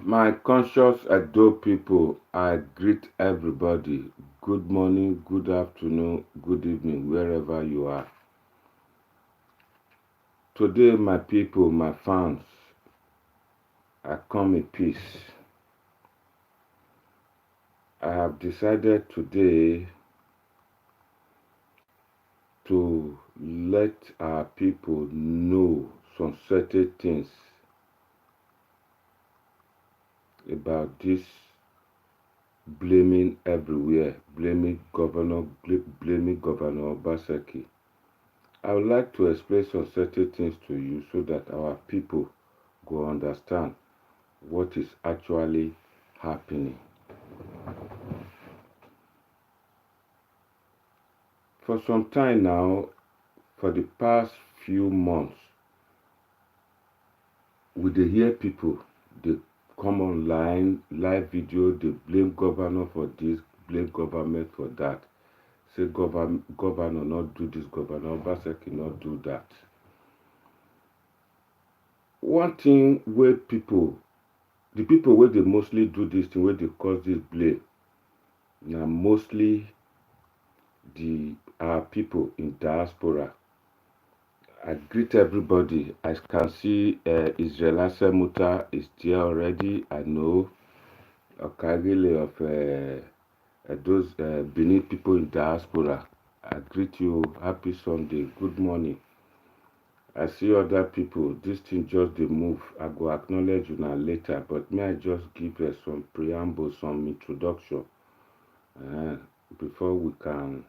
My conscious Edo people, I greet everybody. Good morning, good afternoon, good evening, wherever you are. Today, my people, my fans, I come in peace. I have decided today to let our people know some certain things about this blaming everywhere, blaming Governor Obaseki. I would like to explain some certain things to you so that our people go understand what is actually happening. For some time now, for the past few months, we dey hear people, they come online, live video, they blame governor for this, blame government for that. Say governor not do this, governor Obaseki not do that. One thing where the people where they mostly do this thing, where they cause this blame, now mostly our people in diaspora. I greet everybody. I can see Israel Semuta is there already. I know Okagile of those Benin people in diaspora. I greet you. Happy Sunday. Good morning. I see other people. This thing just they move. I go acknowledge you now later. But may I just give some preamble, some introduction before we can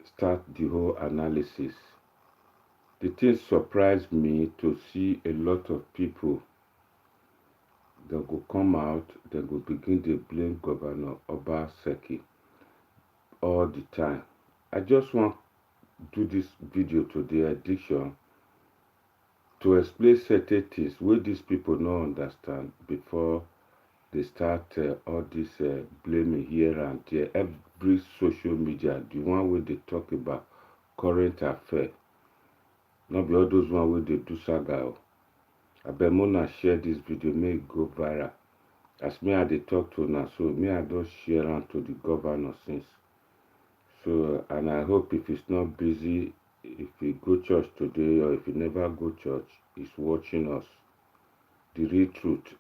start the whole analysis. The thing surprised me to see a lot of people that go come out, they go begin to blame Governor Obaseki all the time. I just want to do this video today, addiction, to explain certain things where these people don't understand before they start all this blaming here and there. Every social media, the one where they talk about current affairs, not be all those one where they do saga. Abandonment share this video, may it go viral. As me I dey talk to now, so me I don't share on to the governor since. So, and I hope if it's not busy, if he go church today or if he never go church, he's watching us. The real truth.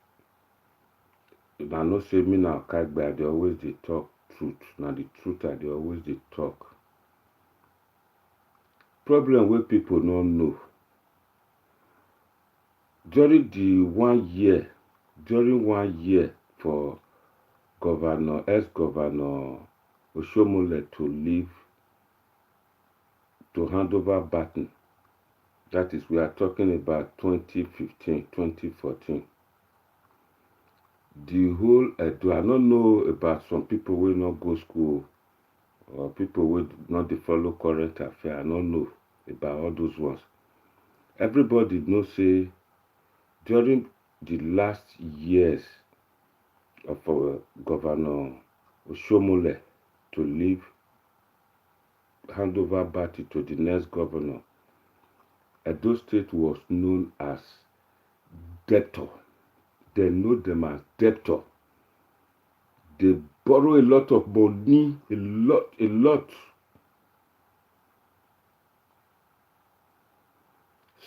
I know say me now Kagbe, they always they talk truth. Now the truth they always they talk. Problem where people don't know. During 1 year for ex-governor Oshomole to leave, to hand over baton, that is, we are talking about 2015, 2014. The whole, I don't know about some people will not go school, or people will not follow current affairs. I don't know about all those ones. Everybody knows say, during the last years of Governor Oshomole to leave, hand over baton to the next governor, Edo State was known as debtor. They know them as debtor. They borrow a lot of money, a lot.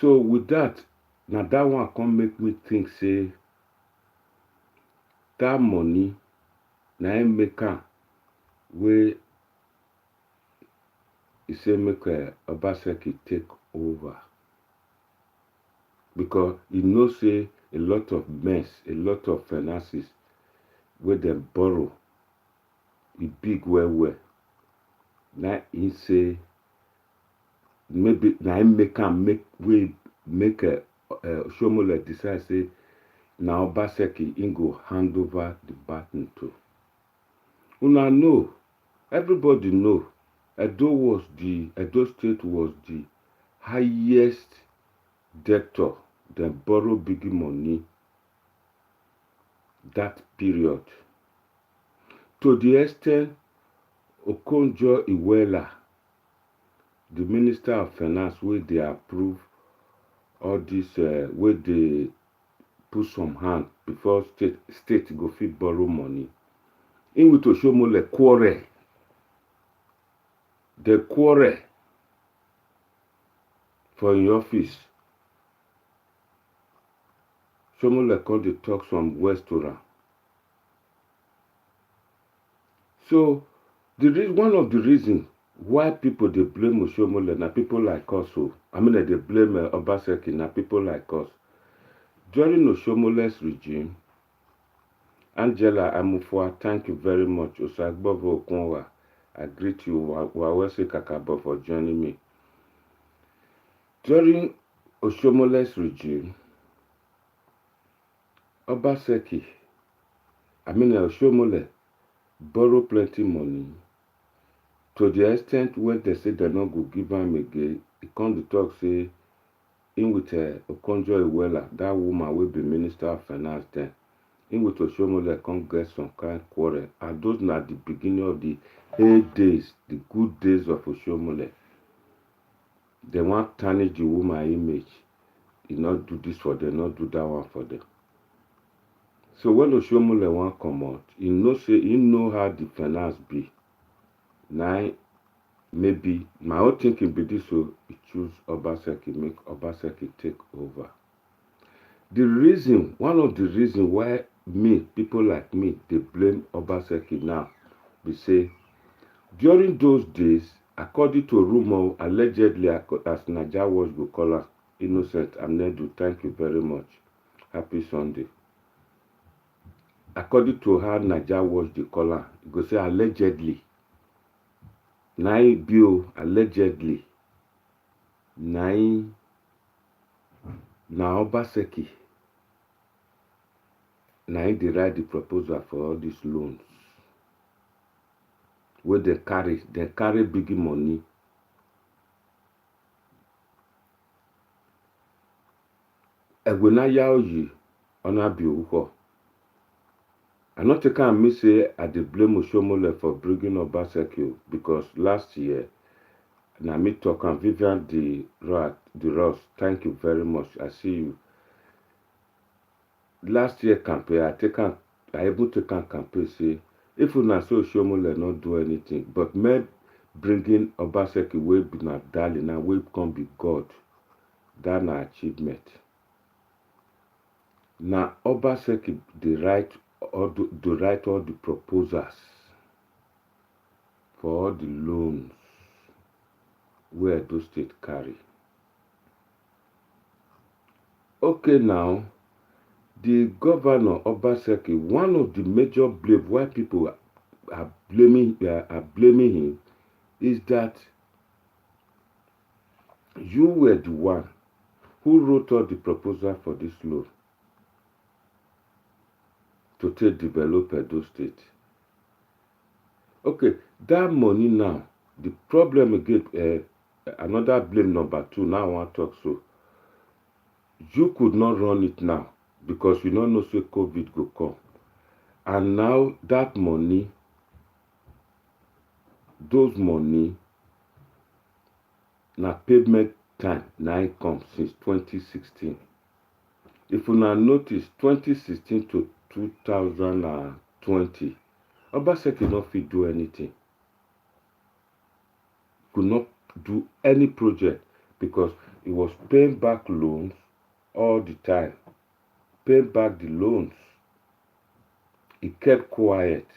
So with that, now that one can make me think, say, that money, now I make where he say make Obaseki take over. Because he knows say a lot of mess, a lot of finances where they borrow, it big well. Now he say maybe now make Shomole decide say now Obaseki in go hand over the baton to. Una know, everybody know, Edo State was the highest debtor, dem borrow big money that period. To the extent Okonjo-Iweala, the Minister of Finance, wey dey approve all this, wey dey put some hand before state go fit borrow money. Him with Oshomole quarrel. They quarrel for im office. Shomole come dey talk some words to am. So one of the reasons why people dey blame Oshomole na people like us. I mean, they blame Obaseki na people like us. During Oshomole's regime, Angela Amufwa, thank you very much. Osagbovo Okunwa, I greet you. Wawese Kakabo for joining me. During Oshomole's regime, Obaseki, Oshomole borrow plenty money to the extent when they say they not go give am again. He come to talk say in with Okonjo-Iweala, that woman will be Minister of Finance then. In with Oshomole come get some kind of quarrel. And those are the beginning of the days, the good days of Oshomole. They want to tarnish the woman image. He not do this for them, not do that one for them. So when Oshomole want come out, he know how the finance be. Now maybe my own thinking be this, so he choose Obaseki, make Obaseki take over. One of the reasons why people like me, they blame Obaseki now, we say, during those days, according to rumor, allegedly, as NAIJA was go call her, Innocent Amnedu, thank you very much. Happy Sunday. According to how NAIJA was the caller, you go say allegedly. Allegedly. Na Obaseki. They write the proposal for all these loans. Where they carry big money. Egwena yaoyi onabi uho. I not take me say I dey blame Oshomole for bringing Obaseki because last year, na me talk and Vivian the Ross, thank you very much. I see you. Last year campaign, I able to campaign say if una say Oshomole not do anything, but me bringing Obaseki wey be na darling now wey come be God, that na achievement. Now Obaseki they write all the proposals for all the loans where those state carry. Okay, now the governor Obaseki, one of the major blame why people are blaming him is that you were the one who wrote all the proposal for this loan to take develop Edos State. Okay, that money now, the problem again, another blame number 2, now I want to talk so. You could not run it now because you don't know say COVID go come. And now that money, those money, na payment time now it comes since 2016. If you now notice 2016 to 2020, Obaseki not fit do anything. Could not do any project because he was paying back loans all the time. Paying back the loans. He kept quiet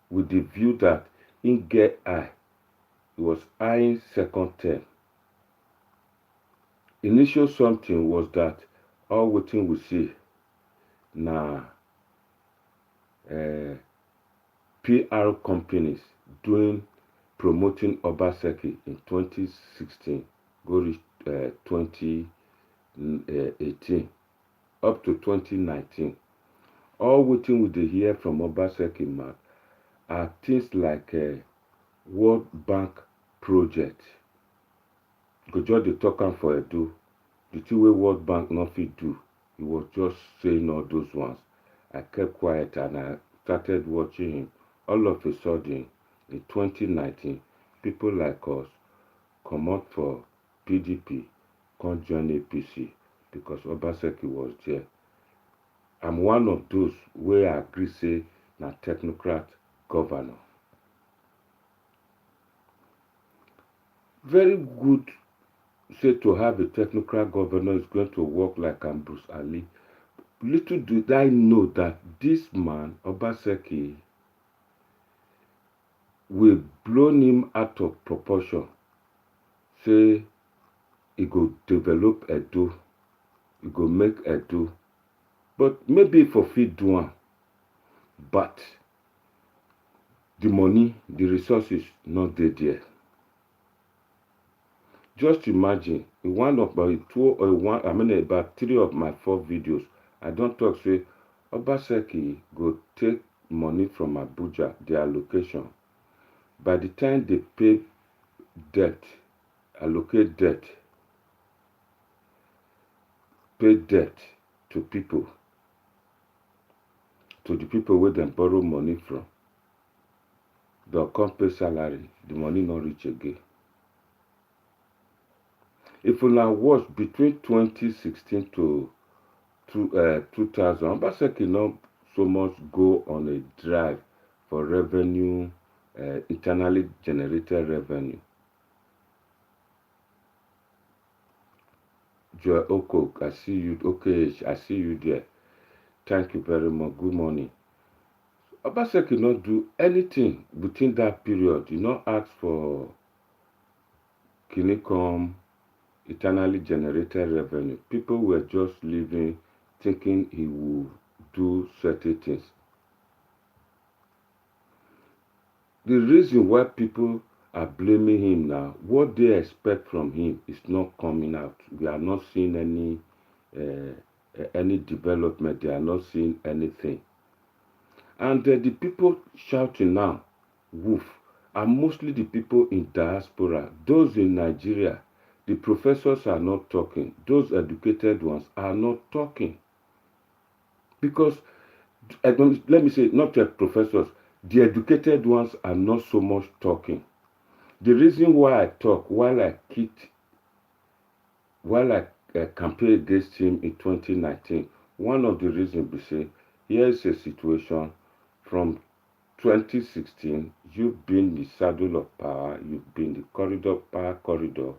with the view that he get high. He was eyeing second term. Initial something was that all waiting we see na PR companies promoting Obaseki in 2016 go reach 2018 up to 2019. All waiting we dey hear from Obaseki man are things like World Bank project. Go just dey talk am for Edo. the thing wey World Bank no fit do. He was just saying all those ones. I kept quiet and I started watching him. All of a sudden, in 2019, people like us come out for PDP, come join APC because Obaseki was there. I'm one of those where I agree say na technocrat governor. Very good say to have a technocrat governor is going to work like Bruce Ali. Little did I know that this man, Obaseki, will blow him out of proportion. Say he go develop Edo, he go make Edo, but maybe for fit do one. But the money, the resources not there. Just imagine, in one of my about 3 of my 4 videos, I don't talk say Obaseki go take money from Abuja, the allocation. By the time they pay debt, allocate debt, pay debt to people, to the people where they borrow money from, they'll come pay salary, the money not reach again. If you now watch between 2016 to 2000, Obaseki not so much go on a drive for revenue, internally generated revenue. Joy Okok, I see you. Okay, I see you there. Thank you very much. Good morning. Obaseki not do anything within that period. He not ask for Kinicom, eternally generated revenue. People were just living, thinking he would do certain things. The reason why people are blaming him now, what they expect from him is not coming out. We are not seeing any development. They are not seeing anything. And the people shouting now, woof, are mostly the people in diaspora. Those in Nigeria, the professors are not talking. Those educated ones are not talking. Because, let me say, not just professors, the educated ones are not so much talking. The reason why I talk while I campaign against him in 2019, one of the reasons we say, here is a situation from 2016, you've been the saddle of power, you've been the power corridor.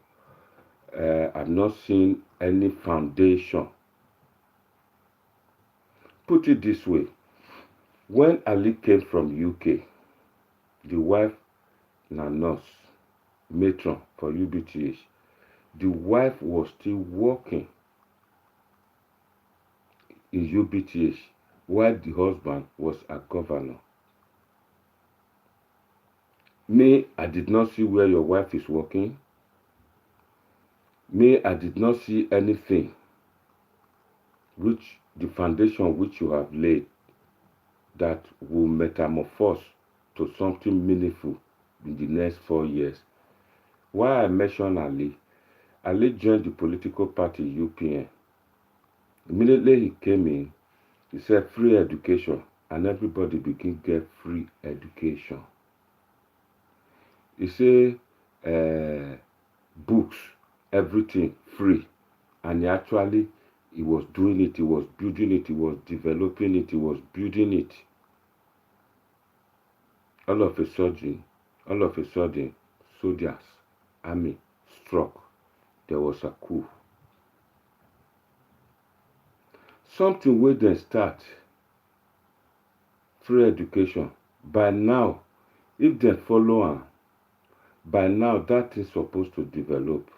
I've not seen any foundation. Put it this way, when Ali came from UK, the wife na nurse, matron for UBTH, the wife was still working in UBTH while the husband was a governor. Me, I did not see where your wife is working. Me, I did not see anything which the foundation which you have laid that will metamorphose to something meaningful in the next 4 years. Why I mention Ali joined the political party UPN. Immediately he came in, he said free education, and everybody began to get free education. He said books, everything free, and he was doing it, he was building it, he was developing it, he was building it. All of a sudden, soldiers, army struck. There was a coup. Something where they start free education. By now, if they follow on, by now that is supposed to develop.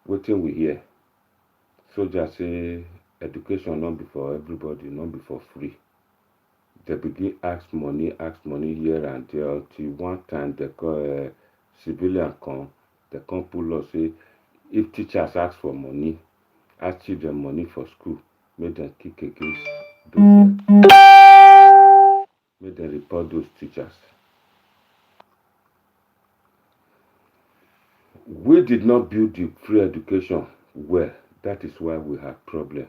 Waiting we hear. Soldiers say education not be for everybody, not be for free. They begin ask money here and there until one time they call civilian come, they come pull us say if teachers ask for money, ask children money for school, make them kick against those make them report those teachers. They did not build the free education well. That is why we have problem.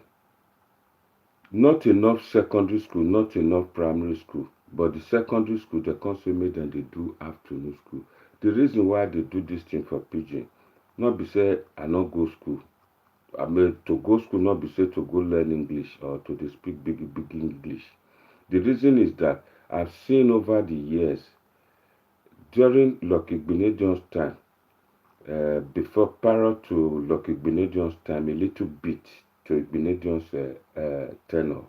Not enough secondary school, not enough primary school. But the secondary school, they constantly make them they do afternoon school. The reason why they do this thing for pidgin, not be say I not go school. I mean to go school, not be say to go learn English or to dey speak big English. The reason is that I've seen over the years, during Lucky Benedium's time, before prior to Lucky Benedium's time, a little bit to Benedium's tenure,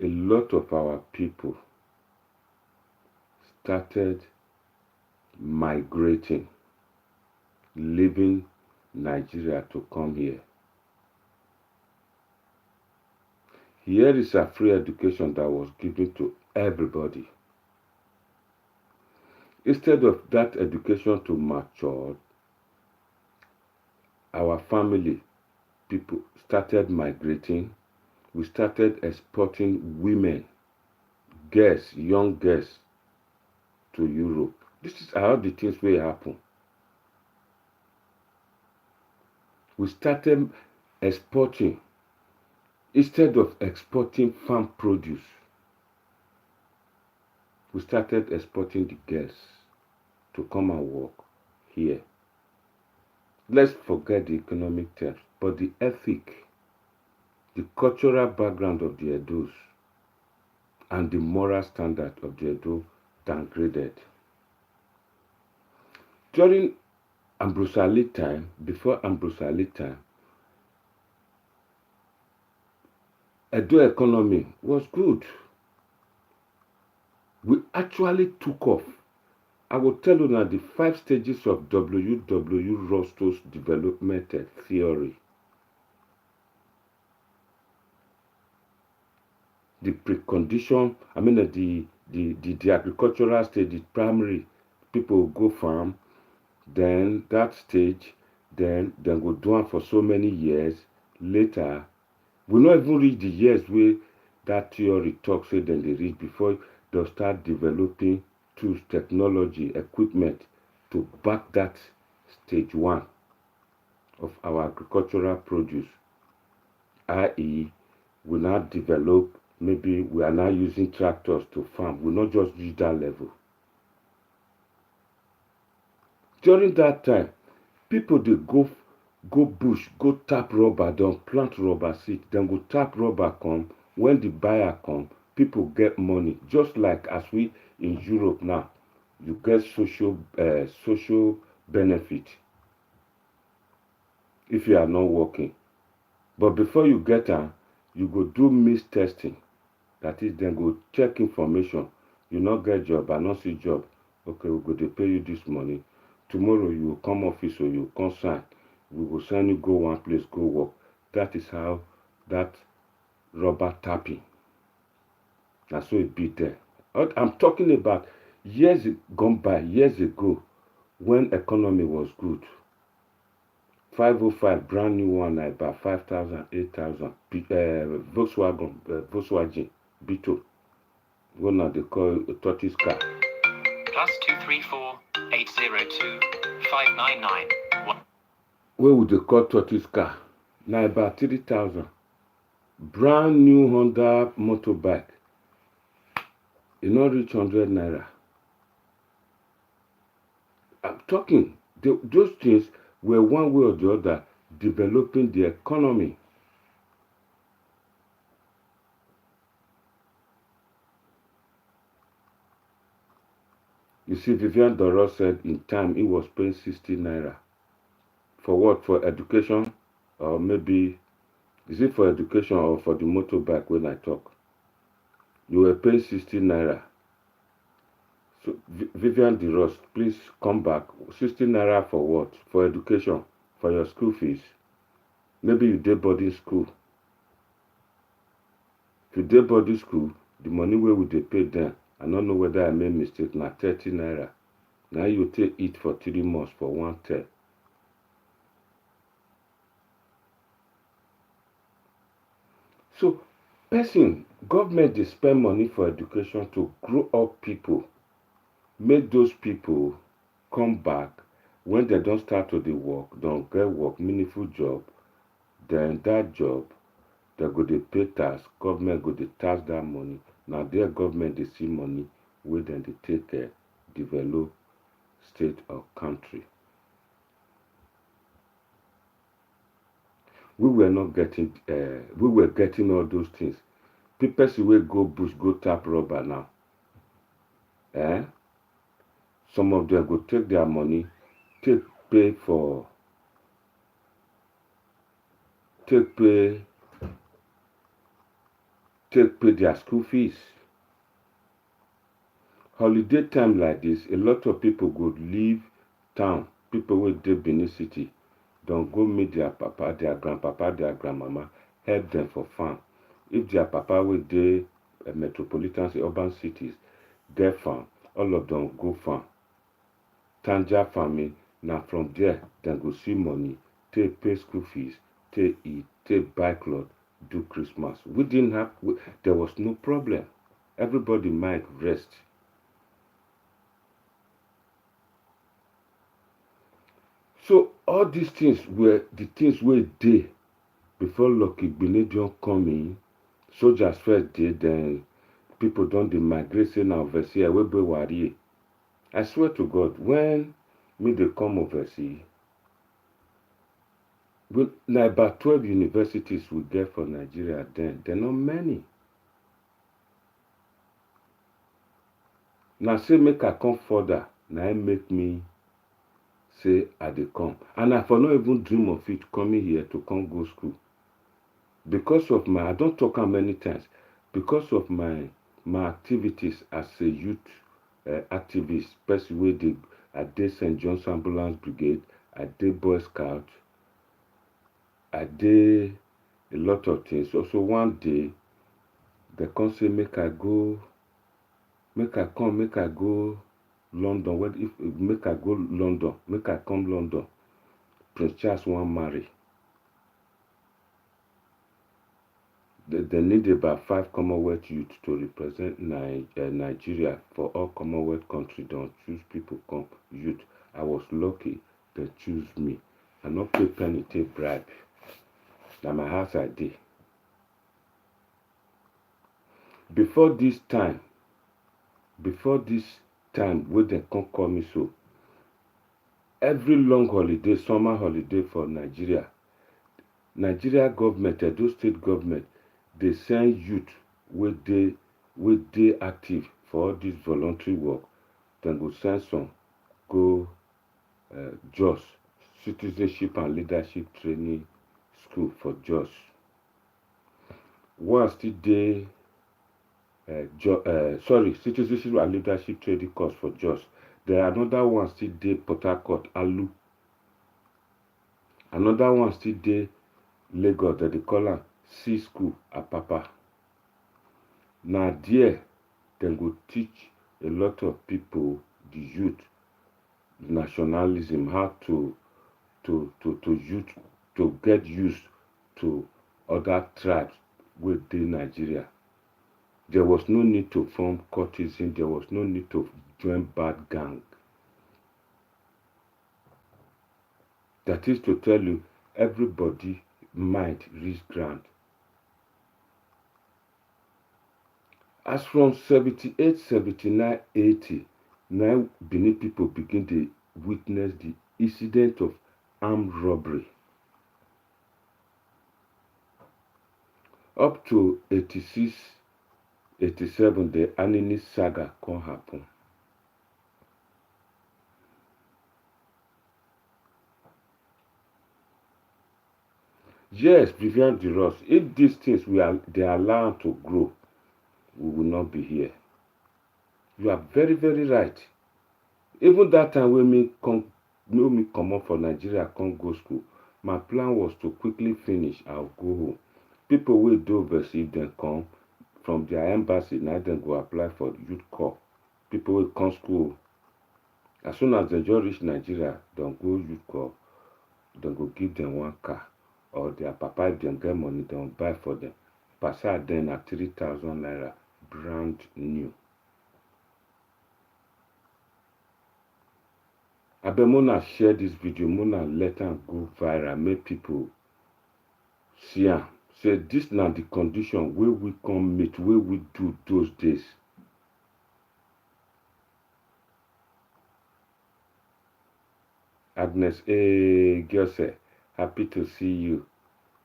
a lot of our people started migrating, leaving Nigeria to come here. Here is a free education that was given to everybody. Instead of that education to mature, our family people started migrating. We started exporting women, girls, young girls to Europe. This is how the things will happen. We started exporting instead of exporting farm produce. We started exporting the girls to come and work here. Let's forget the economic terms, but the ethic, the cultural background of the Edos, and the moral standard of the Edo downgraded. During Ambrose Ali time, before Ambrose Ali time, Edo economy was good. We actually took off. I will tell you now the 5 stages of W.W. Rosto's development theory. The precondition, the agricultural stage, the primary, people go farm, then that stage, then go do it for so many years. Later, we not even reach the years where that theory talks, say then they reach before they'll start developing tools, technology, equipment to back that stage 1 of our agricultural produce, i.e., we now develop, maybe we are now using tractors to farm. We not just reach that level. During that time, people they go bush, go tap rubber, don't plant rubber seed, then go tap rubber come. When the buyer come, people get money. Just like as we in Europe now, you get social benefit if you are not working. But before you get them, you go do missed testing. That is, then go check information. You not get job, I not see job. Okay, we go to pay you this money. Tomorrow you will come office or you will come sign. We will send you go one place, go work. That is how that rubber tapping. That's so it be there. I'm talking about years gone by, years ago, when economy was good. 505 brand new one, I buy 5,000, 8,000. Volkswagen Beetle. One now they call a tortoise car. +234 802 599. Where would they call tortoise car? Now about 3,000. Brand new Honda motorbike. It not reach 100 naira. I'm talking, those things were one way or the other developing the economy. You see, Vivian Doro said in time he was paying 60 naira. For what? For education? Or maybe, is it for education or for the motorbike when I talk? You were paying 60 naira. So, Vivian DeRoss, please come back. 60 naira for what? For education? For your school fees? Maybe you did boarding school. If you did boarding school, the money where would they pay them? I don't know whether I made mistake. Now 30 naira. Now you take it for 3 months for 1 term. So, government they spend money for education to grow up people, make those people come back when they don't start to the work, don't get work, meaningful job, then that job, they go dey pay tax, government go dey tax that money. Now their government dey see money wey dem dey take develop state or country. We were not getting, we were getting all those things. People wey go bush, go tap rubber now. Some of them go take their money, take pay their school fees. Holiday time like this, a lot of people go leave town. People wey dey Benin City, don't go meet their papa, their grandpapa, their grandmama, help them for farm. If their papa wey dey metropolitan urban cities get farm, all of them go farm. Tanja farming, now from there, dem go see money, take pay school fees, take eat, take buy cloth, do Christmas. We didn't have, there was no problem. Everybody might rest. So all these things were the things were there before Lucky Benedion come in. Soldiers first did, then people don't migrate say now overseas, we be worry. I swear to God, when me they come overseas, now about 12 universities we get for Nigeria then, they're not many. Now say make I come further, now make me say I dey come. And I for not even dream of it coming here to come go school. Because of I don't talk how many times, because of my activities as a youth activist, person wey dey I did St. John's Ambulance Brigade, I did Boy Scout, I did a lot of things. So one day, they come say make I go London. Make I go London, make I come London. Prince Charles want marry. They need about 5 Commonwealth youth to represent Nigeria for all Commonwealth countries. Don't choose people come youth. I was lucky they choose me. I not pay penny take bribe. Now my house I did. Before this time, when they come call me so, every long holiday, summer holiday for Nigeria government, Edo state government, they send youth with they active for all this voluntary work. Then go send some go Jos Citizenship and Leadership Training School for Jos. One still dey Citizenship and Leadership Training course for Jos. There are another one still dey Port Harcourt, Alu. Another one still dey Lagos, that they call am C School, Apapa. Now there, they go teach a lot of people, the youth, nationalism, how to get used to other tribes within Nigeria. There was no need to form courtesan, there was no need to join bad gang. That is to tell you, everybody might reach ground. As from 78, 79, 80, now Benin people begin to witness the incident of armed robbery. Up to 86, 87, the Anini saga can happen. Yes, Vivian De Ross, if these things they are allowed to grow, we will not be here. You are very, very right. Even that time when me come up for Nigeria, come go school, my plan was to quickly finish, I'll go home. People will do overseas, then come from their embassy, now then go apply for youth corps. People will come school. As soon as they just reach Nigeria, don't go youth corps, then go give them one car. Or their papa, if they get money, they will buy for them. Passat then at 3,000 naira, brand new. abeg mona share this video, mona let am go viral, make people see am. Say this na the condition wey we come meet, wey we do those days. Agnes, hey, girl say, happy to see you.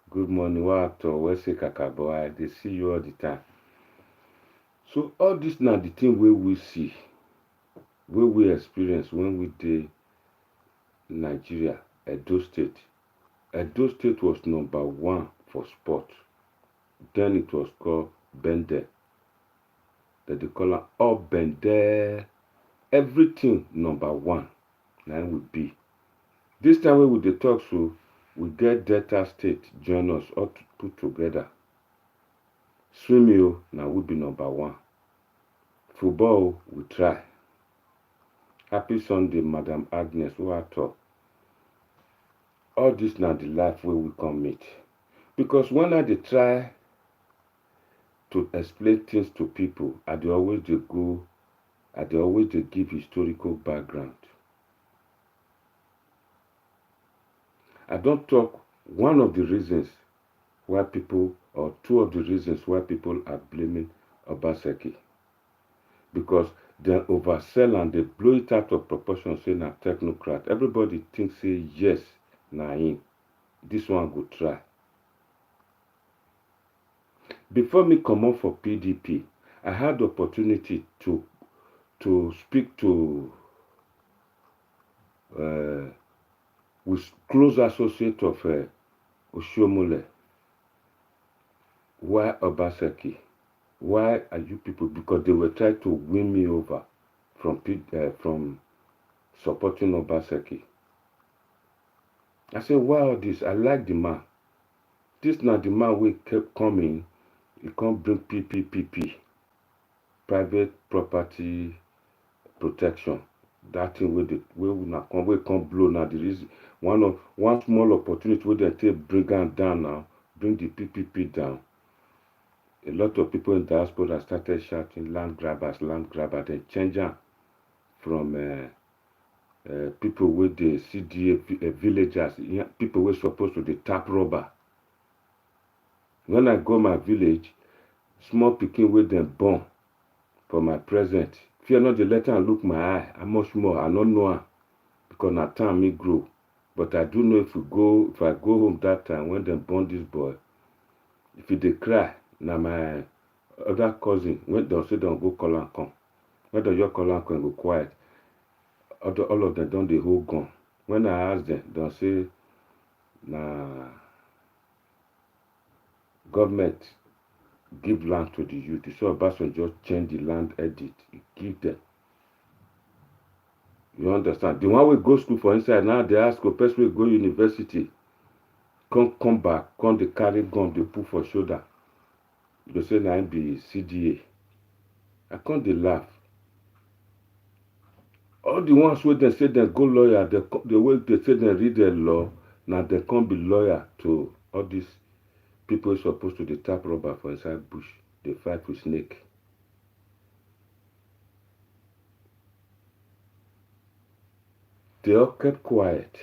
Good morning, what or say kakabo? They see you all the time. So all this now the thing where we see, where we experience when we did Nigeria, Edo State. Edo State was #1 for sport. Then it was called Bende. That they call it all Bende. Everything #1. Now would be. This time we would talk, so we get Delta State join us all to put together. Swimming now would be #1. Football we try. Happy Sunday, Madam Agnes. Who I talk. All this now the life where we come meet. Because when I dey try to explain things to people, I dey always give historical background. I don't talk one of the reasons why people, or two of the reasons why people are blaming Obaseki. Because they oversell and they blow it out of proportion, saying na technocrat. Everybody thinks say yes, na him. This one go try. Before me come on for PDP, I had the opportunity to speak to with close associate of Oshiomhole. Why Obaseki? Why are you people? Because they were trying to win me over from supporting Obaseki. I said, why all this? I like the man. This not the man we kept coming. He can't bring PPPP, private property protection. That thing where we can't blow now. There is one small opportunity where they take bring them down now, bring the PPP down. A lot of people in diaspora started shouting land grabbers, and change them from people with the CDA villagers, people were supposed to be tap rubber. When I go my village, small pikin with them born for my present. Fear not the letter and look my eye. How much more? I don't know because na time me grow. But I do know if I go home that time when they born this boy, if he dey cry, now my other cousin when they say don't go call and come. When they just call and come, go quiet. All of them don't they hold gun. When I ask them, they say na government give land to the youth. So Obasanjo just change the land edit. He give them. You understand? The one we go school for inside now, they ask a person will go university. Come back, come they carry gun, they put for shoulder. They say na him be CDA. I can't they laugh. All the ones where they say they go lawyer, the way they say they read the law, now they can't be lawyer to all these people supposed to tap rubber for inside bush. They fight with snake. They all kept quiet.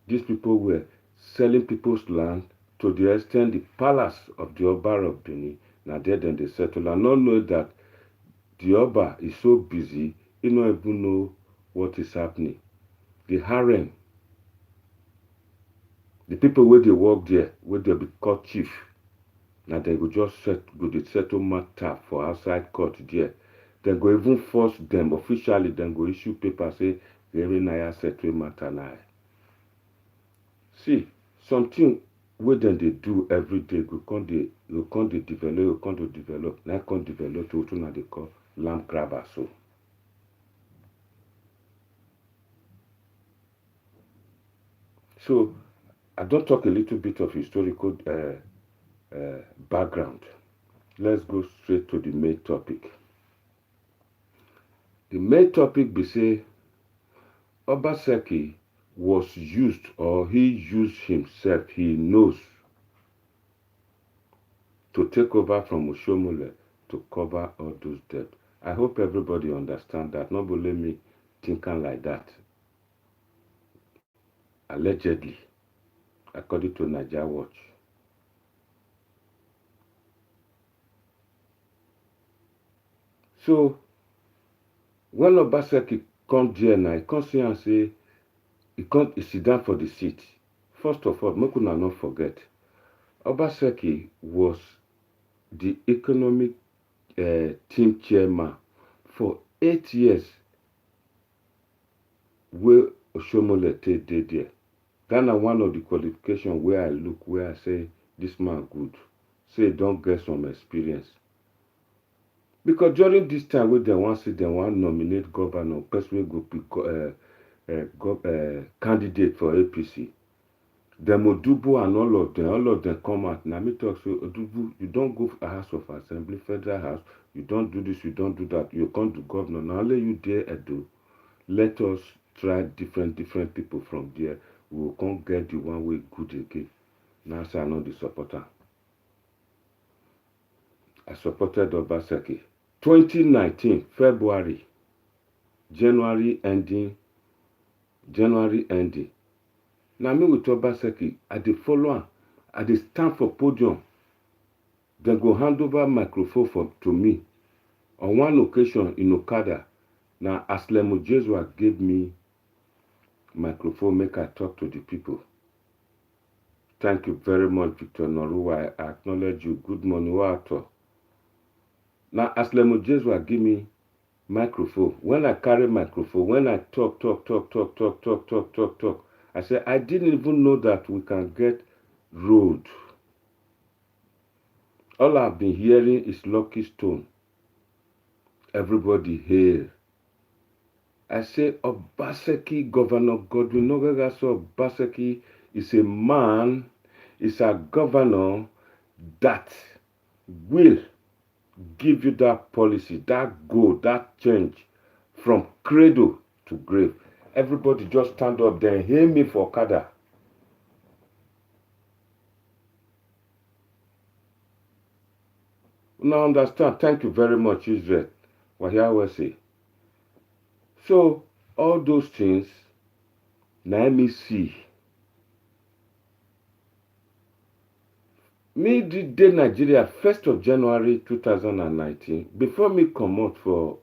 These people were selling people's land to the extent the palace of the Oba of Benin, now there then they settle and not know that the Oba is so busy, he don't even know what is happening. The harem, the people where they work there, where they be called chief, now they go just settle matter for outside court there. They go even force them officially, then go issue paper say every NAIJA settle matter now. See, something where then they do every day, go come they develop, now come develop to what now they call land grabber. So I don't talk a little bit of historical background. Let's go straight to the main topic. The main topic be say Obaseki was used, or he used himself, he knows, to take over from Oshiomhole to cover all those debts. I hope everybody understand that. Not only me thinking like that. allegedly, according to NAIJA Watch. So when Obaseki come there now, he come see and say he sit down for the seat. First of all, make una not forget, Obaseki was the economic team chairman for 8 years wey Oshomole take dey there. That na one of the qualifications where I look, where I say this man good. Say he don get some experience. Because during this time wey dem wan say dem wan nominate governor, person wey go be candidate for APC, dem Odubu and all of them come out. Na me talk say, Odubu, you don go House of Assembly, Federal House, you don do this, you don do that, you come to governor. Na only you there, Edo. Let us try different people from there. We will come get the one way good again. Now say I know the supporter. I supported Obaseki. 2019, February, January ending. Now me with Obaseki, I dey follow am. I dey stand for podium. Dem go hand over microphone to me. On one occasion in Okada, na Aslemo Jesua gave me microphone, make I talk to the people. Thank you very much, Victor Noruwa. I acknowledge you. Good morning, Wato. Now Aslemo Jesua give me microphone. When I carry microphone, when I talk, I say I didn't even know that we can get road. All I've been hearing is Lucky Stone. Everybody hail. I say Obaseki, Governor Godwin Nogaga, so Obaseki is a man, is a governor that will give you that policy, that goal, that change from cradle to grave. Everybody just stand up there and hail me for Okada. Now understand. Thank you very much, Israel. Wahiawese. So all those things, now me see. Me did day Nigeria 1st of January 2019. Before me come out for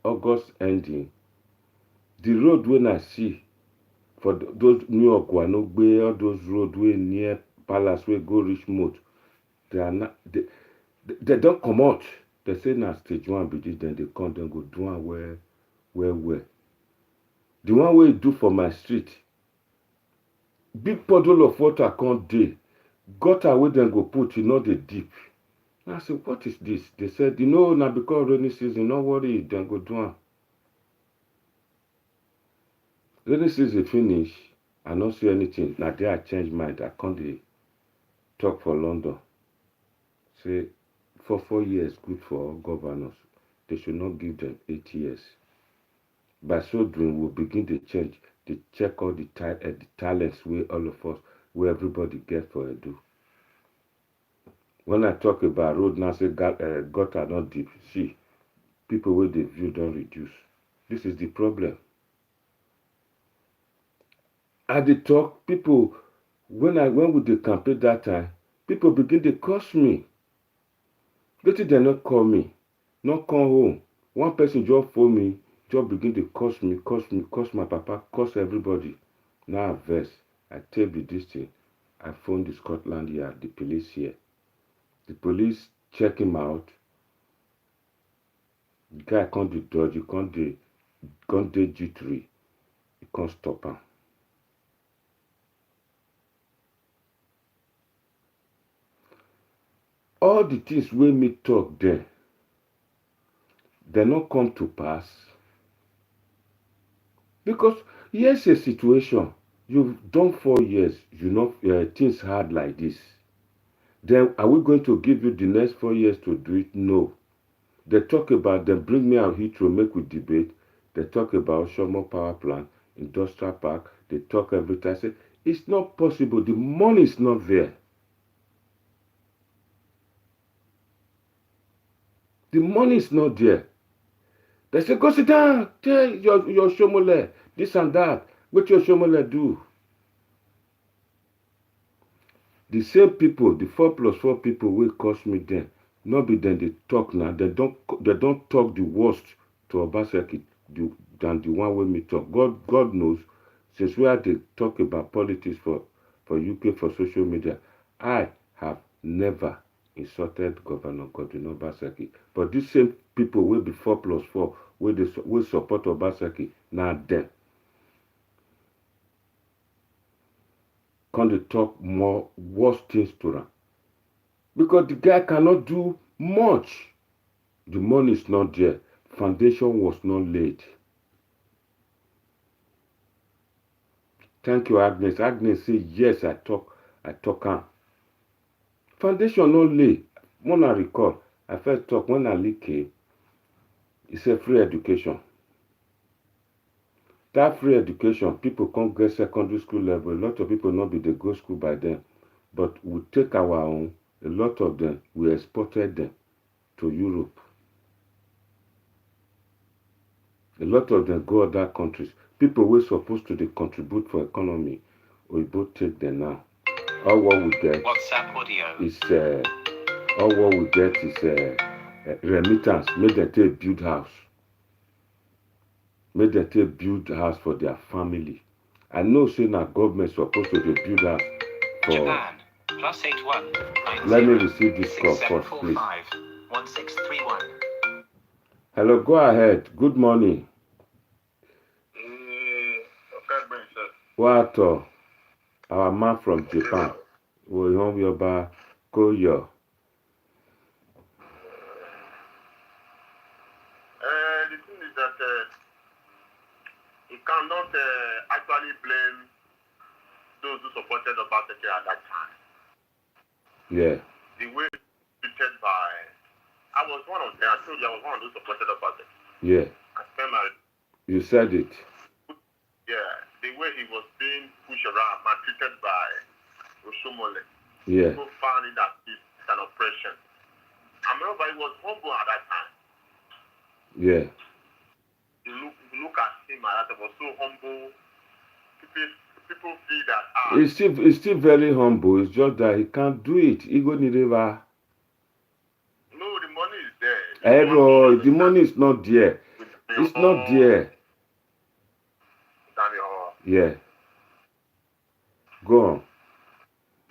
August ending, the road when I see for those New York Wanogbe, all those road way near Palace way go Richmond, they are not they don't come out. They say na stage 1 be this, then they come, then go do one where. The one way do for my street, big puddle of water can't dey. Gutter wey dem go put, you know, the deep. I said, what is this? They said, you know, now because rainy season, no worry, dem go do am. Rainy season finish, I no see anything. Now there I change mind. I come dey talk for London. Say, for 4 years, good for all governors. They should not give them 8 years. By so doing, we'll begin to change. They check all the talents we all of us, where everybody get for Edo. When I talk about road now, say gutter not deep. See, people where the view don't reduce. This is the problem. At the talk, people, when we the campaign that time, people begin to curse me. They not call me, not come home. One person just phone me, just begin to curse me, curse my papa, curse everybody. Now I vex. I tell you this thing. I phone the Scotland Yard, the police here. The police check him out. The guy can't do dodge, he can't do G3. He can't stop him. All the things wey me talk there, they not come to pass. Because here's a situation. You've done 4 years, you know, things hard like this. Then are we going to give you the next 4 years to do it? No. They talk about them, bring me out Heathrow, make we debate. They talk about Shomo Power Plant, Industrial Park. They talk every time. I say, it's not possible. The money is not there. The money is not there. They say, go sit down, tell your Shomole, this and that. What your Shomole do? The same people, the 4+4 people will cost me then. Not be them they talk now. They don't talk the worst to Obaseki than the one with me talk. God knows, since we had to talk about politics for UK for social media, I have never insulted Governor Godwin Obaseki. But these same people will be 4+4 will support Obaseki now them. Can they talk more worse things to them? Because the guy cannot do much. The money is not there. Foundation was not laid. Thank you, Agnes. Agnes said, yes, I talk. Foundation not laid. When I recall, I first talk when I leak it, it's a free education. That free education, people can't get secondary school level. A lot of people not be they go school by then. But we take our own. A lot of them, we exported them to Europe. A lot of them go other countries. People were supposed to contribute for economy. We both take them now. All what we get WhatsApp audio is remittance. Make them take build house. Make them take build house for their family. I know say now government supposed to build house for Japan +81 90 Let me receive this call first, please. 1631. Hello, go ahead. Good morning. What? Our man from Japan. We home your bar. Koyo. The thing is that you cannot actually blame those who supported Obaseki at that time. Yeah. The way treated by, I was one of them. I told you I was one of those who supported Obaseki. Yeah. I spent my, You said it. yeah, the way he was being pushed around, maltreated by Oshomole. Yeah. People found it that it's an oppression. I remember he was humble at that time. Yeah. You look at him at that time, he was so humble. People feel that He's still very humble. It's just that he can't do it. He go need river. No, the money is there. The money is not there. It's not there. Yeah. Go on.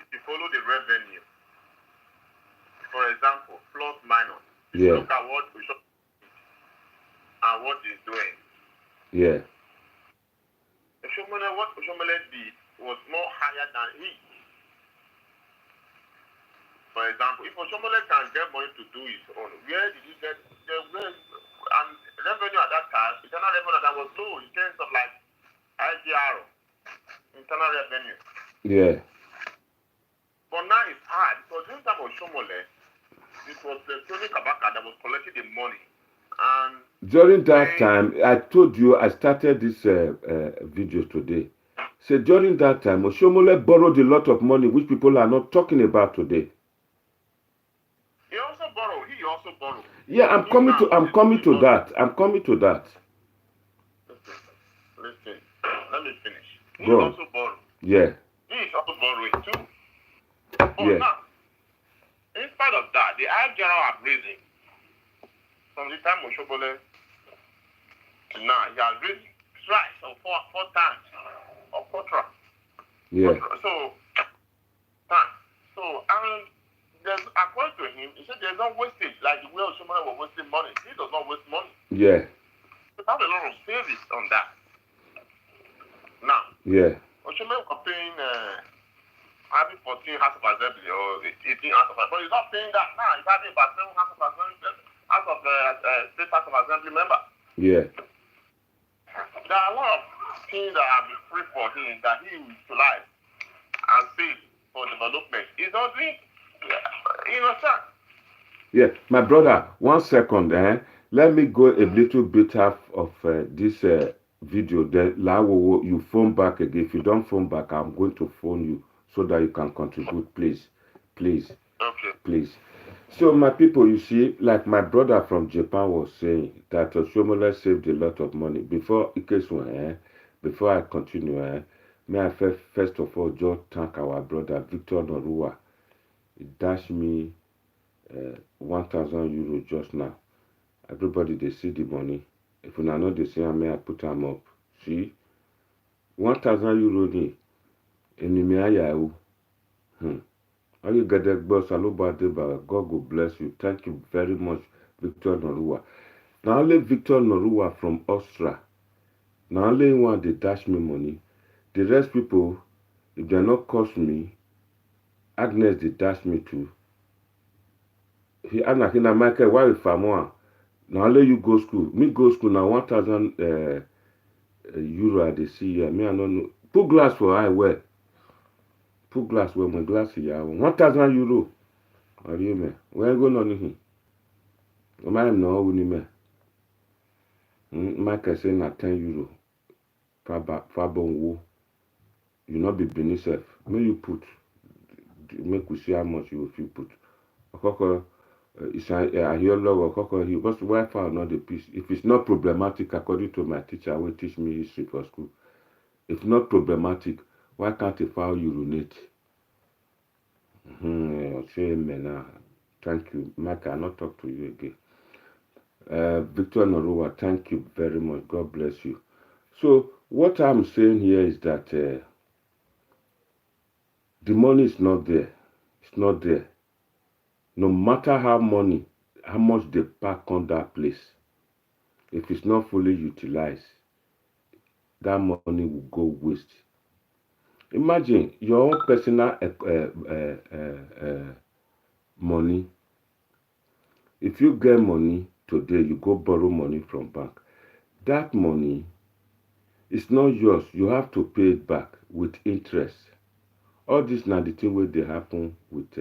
If you follow the revenue, for example, plus minus, Yeah. look at what and what he's doing. Yeah. What Oshomole did was more higher than he. For example, if Oshomole can get money to do his own, where did he get and revenue at that time, internal revenue that was low in terms of like IGR, internal revenue. Yeah. But now it's hard because during the time of Oshomole, it was the Tony Kabaka that was collecting the money. And during that time, I told you I started this video today. So during that time, Oshomole borrowed a lot of money which people are not talking about today. He also borrowed. Yeah, I'm coming to that. Listen, let me finish. He Go on. also borrowed. Yeah. He is also borrowing too. But Yeah. now, in spite of that, the high general are raising. From the time of Oshomole to now, he has raised thrice or four times or quadra. Yeah. So, there's, according to him, he said there's no wastage, like the way Oshomole was wasting money. He does not waste money. Yeah. We have a lot of savings on that. Now, Yeah. Oshomole was paying having 14 House of Assembly or 18 House of Assembly, but he's not paying that now. He's having about 7 House of Assembly, State House of Assembly member. Yeah. There are a lot of things that have been free for him that he will utilize and save for development. He's not doing, you understand? Yeah. My brother, 1 second. Let me go a little bit half of this video. Then you phone back again. If you don't phone back, I'm going to phone you so that you can contribute, please. Okay. Please. So my people, you see, like my brother from Japan was saying, that Oshomole saved a lot of money. Before I continue, May I first of all just thank our brother Victor Norua. He dashed me 1,000 euro just now. Everybody they see the money. If you know the same, may I put them up. See, 1,000 euro ni. Enemy ayahu. All you get that boss, God will bless you. Thank you very much, Victor Norua. Now only Victor Norua from Austria. Now only one they dash me money. The rest people, if they not cost me, Agnes they dash me too. Anakina Michael, why if I'm one? Now only you go school. Me go school now 1,000 euro at the see. Me I don't know. Put glass for I wear. Put glass where my glass here. 1,000 euro. Are you me? Where go on here? I'm no winning me. Michael say na 10 euro. Fabon wo. You not be beneath. May you put. Make we see how much you will put. I hear log or he was Wi-Fi not the piece. If it's not problematic, according to my teacher, will teach me history for school. If not problematic, why can't a file urinate? Thank you, Mike. I'll not talk to you again. Victor Norua, thank you very much. God bless you. So what I'm saying here is that the money is not there. It's not there. No matter how much they pack on that place, if it's not fully utilized, that money will go waste. Imagine your own personal money. If you get money today, you go borrow money from bank. That money is not yours. You have to pay it back with interest. All this now the thing where they happen with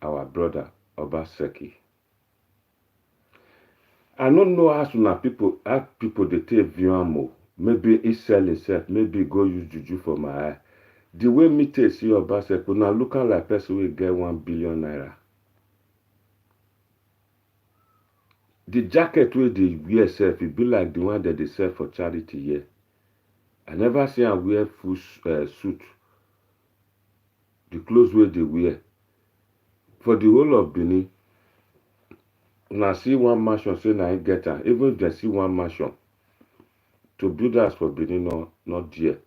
our brother Obaseki. I don't know how soon people they take Viamo. Maybe he sell himself, maybe go use juju for my eye. The way me take see Obaseki now looking like person will get 1 billion naira. The jacket where they wear self, it be like the one that they sell for charity here. I never see him wear full suit. The clothes where they wear. For the whole of Benin, when I see one mansion, say I get her. Even if they see one mansion, to build us for Benin, not there.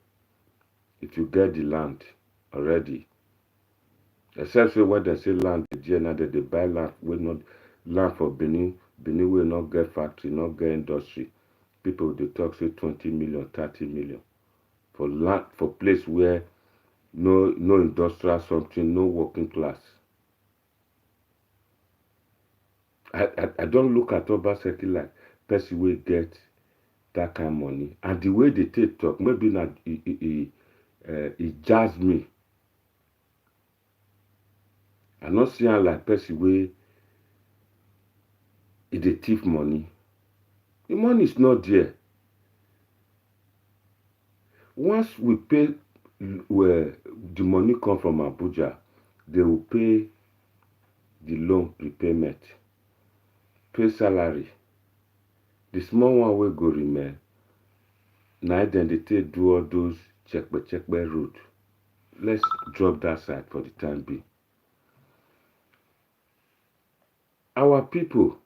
If you get the land already. Except when they say land, there now that they buy land, will not land for Benin. Benin will not get factory, not get industry. People they talk say 20 million, 30 million for land for place where no industrial something, no working class. I don't look at Obaseki like person will get that kind of money. And the way they take talk, maybe not it jazz me. I not see him like person way it a thief money. The money is not there. Once we pay where the money come from Abuja, they will pay the loan repayment, pay salary. The small one will go remain. Now then they take do all those check by road. Let's drop that side for the time being. Our people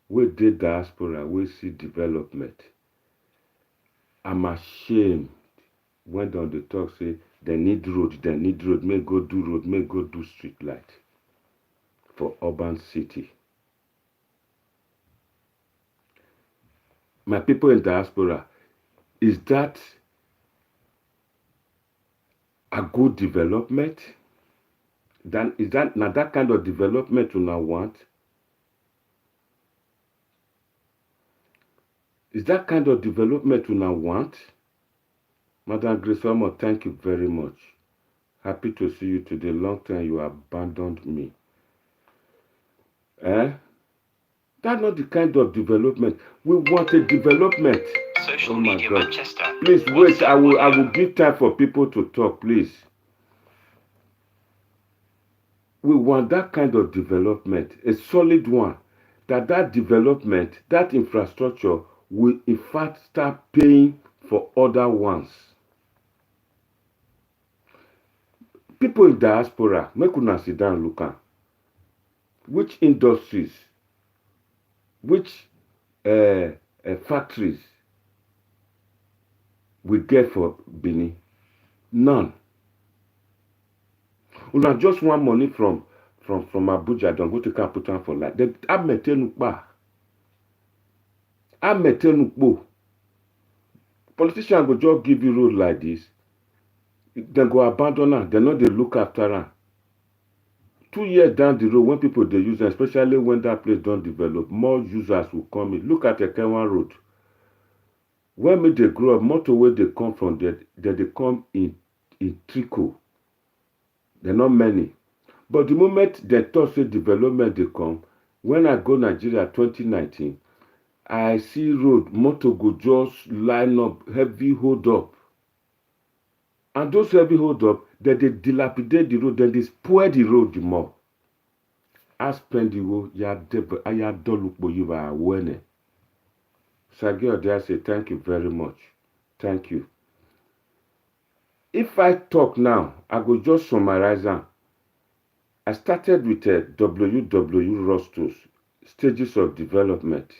we did diaspora, we see development. I'm ashamed when on the talk say they need road, may go do road, may go do street light for urban city. My people in diaspora, is that a good development? Then is that now that kind of development you now want? Is that kind of development you now want? Madam Grace Omo, thank you very much. Happy to see you today. Long time you abandoned me. That's not the kind of development. We want a development. Social Media God. Manchester. Please wait. I will give time for people to talk, please. We want that kind of development, a solid one. That development, that infrastructure will in fact start paying for other ones. People in diaspora, make una sit down look am. Which industries, which factories we get for Benin? None. Una just want money from Abuja, don't go take and put am for life. Dem ametenukpa. Politicians go just give you road like this. Dem go abandon am. Dem no dey look after am. 2 years down the road, when people dey use am, especially when that place don develop, more users will come in. Look at Ekenwan Road. When me dey grow up, motor wey dey come from there, they come in trickle. They're not many. But the moment they talk say development dey come, when I go Nigeria 2019, I see road, motor go just line up, heavy hold up. And those heavy hold up, they dilapidate the road, then they spoil the road the more. As pendiwo ya dolukbo yuva awene. Sagio there say thank you very much. Thank you. If I talk now, I go just summarize them. I started with a WW Rostos, stages of development.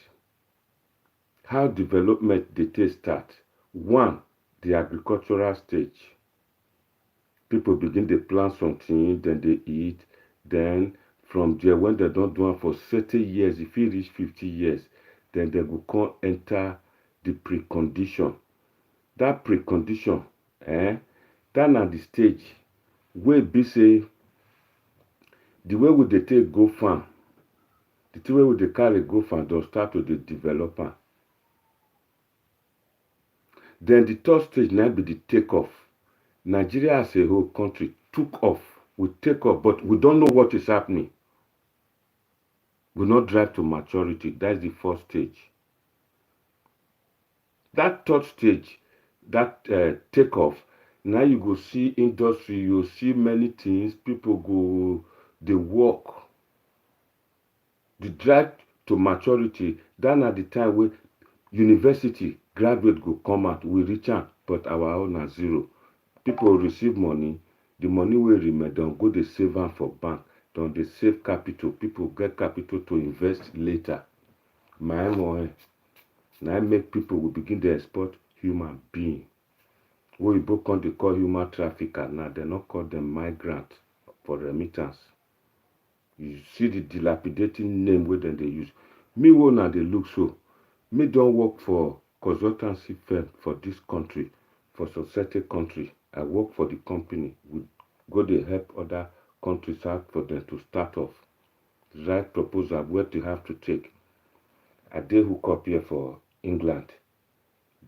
How development dey start? 1, the agricultural stage. People begin to plant something, then they eat. Then from there, when they don't do it for 30 years, if it reach 50 years, then they will come enter the precondition. That precondition, that na the stage where be say the way we dey take go farm, the way we dey carry go farm, they'll start to the developer. Then the third stage now be the takeoff. Nigeria as a whole country took off. We take off, but we don't know what is happening. We not drive to maturity. That's the first stage. That third stage, that takeoff, now you go see industry, you see many things, people go, they work. The drive to maturity, then at the time where university graduate go come out, we reach out, but our own are zero. People receive money, the money will remain, don't go they save them for bank, don't they save capital, people get capital to invest later. My own, now make people will begin to export human being. We both they call human trafficker now, they not call them migrant for remittance. You see the dilapidating name where they use. Me now they look so. Me don't work for consultancy firm for this country, for society country. I work for the company. We go to help other countries out for them to start off. Write proposal where they have to take. I did hook up here for England.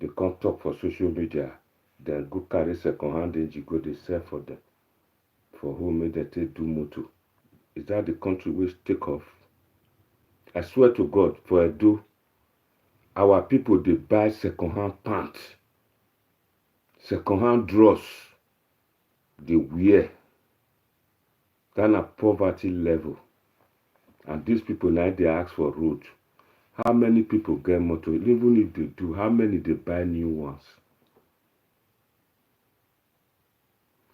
They come talk for social media. Then go carry second hand and you go they sell for them. For whom may they take do motor. Is that the country which take off? I swear to God, for Edo, our people they buy second-hand pants, second-hand drawers, they wear. That's a poverty level. And these people now they ask for road. How many people get motor? Even if they do, how many they buy new ones?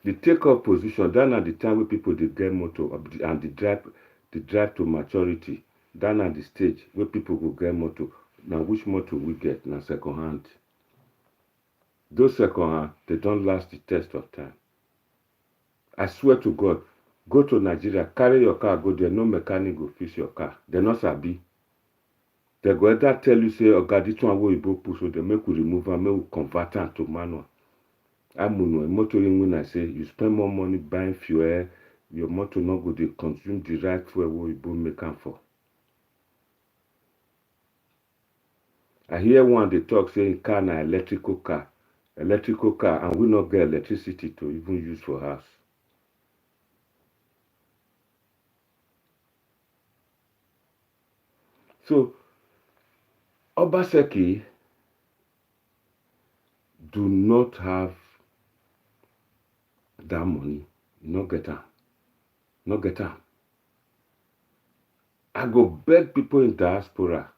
The take-off position, that's at the time where people they get motor and the drive to maturity. That's at the stage where people will get motor. Now which motor we get? Now second hand. Those second hand, they don't last the test of time. I swear to God, go to Nigeria, carry your car, go there, no mechanic will fix your car. They're not sabi. They go either tell you, say, oh God, this one will be push, so they make we remove and make we convert them to manual. I'm motoring when I say you spend more money buying fuel, your motor not go to consume the right fuel we make them for. I hear one they talk saying car na electrical car, and we not get electricity to even use for house. So Obaseki do not have that money, not get am. I go beg people in diaspora,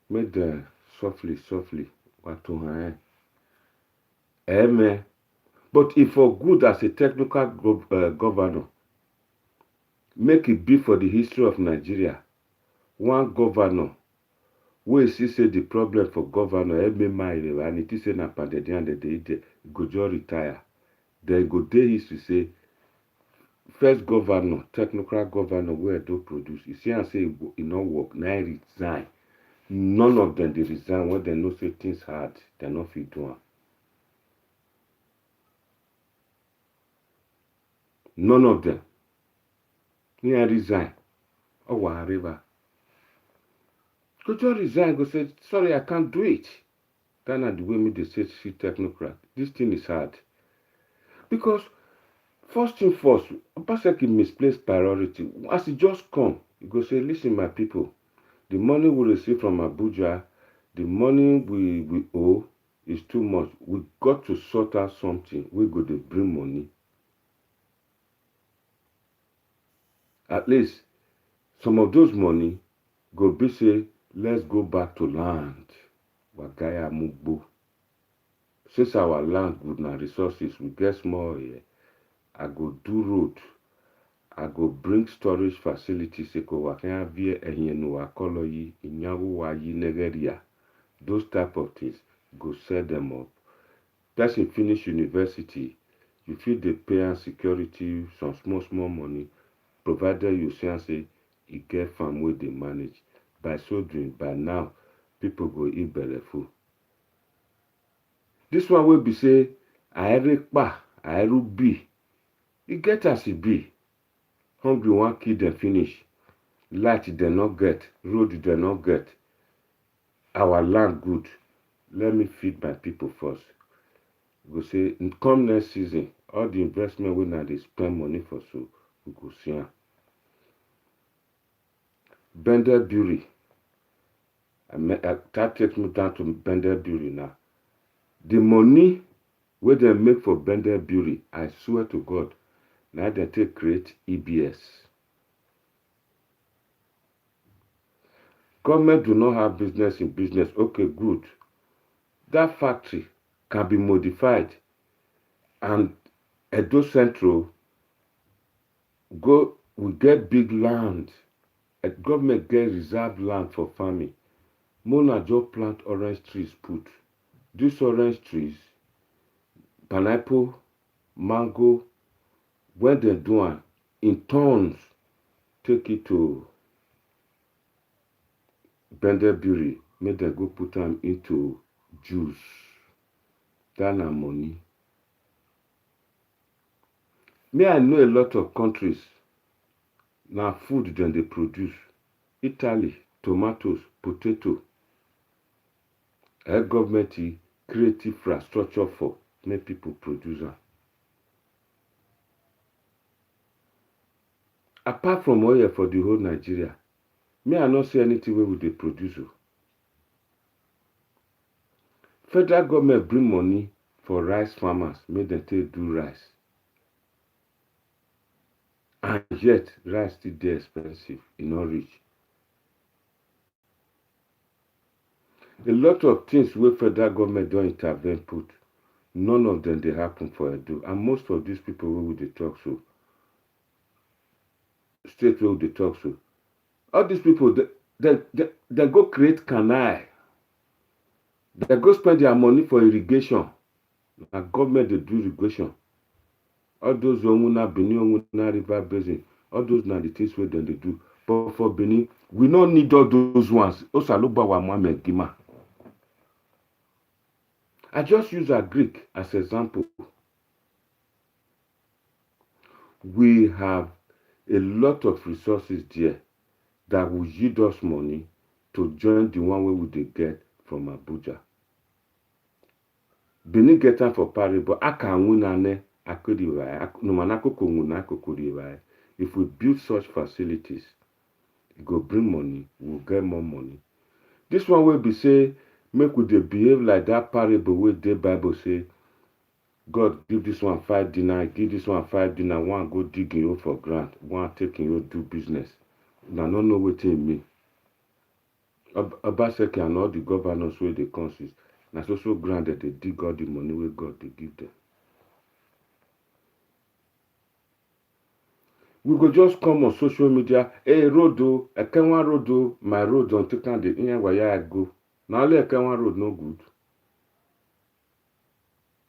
make them softly, what to hand. But if for good as a technical governor, make it be for the history of Nigeria, one governor wey see say the problem for governor and it is say na pandemic and they go just retire. Then go dey history say first governor, technical governor wey Edo produce, you see am say e no work, na resign. None of them dey resign when they know say things hard, they no fit do am. None of them. He resign. Oh, whatever. Go just resign, go say, sorry, I can't do it. That's not the way me they say see technocrat. This thing is hard. Because first thing first, Obaseki misplaced priority. As he just come, he go say, listen, my people, the money we receive from Abuja, the money we owe is too much. We got to sort out something. We go to bring money. At least some of those money go be say, let's go back to land. Wagaya Mugbo. Since our land good na resources, we get small here. I go do road. I go bring storage facilities. Eko wakanya vie enyenu wakoloyi, inyawu wayi Nigeria. Those type of things. Go set them up. Person finish university, you feel the pay and security, some small money, provided you say you get farm where they manage. By so doing, by now, people go eat belleful. This one will be say, I be. You get as it be. Hungry one kid them finish. Light they not get. Road they not get. Our land good. Let me feed my people first. We go say, come next season, all the investment we now they spend money for so, we go see am. Bender Bury. That takes me down to Bender Bury now. The money where they make for Bender Bury, I swear to God, now they take create EBS. Government do not have business in business. Okay, good. That factory can be modified and Edo Central we get big land. A government get reserved land for farming. Mona just plant orange trees put. These orange trees, pineapple, mango, when they do am, in tons, take it to Benderbury, make them go put them into juice. That na money. Me, I know a lot of countries, now food then they produce. Italy, tomatoes, potato. A government create infrastructure for make people produce them. Apart from oil for the whole Nigeria, me I not see anything where would they produce. Federal government bring money for rice farmers, make them take do rice. And yet, rice still dey expensive, e no reach. A lot of things where federal government don't intervene put, none of them they happen for Edo. And most of these people who they talk so, straight where they talk so, all these people, they go create canal. They go spend their money for irrigation. And government they do irrigation. All those Omuna, Benin, Omuna River Basin, all those are the things where they do. But for Benin, we don't need all those ones. I just use a Greek as example. We have a lot of resources there that will yield us money to join the one way we they get from Abuja. Benin get time for Paris, but I can win ane. If we build such facilities, it go bring money, we'll get more money. This one will be say, make we dey behave like that parable where the Bible say, God give this one 5 dinar, give this one 5 dinar, one go dig in you for grant, one take in you do business. Now no know what it mean. Obaseki and all the governors where they consist. Now so grant that they dig all the money where God they give them. We go just come on social media, hey, road, Ekenwa road, my road, on take on the in where I go. Now, only Ekenwa road no good.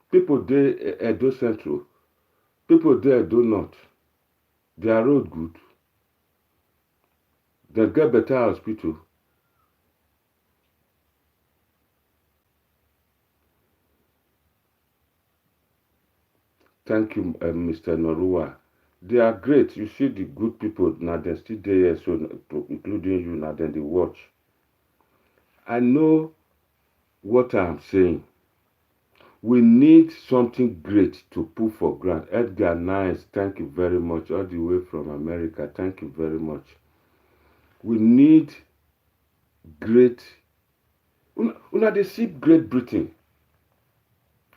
People there, Edo Central. People there do not. Their road good. They get better hospital. Thank you, Mr. Norua. They are great. You see the good people now. They still there, so including you now. Then they watch. I know what I'm saying. We need something great to put for ground. Edgar Nice, thank you very much. All the way from America, thank you very much. We need great. Una they see Great Britain.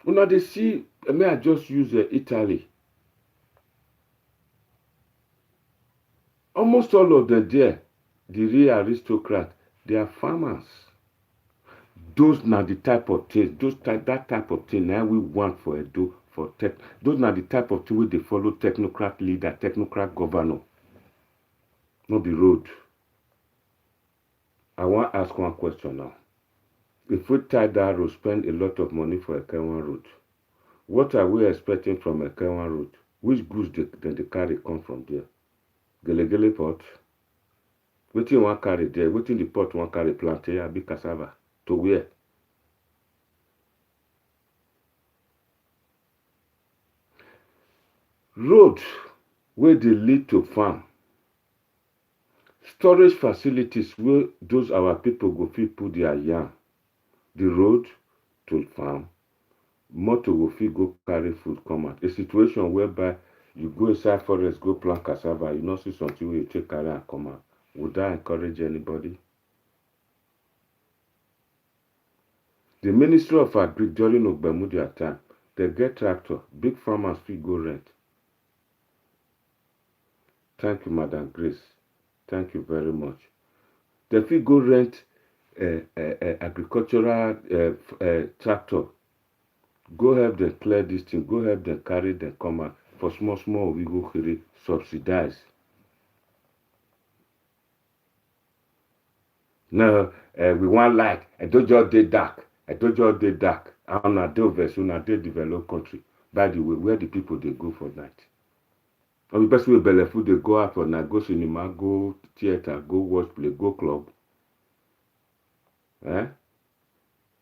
Una they see. May I just use Italy? Almost all of them there, the real aristocrats, they are farmers. Those are the type of things, that type of thing now we want for Edo, for tech. Those are the type of thing where they follow technocrat leader, technocrat governor, not the road. I want to ask one question now. If we tie that road, spend a lot of money for a Ekenwan road, what are we expecting from a Ekenwan road? Which goods they carry come from there? Gelegele port. Wetin one carry there? Wetin the port one carry plantain, abi cassava? To where? Road where they lead to farm. Storage facilities where those our people go fit put their yam. The road to farm. Motor go fit go carry food come out. A situation whereby you go inside forest, go plant cassava, you not see something where you take carry and come out. Would that encourage anybody? The Ministry of Agri during Ogbemudia time, they get tractor, big farmers fit go rent. Thank you, Madam Grace. Thank you very much. They fit go rent agricultural tractor. Go help them clear this thing. Go help them carry them come out. For small, we go subsidize. Now, we want light. I don't just dey dark. I don't just dey dark. I'm not dey vessel, not dey developed country. By the way, where the people they go for night? Or the person with belly food they go out for night, go cinema, go theater, go watch play, go club. Eh?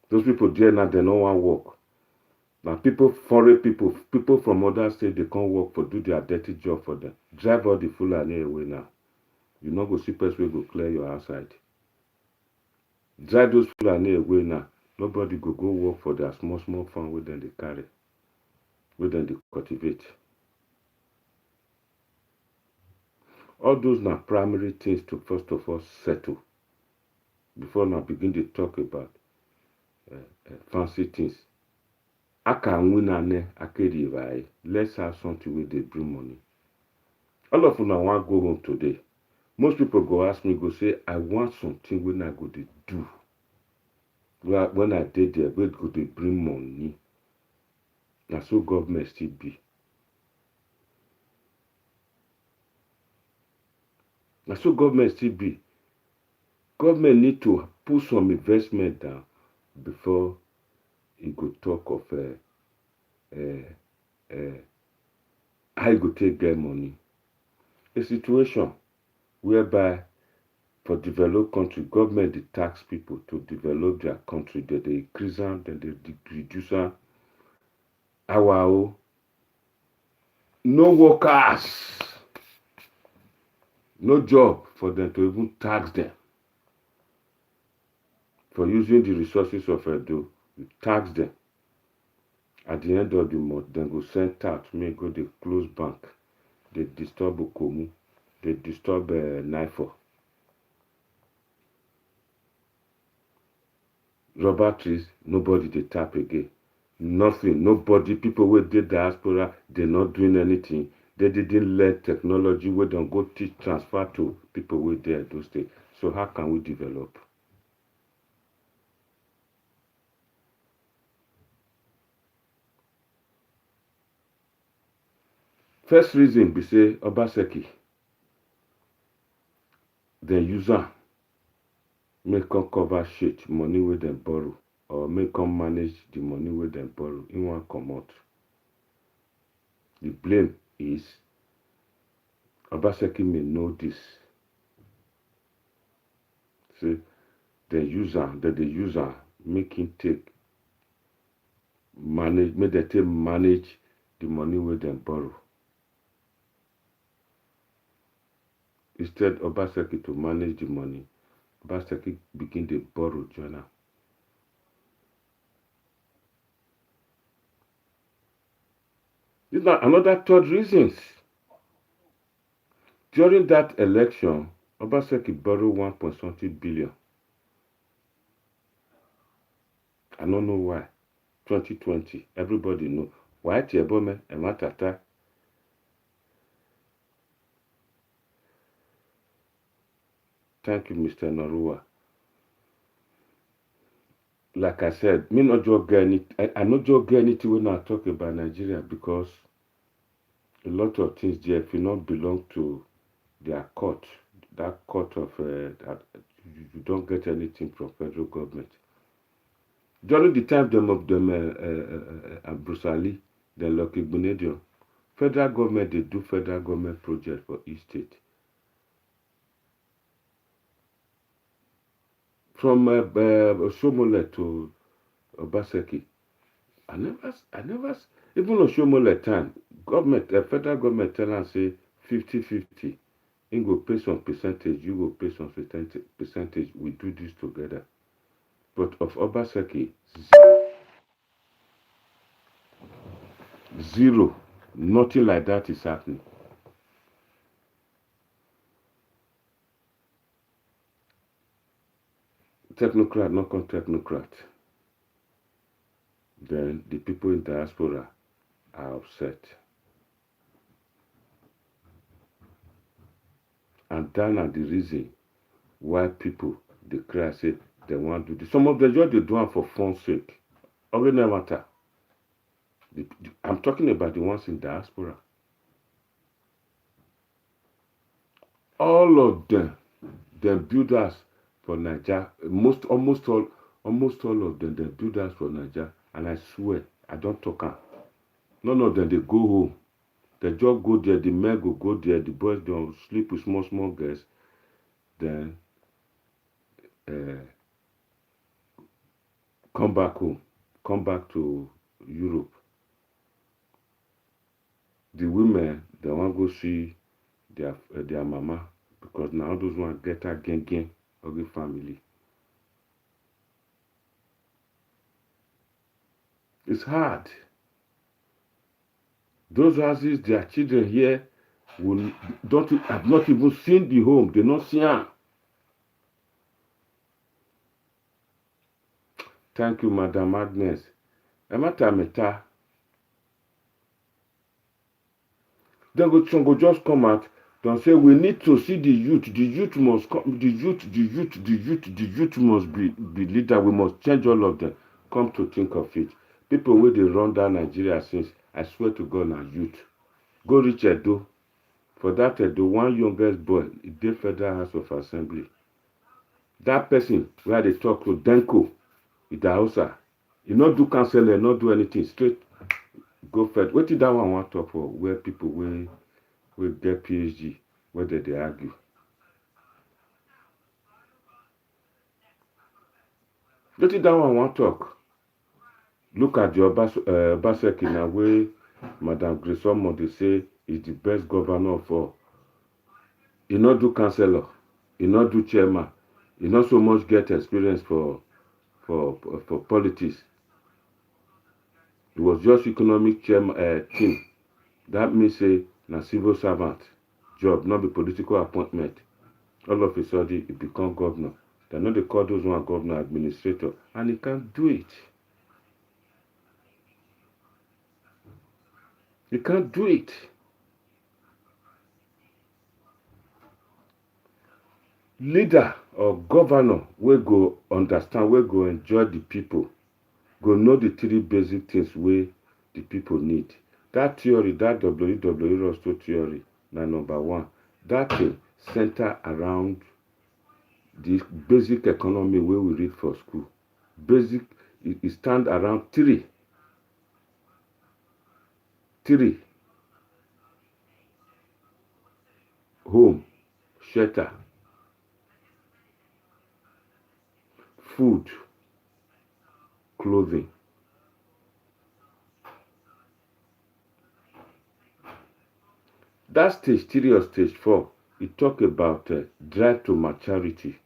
Those people there now they no want work. Now foreign people from other states they can't work for do their dirty job for them. Drive all the Fulani away now. You not go see person go clear your outside. Drive those Fulani away now. Nobody go work for their small farm with them they carry. With them they cultivate. All those are primary things to first of all settle. Before now begin to talk about fancy things. Let's have something where they bring money. All of them want to go home today. Most people go ask me, go say, I want something when I go to do. When I did there, where go to bring money. Now so government still be. Now so government still be. Government need to put some investment down before you go talk of how you go take get money. A situation whereby for developed country, government they tax people to develop their country, that they increase them, then they reduce them. Our no workers, no job for them to even tax them. For using the resources of Edo, you tax them. At the end of the month, then go send out, may go they close bank, they disturb Okomu, they disturb NIFO. Rubber trees, nobody they tap again. Nothing, nobody, people with the diaspora, they're not doing anything. They didn't let technology where don't go teach transfer to people with there those states. So how can we develop? First reason be say Obaseki. dem use am make come cover shit money wey dem borrow or make come manage the money wey dem borrow. He wan comot. The blame is Obaseki may know this. Say dem use am, dem dey use am make him take manage, make dem take manage the money wey dem borrow. Instead Obaseki to manage the money, Obaseki begin dey borrow join am. This na another third reasons. During that election, Obaseki borrowed 1.something billion. I don't know why. 2020, everybody know. Why Tiebome and Matata? Thank you, Mr. Norua. Like I said, me not just get any. I not just get anything when I talk about Nigeria because a lot of things there, if you not belong to their court, that court of that you don't get anything from federal government. During the time of them Bruce Ali, the Lucky Bunedion, federal government they do federal government project for each state. From Shomole to Obaseki, I never, even Oshomole time, government, federal government tell us say 50-50. You go pay some percentage, you go pay some percentage. We do this together. But of Obaseki, zero. Nothing like that is happening. Technocrat, not come technocrat. Then the people in diaspora are upset. And that is the reason why people they cry say they want to do this. Some of them just they do it for fun's sake. Already no matter. I'm talking about the ones in diaspora. All of them build us for NAIJA. Almost all of them they build us for NAIJA. And I swear, I don't talk am. None of them they go home. They just go there. The men go there. The boys don't sleep with small girls. Then come back home. Come back to Europe. The women they want to go see their mama because now those ones get a gang of the family. It's hard. Those houses, their children here have not even seen the home. They not see them. Thank you, Madam Agnes. Emata meta. Then go just come out. Don't say we need to see the youth. The youth must come. The youth must be leader. We must change all of them. Come to think of it, people where they run down Nigeria since, I swear to God, now youth. Go reach Edo. For that Edo, one youngest boy, he did Federal House of Assembly. That person where they talk to Denko, Idausa, he not do counseling, not do anything. Straight go fed. What did that one want to talk for? Where people will get PhD, where they argue. What did that one want to talk? Look at the Obaseki now where Madam Grisomo they say is the best governor of all. He not do councillor, he not do chairman, he not so much get experience for politics. It was just economic chairman team. That means say na civil servant job, not the political appointment. All of a sudden he become governor. They know they call those one governor administrator, and he can't do it. You can't do it. Leader or governor will go understand, will go enjoy the people, go know the three basic things where the people need. That theory, that WWE Rosto theory, na number one. That thing center around the basic economy wey we read for school. Basic, it stand around three. Home, shelter, food, clothing. That stage 3 or stage 4, it talk about drive to maturity.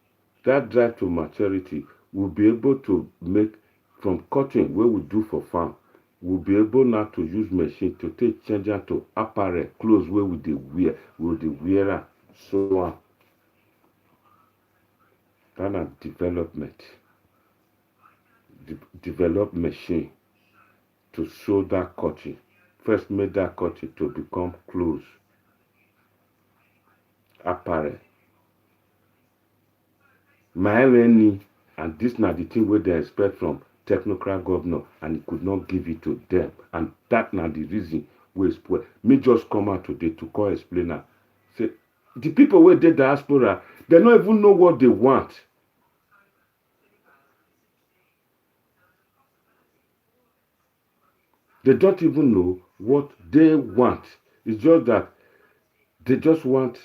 That drive to maturity will be able to make from cutting wey we do for farm. We'll be able now to use machine to take change am to apparel, clothes wey we dey wear am, so on. That na development. Develop machine to sew that cotton. First make that cotton to become clothes, apparel. My LNE, and this na the thing wey they expect from technocrat governor, and he could not give it to them. And that na the reason wey spoil. Me just come out today to call explainer. Say the people wey dey diaspora, they don't even know what they want. They don't even know what they want. It's just that they just want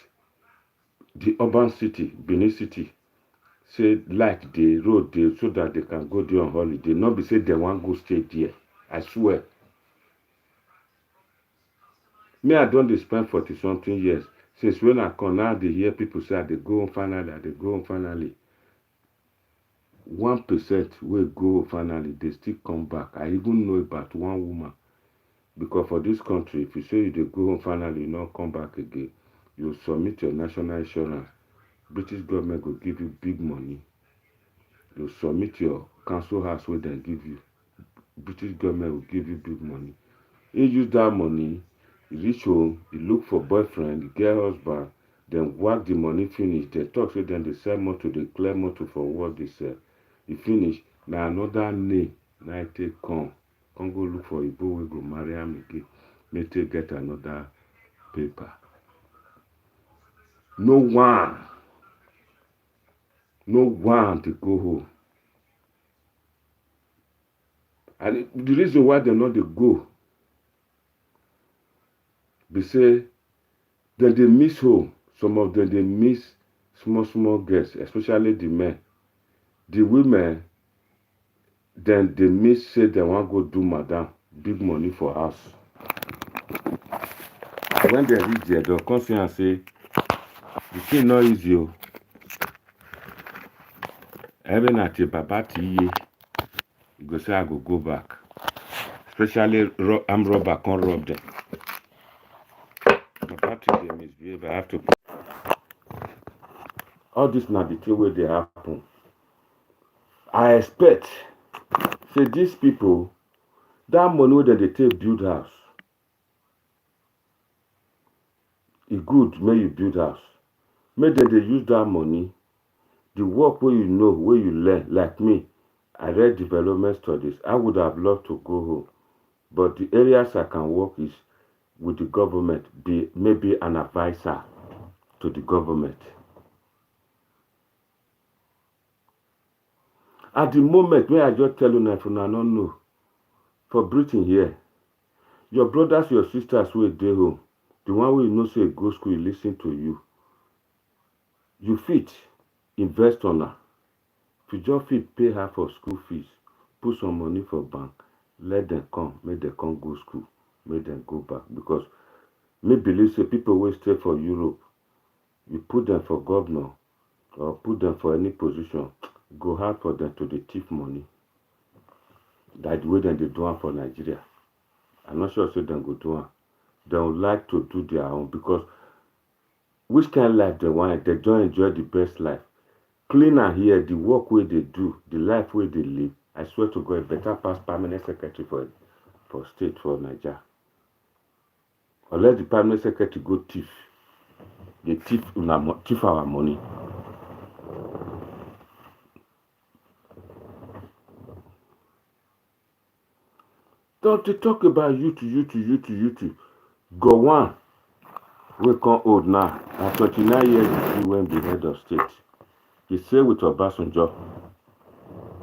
the urban city, Benin City, say like the road there so that they can go there on holiday. Not be say they want go stay there. I swear. Me, I don't spend 40-something years. Since when I come now, they hear people say they go home finally, they go home finally. 1% will go finally, they still come back. I even know about one woman. Because for this country, if you say you go home finally, you not come back again, you submit your national insurance. British government will give you big money. You submit your council house where they give you. British government will give you big money. You use that money, you reach home, you look for boyfriend, you get husband, then work the money finish. They talk, so then they sell motor, they clear motor for what they sell. You finish, now another name, now I take come go look for Igbo, we go marry him again. May take get another paper. No one to go home. And the reason why they not they go, they say that they miss home. Some of them they miss small girls, especially the men. The women, then they miss say they want go do madam, big money for house. When they reach there, they'll come see and say, the thing not easy. Even at a babati, you go say I go back. Especially armed robber can't rob them. Babati they misbehave. I have to. All this now the thing where they happen. I expect, say these people, that money that they take build house. It good, may you build house. May they use that money. The work where you know, where you learn, like me, I read development studies. I would have loved to go home. But the areas I can work is with the government, be maybe an advisor to the government. At the moment, when I just tell you, if you don't know, for Britain here, your brothers, your sisters will stay home. The one who you know say go school, listen to you. You fit invest on her. If you just fit pay her for school fees, put some money for bank, let them come, make them come go school, make them go back. Because me believe say people will stay for Europe, you put them for governor or put them for any position, go hard for them to the thief money. That's the way they do it for Nigeria. I'm not sure say them go do it. They would like to do their own because which kind of life they want, they don't enjoy the best life. Cleaner here, the work where they do, the life where they live, I swear to God, better pass permanent secretary for state for Nigeria. Unless the permanent secretary go thief, they thief our money. Don't they talk about youth. Go one. We come old now. At 29 years, he went be head of state. He said with Obasanjo,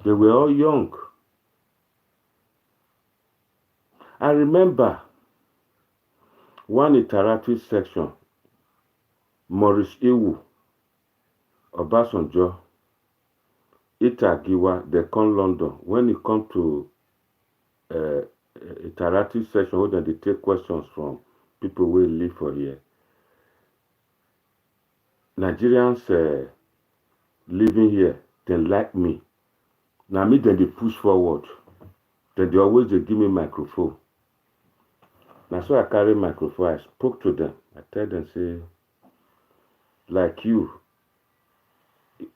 they were all young. I remember one interactive section, Maurice Iwu, Obasanjo, Itagiwa, they come London. When it come to interactive session where they take questions from people who live for here, Nigerians living here, they like me. Now me, then they push forward. Then they always they give me microphone. Now so I carry microphone, I spoke to them. I tell them, say, like you,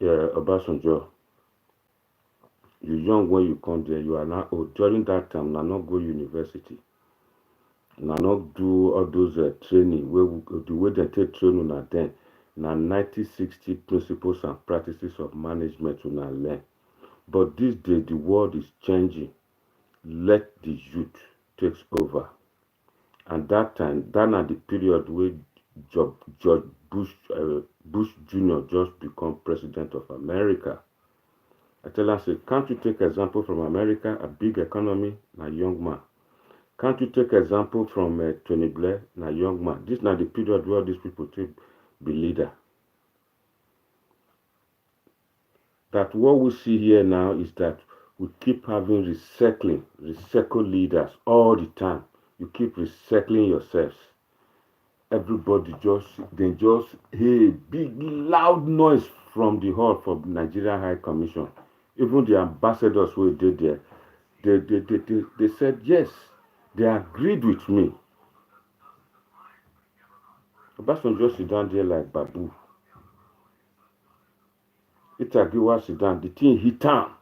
Obasanjo, you young when you come there, you are not old. During that time, now not go university. Now not do all those training, the way they take training now then. Now 1960 principles and practices of management to now learn. But this day, the world is changing. Let the youth take over. And that time, that at the period where George Bush Jr. just become president of America. I tell her, say, can't you take example from America, a big economy, na young man? Can't you take example from Tony Blair, na young man? This is not the period where these people take be leader. That what we see here now is that we keep having recycle leaders all the time. You keep recycling yourselves. Everybody just hey, big loud noise from the hall for Nigerian High Commission. Even the ambassadors who did there, they said yes, they agreed with me. Obasanjo sit down there like babu. Itagiwa sit down, the thing hit down.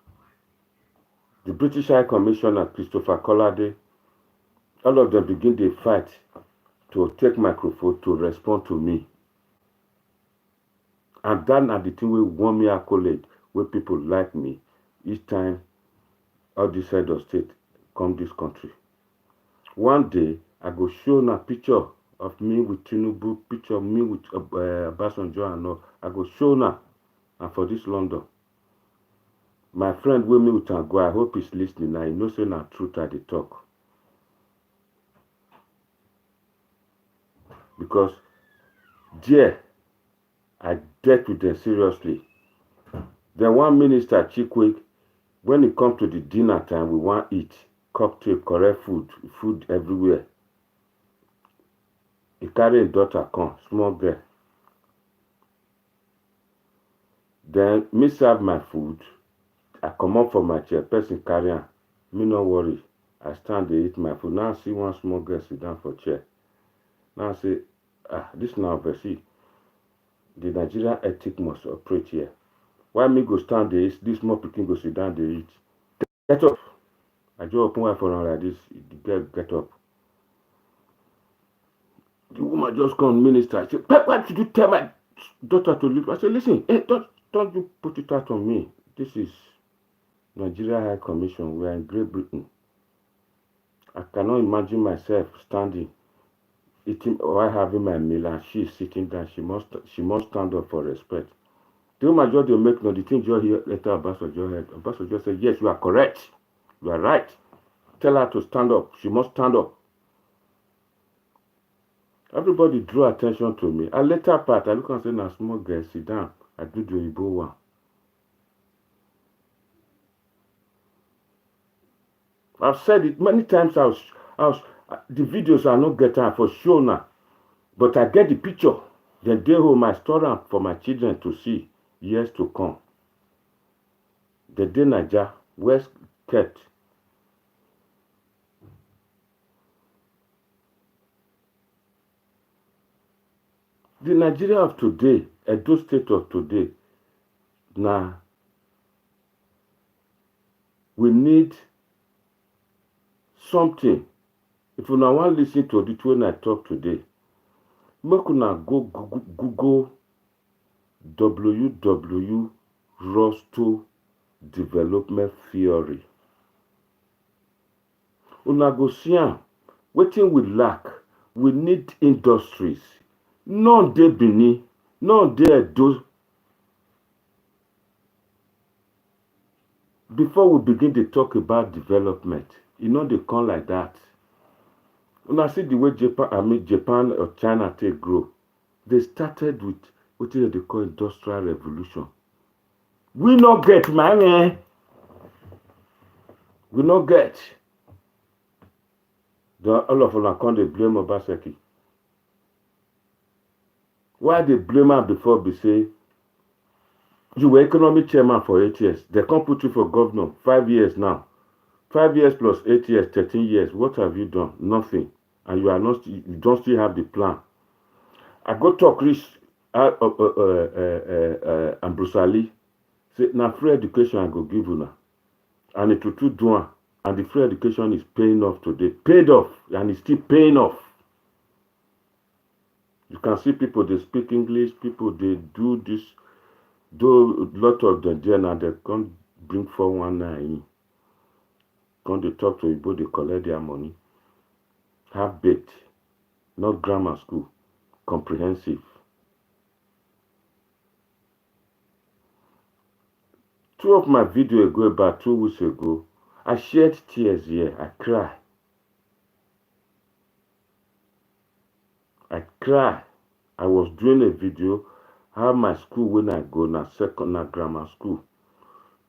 The British High Commissioner, Christopher Collade, all of them begin to fight to take microphone to respond to me. And that are the thing we won me accolade, where people like me. Each time all this head of state come this country. One day, I go show a picture of me with Tinubu, picture of me with Obasanjo and all. I go show now, and for this London. My friend with me with Tango, I hope he's listening now. He knows say na truth I dey talk. Because there, I dealt with them seriously. Then one minister, Chikwe, when it comes to the dinner time, we want eat, cocktail, correct food everywhere. He carry his daughter come, small girl. Then me serve my food. I come up from my chair, person carry am. Me no worry. I stand there eat my food. Now I see one small girl sit down for chair. Now I say, this now oversee. The Nigerian ethic must operate here. Why me go stand there, this small pikin go sit down there eat. Get up. I just open my phone like this. The girl get up. The woman just come, minister. I say, why did you tell my daughter to leave? I say, listen, hey, don't you put it out on me. This is Nigeria High Commission. We are in Great Britain. I cannot imagine myself standing, eating or having my meal, and she is sitting down. She must stand up for respect. The woman just make no the thing you hear later Obasanjo head. Obasanjo said, yes, you are correct. You are right. Tell her to stand up. She must stand up. Everybody drew attention to me. A later part, I look and say, now small girl, sit down. I do the Igbo one. I've said it many times. The videos are not getting for sure now, but I get the picture. Then they home I store them for my children to see years to come. The day NAIJA West kept. The Nigeria of today, Edos state of today, now we need something. If you now want to listen to it when I talk today, make una go Google WW Rosto Development Theory. Una go see am. Wetin we lack, we need industries. None dey Benin, none dey Edo. before we begin to talk about development, they come like that. When I see the way Japan or China take grow, they started with what they call industrial revolution. We not get money. We not get. All of them come they blame Obaseki. Why they blame her before they say you were economic chairman for 8 years. They can't put you for governor 5 years now. 5 years plus 8 years, 13 years. What have you done? Nothing. And you don't still have the plan. I go talk Rich and Bruce Ali. Say, now free education I go give you now. And it will do one. And the free education is paying off today. Paid off. And it's still paying off. You can see people, they speak English. People, they do this. Do a lot of them there now. They can't bring 419. Come they talk to people, they collect their money. Half-baked. Not grammar school. Comprehensive. 2 of my video ago, about 2 weeks ago, I shed tears here. I cry. I was doing a video how my school when I go na grammar school.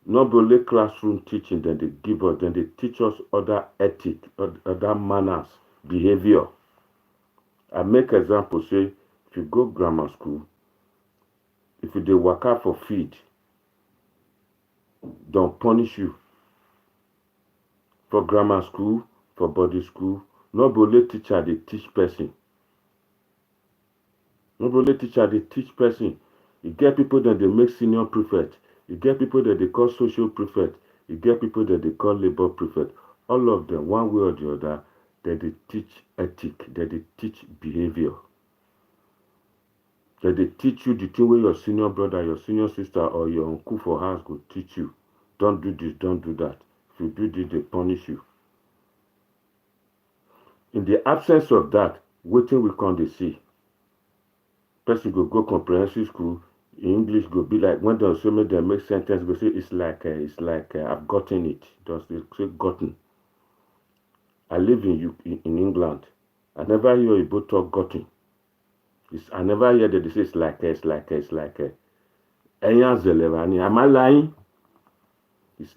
Not only classroom teaching, then they give us, then they teach us other ethic, other manners, behavior. I make example say, if you go grammar school, if you dey work out for feed, don't punish you. For grammar school, for body school, not only teacher they teach person. Not only teacher they teach person. You get people that they make senior prefect. You get people that they call social prefect. You get people that they call labor prefect. All of them, one way or the other, that they teach ethic, that they teach behavior. That they teach you the thing where your senior brother, your senior sister, or your uncle for house will teach you. Don't do this, don't do that. If you do this, they punish you. In the absence of that, waiting we can't see. Person go comprehensive school, English go be like when they say they make sentence, go say it's like I've gotten it. Does they say gotten? I live in England. I never hear you both talk gotten. I never hear that they say it's like am I lying? It's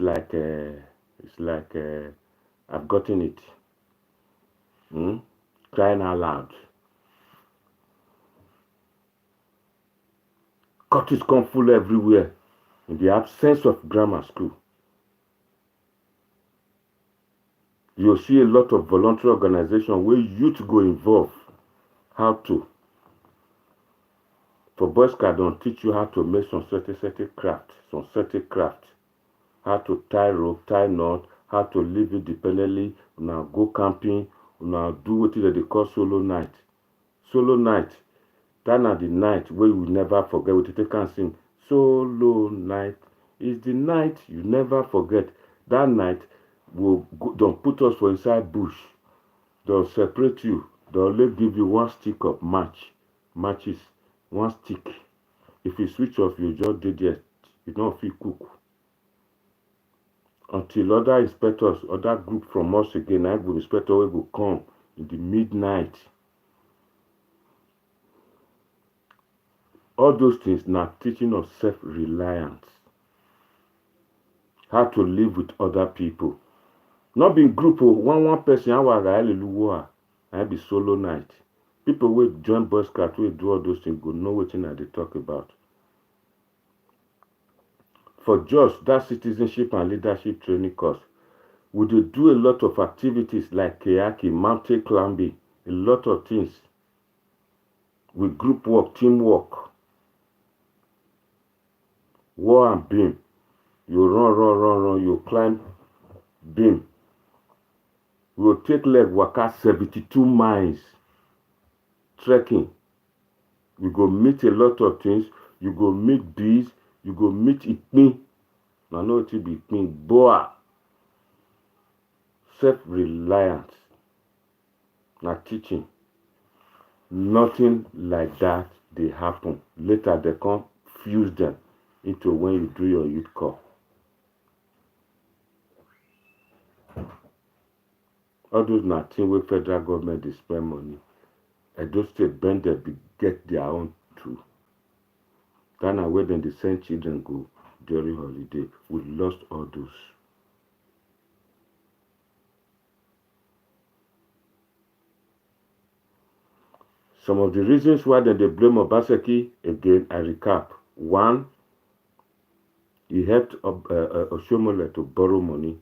like I've gotten it. Crying out loud. Courts come full everywhere in the absence of grammar school. You'll see a lot of voluntary organization where youth go involved. How to. For Boy Scout, don't teach you how to make some certain craft. How to tie rope, tie knot, how to live independently, now go camping, now do what they call solo night. Solo night. That na the night where you will never forget. What you can sing. Solo night is the night you never forget. That night will don't put us for inside bush. They'll separate you. They'll only give you 1 stick of matches, 1 stick. If you switch off, you just did it. You don't feel cook. Until other inspectors, other group from us again, I will inspector will come in the midnight. All those things now teaching us self-reliance. How to live with other people. Not being group of one person, I be solo night. People will join Boy Scout, will do all those things, go know what they talk about. For just that citizenship and leadership training course, we do a lot of activities like kayaking, mountain climbing, a lot of things. With group work, teamwork. War and beam. You run, you climb beam. We will take leg waka 72 miles. Trekking. You go meet a lot of things. You go meet bees. You go meet Ipin. Now know it be Ipin. Boa. Self-reliance. Now teaching. Nothing like that they happen. Later they come fuse them into when you do your youth call. All those na thing where federal government dey spend money. Edo State bender get their own too. That na where dem dey send children go during holiday. We lost all those. Some of the reasons why dem dey blame Obaseki, again, I recap. One, he helped Oshomole to borrow money.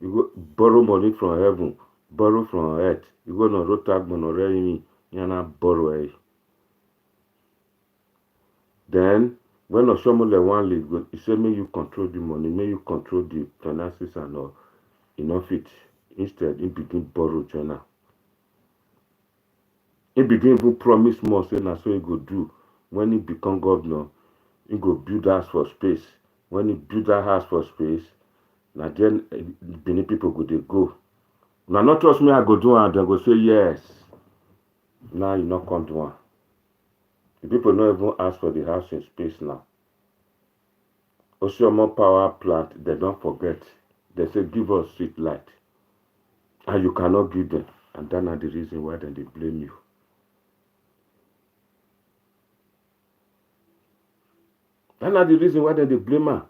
You go borrow money from heaven, borrow from earth. You go no rotag monoremi, yana borrow. Then, when Oshomole wan leave, he say, may you control the money, may you control the finances and all. Enough it. Instead, he begin borrow China. He begin even promise more, say na so he go do. When he become governor, he go build house for space. When he build that house for space, na then Benin people go dey go. Now not trust me, I go do and they go say yes. Now you not come do one. The people not even ask for the house in space now. Oshomo power plant, they don't forget. They say give us street light. And you cannot give them. And that's not the reason why then they blame you. That's not the reason why then they blame her.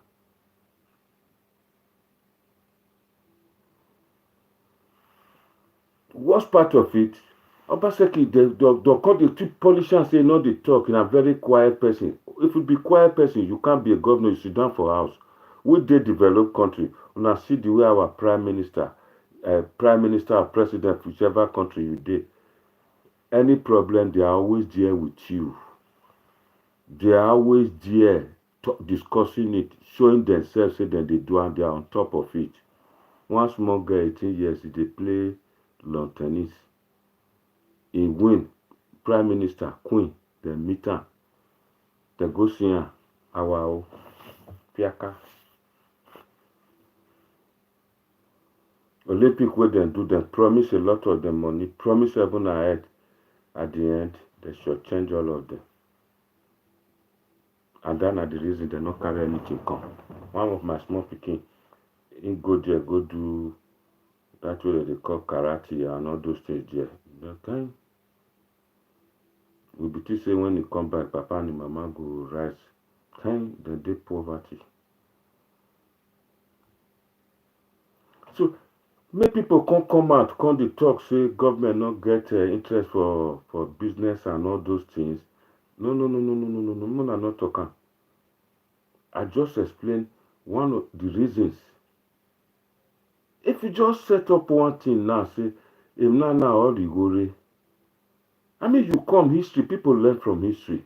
Worst part of it, Obaseki, they call the two politicians say no, they talk in a very quiet person. If you be quiet person, you can't be a governor, you sit down for house. We did develop country. When I see the way our prime minister or president, whichever country you did, any problem, they are always there with you. They are always there discussing it, showing themselves, say that they do, and they are on top of it. One small girl, 18 years, they play lawn tennis. He win. Prime Minister, Queen, they meet her. They go see her. Our Piaka. Olympic where they do, them promise a lot of them money, promise heaven ahead. At the end, they should change all of them. And that's not the reason they not carry anything come. One of my small picking, he go there, go do that way they call karate and all those things there. Okay. We be say when he come back, Papa and Mama go rise. Then they poverty. So make people come out, come the talk, say government not get interest for business and all those things. No, I'm not talking. I just explain one of the reasons. If you just set up one thing now, say, if now all the go. I mean, you come history, people learn from history.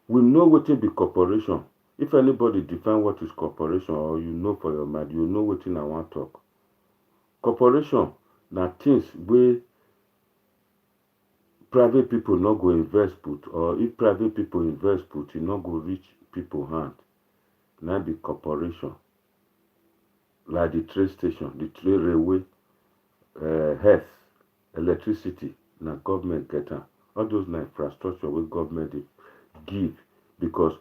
We know what it be corporation. If anybody define what is corporation, or you know for your mind, you know what I want to talk. Corporation, na things where private people not go invest put, or if private people invest put, it not go reach people hand. Now be corporation. Like the train station, the train railway, health, electricity, na government get them. All those na infrastructure where government give, because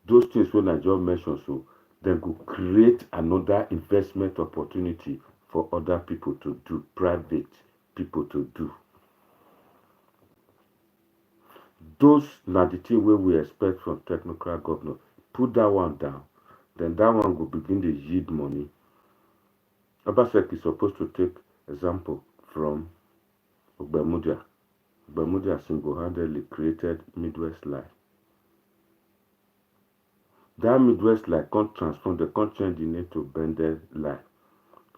those things when I just mentioned, so they go create another investment opportunity for other people to do, private people to do. Those na the thing where we expect from technocratic governor. Put that one down, then that one will begin to yield money. Obaseki is supposed to take example from Bermuda. Bermuda single-handedly created Midwest Line. That Midwest Line can't transform, they can't change the name to Bendel Line.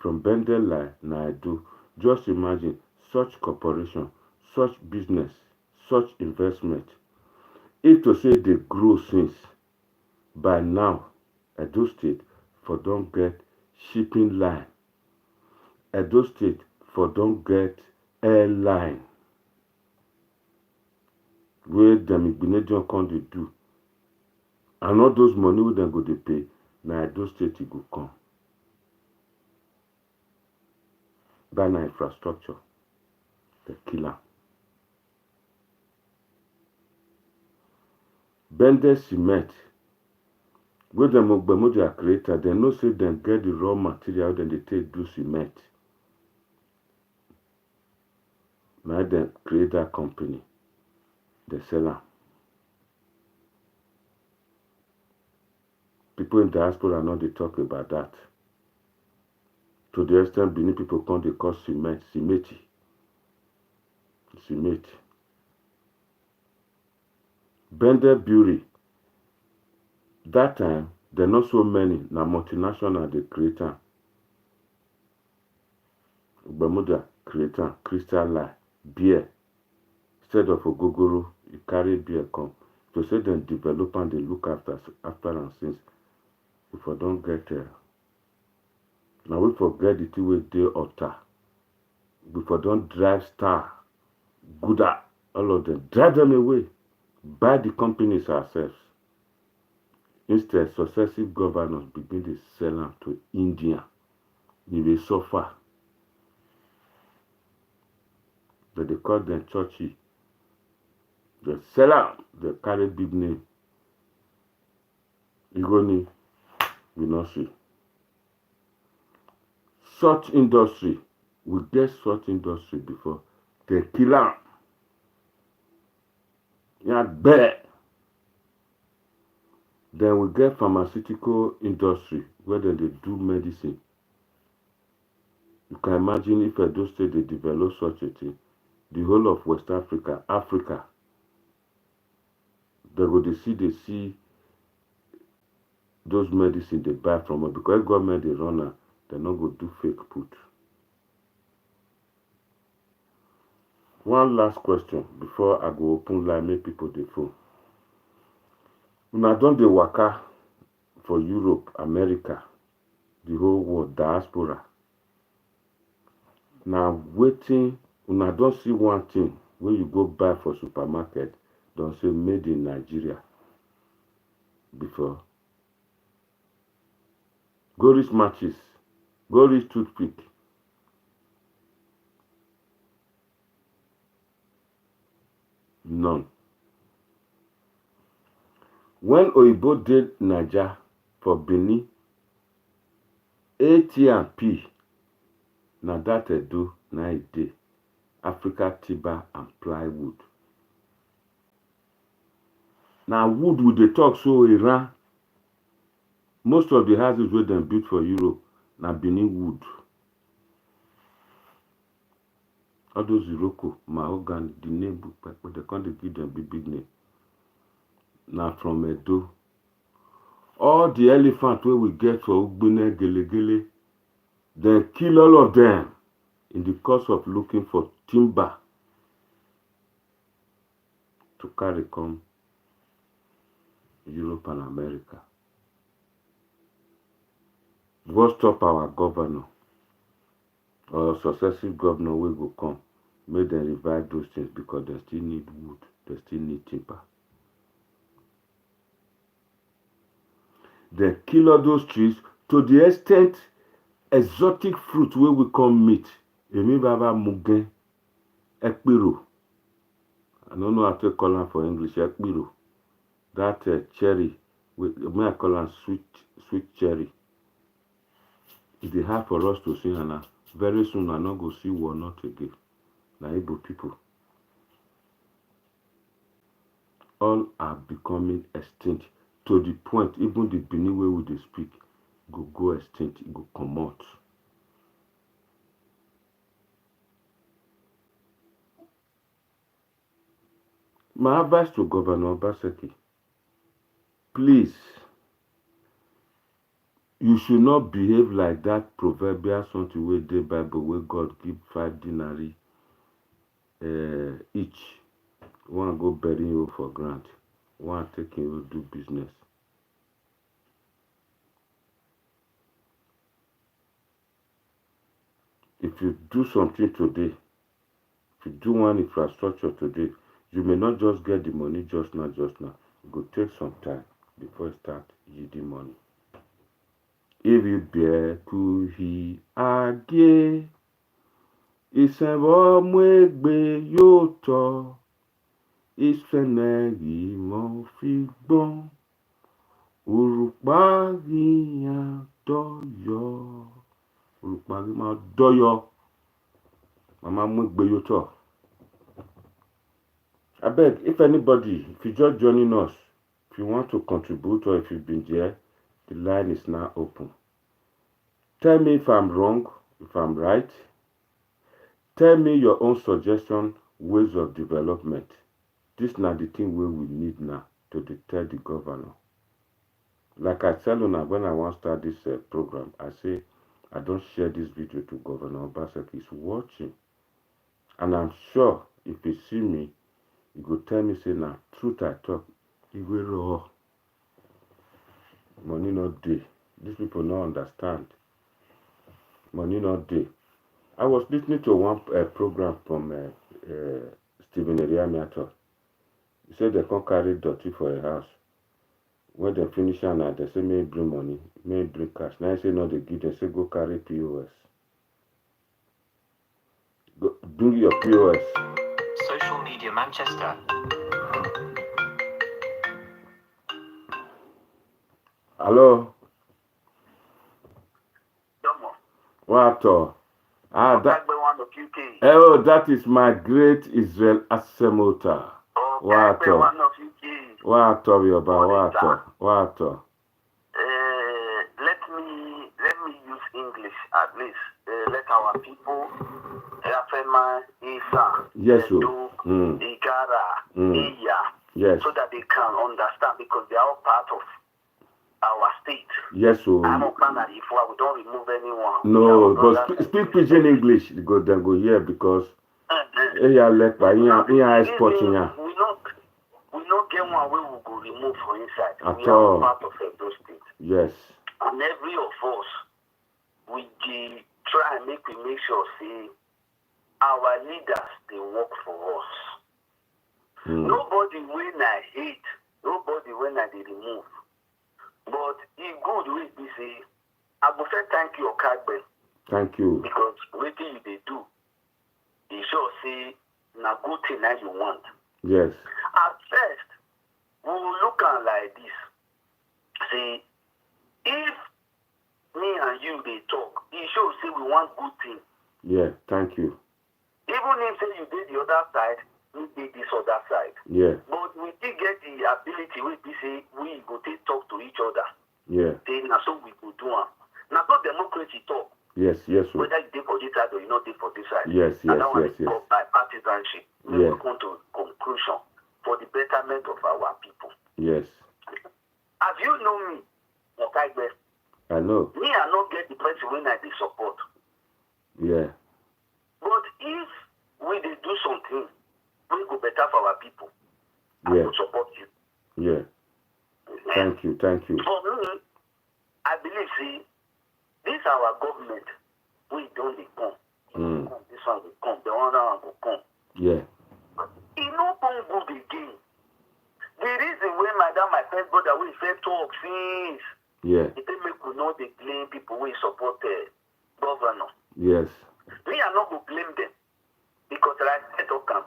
From Bendel Line, now I do. Just imagine such corporation, such business, such investment. If to say they grow since, by now, Edo State for don't get shipping line. Edo State for don't get airline. Where them Igbinedion come they do. And all those money we then go to pay, now Edo State it go come. By na infrastructure, the killer. Bendel Cement, where them Bermuda creator, they know say them get the raw material then they take do cement. Now they create that company. They sell them. People in diaspora know they talk about that. To the extent Benin people come they call cement. Bended Brewery. That time, there are not so many. Now multinational they create them. Bermuda create them. Crystal Light. Beer. Instead of ogogoro, you carry beer come. To say them develop and they look after and since. If I don't get now we forget the thing with day otter. If I don't drive Star, Gouda, all of them, drive them away. Buy the companies ourselves. Instead, successive governors begin to sell them to India. They will suffer. But they call them churchy. They sell them. They carry big name. Igoni, we not see. Such industry, we get such industry before. They kill them. Yeah, bad. Then we get pharmaceutical industry where they do medicine. You can imagine if Edos State they develop such a thing, the whole of West Africa, they go see those medicine they buy from us because government they run am, they not go do fake put. One last question before I go open line make people dey phone. Una don dey waka for Europe, America, the whole world, diaspora. Now waiting, una don see one thing when you go buy for supermarket, don't say made in Nigeria before. Go reach matches, go reach toothpick. None. When Oyibo did NAIJA for Benin, AT&P, na that Edo, na it dey. Africa Timber and Plywood. Now wood we dey talk so Iran. Most of the houses where them built for Europe, na Benin wood. All those Iroko, mahogany, the name book, but they can't give them big name. Now from Edo. All the elephant where we get for Ugbene, Gelegele, they kill all of them in the course of looking for timber to carry come Europe and America. What stop our governor or successive governor will go come, make them revive those things because they still need wood, they still need timber. They kill all those trees to the extent exotic fruit where we come meet. Emi baba mugen, ekpiro. I don't know how to call them for English, ekpiro. That cherry, I call them sweet cherry. It is hard for us to see, and very soon I not go see walnut again. Na Igbo people. All are becoming extinct to the point even the Benin way we dey speak go extinct, go come out. My advice to Governor Obaseki, please, you should not behave like that proverbial something wey dey Bible where God give 5 denarii each. One go bury you for grant, one take you do business. If you do something today, if you do one infrastructure today, you may not just get the money just now. It go take some time before you start yielding money. If you bear kuhi adie, ìsẹ̀wọ̀ mwegbe yóò tọ́, ìsẹ̀nẹ̀rì mọ́ fi gbọ́n, òrùpárí yàn dọ́yọ̀, òrùpárí máa dọ́yọ̀, màmá mwegbe yóò tọ́. I beg, if anybody, if you just joining us, if you want to contribute or if you've been there, the line is now open. Tell me if I'm wrong, if I'm right. Tell me your own suggestion, ways of development. This na the thing we need now to tell the governor. Like I tell you now, when I want to start this program, I say I don't share this video to Governor Obaseki. He's watching. And I'm sure if he see me, he go tell me, say, now, truth I talk, he will raw. Money not day. These people don't understand. Money not day. I was listening to one program from Stephen Eriamiato. He said they can't carry dirty for a house. When they finish and they say, may bring money, may bring cash. Now I say, no, they give, they say, go carry POS. Go, bring your POS. Social Media Manchester. Hello? Domo. What? That, One of UK. oh, that is my great Israel Asemota. What? One of UK. What? What? Let me use English at least. Let our people, Afema, Isa, Yes, Edo, Igara, NIGERIAN, yes, so that they can understand because they are all part of our state. yes, I'm not planning if we don't remove anyone. no, but speak pidgin English. Then go here because let by exporting ya. We not get one way we go remove for inside. At We are all. part of Edo state. Yes, And every of us, we try and make sure, see, our leaders, they work for us. Nobody when I hate, nobody when I remove. But in good way, we say, I go say thank you, Okagbe. thank you. Because waiting you they do, you sure say, na good thing that you want. Yes, At first, we will look at like this. Say, if me and you they talk, it shows say we want good thing. yeah, thank you. Even if say you did the other side, we did this other side. Yeah, But we still get the ability we say we go take talk to each other. yeah, Say na so we go do am. Na so democracy talk. yes, yes, Whether you take for this side or you not take for this side. yes, And yes, that one yes, is yes. called by partisanship. We Yeah. will come to conclusion for the betterment of our people. Yes, Have you known me? Okagbe? I know. Me, I not get the person when I dey support. Yeah, But if we dey do something, we go better for our people. I yeah, will support you. yeah. Thank you, thank you. For me, I believe, see, this our government, we don't dey come. This one will come, the other one will come. Yeah, It no come good again. The reason why my first brother, we say talk since, yeah, it make we know they blame people we support the governor. yes, Me, I not go blame them because like I said, okay,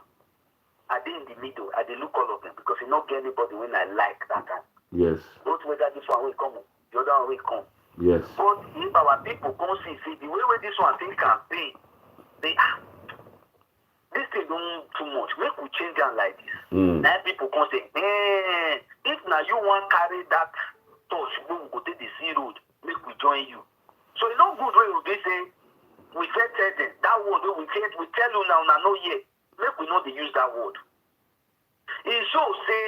I dey in the middle. I dey look all of them because you not get anybody when I like that time. yes, Both whether this one will come, the other one will come. yes, But if our people come see the way this one thing campaign, they this thing don't too much. Make we change them like this. Now people come say, if now you want carry that touch, we will go take the sea road. Make we join you. So it's not good when we say we first tell them that word we tell you now no yet. Make we know they use that word. It shows say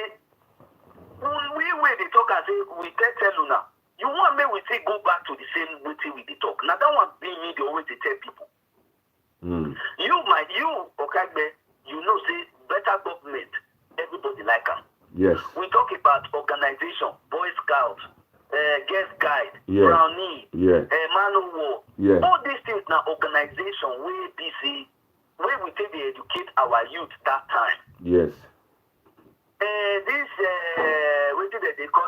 we they talk and say we tell you now. You want me we say go back to the same way we they talk. Now that one being me the way they tell people. You Okagbe, you know say better government, everybody like them. yes, We talk about organization, Boy Scouts, Guest Guide, Yeah. Brownie, yeah, Man of War. yeah, All these things now organization where BC, where we take to educate our youth that time. yes, This what did they call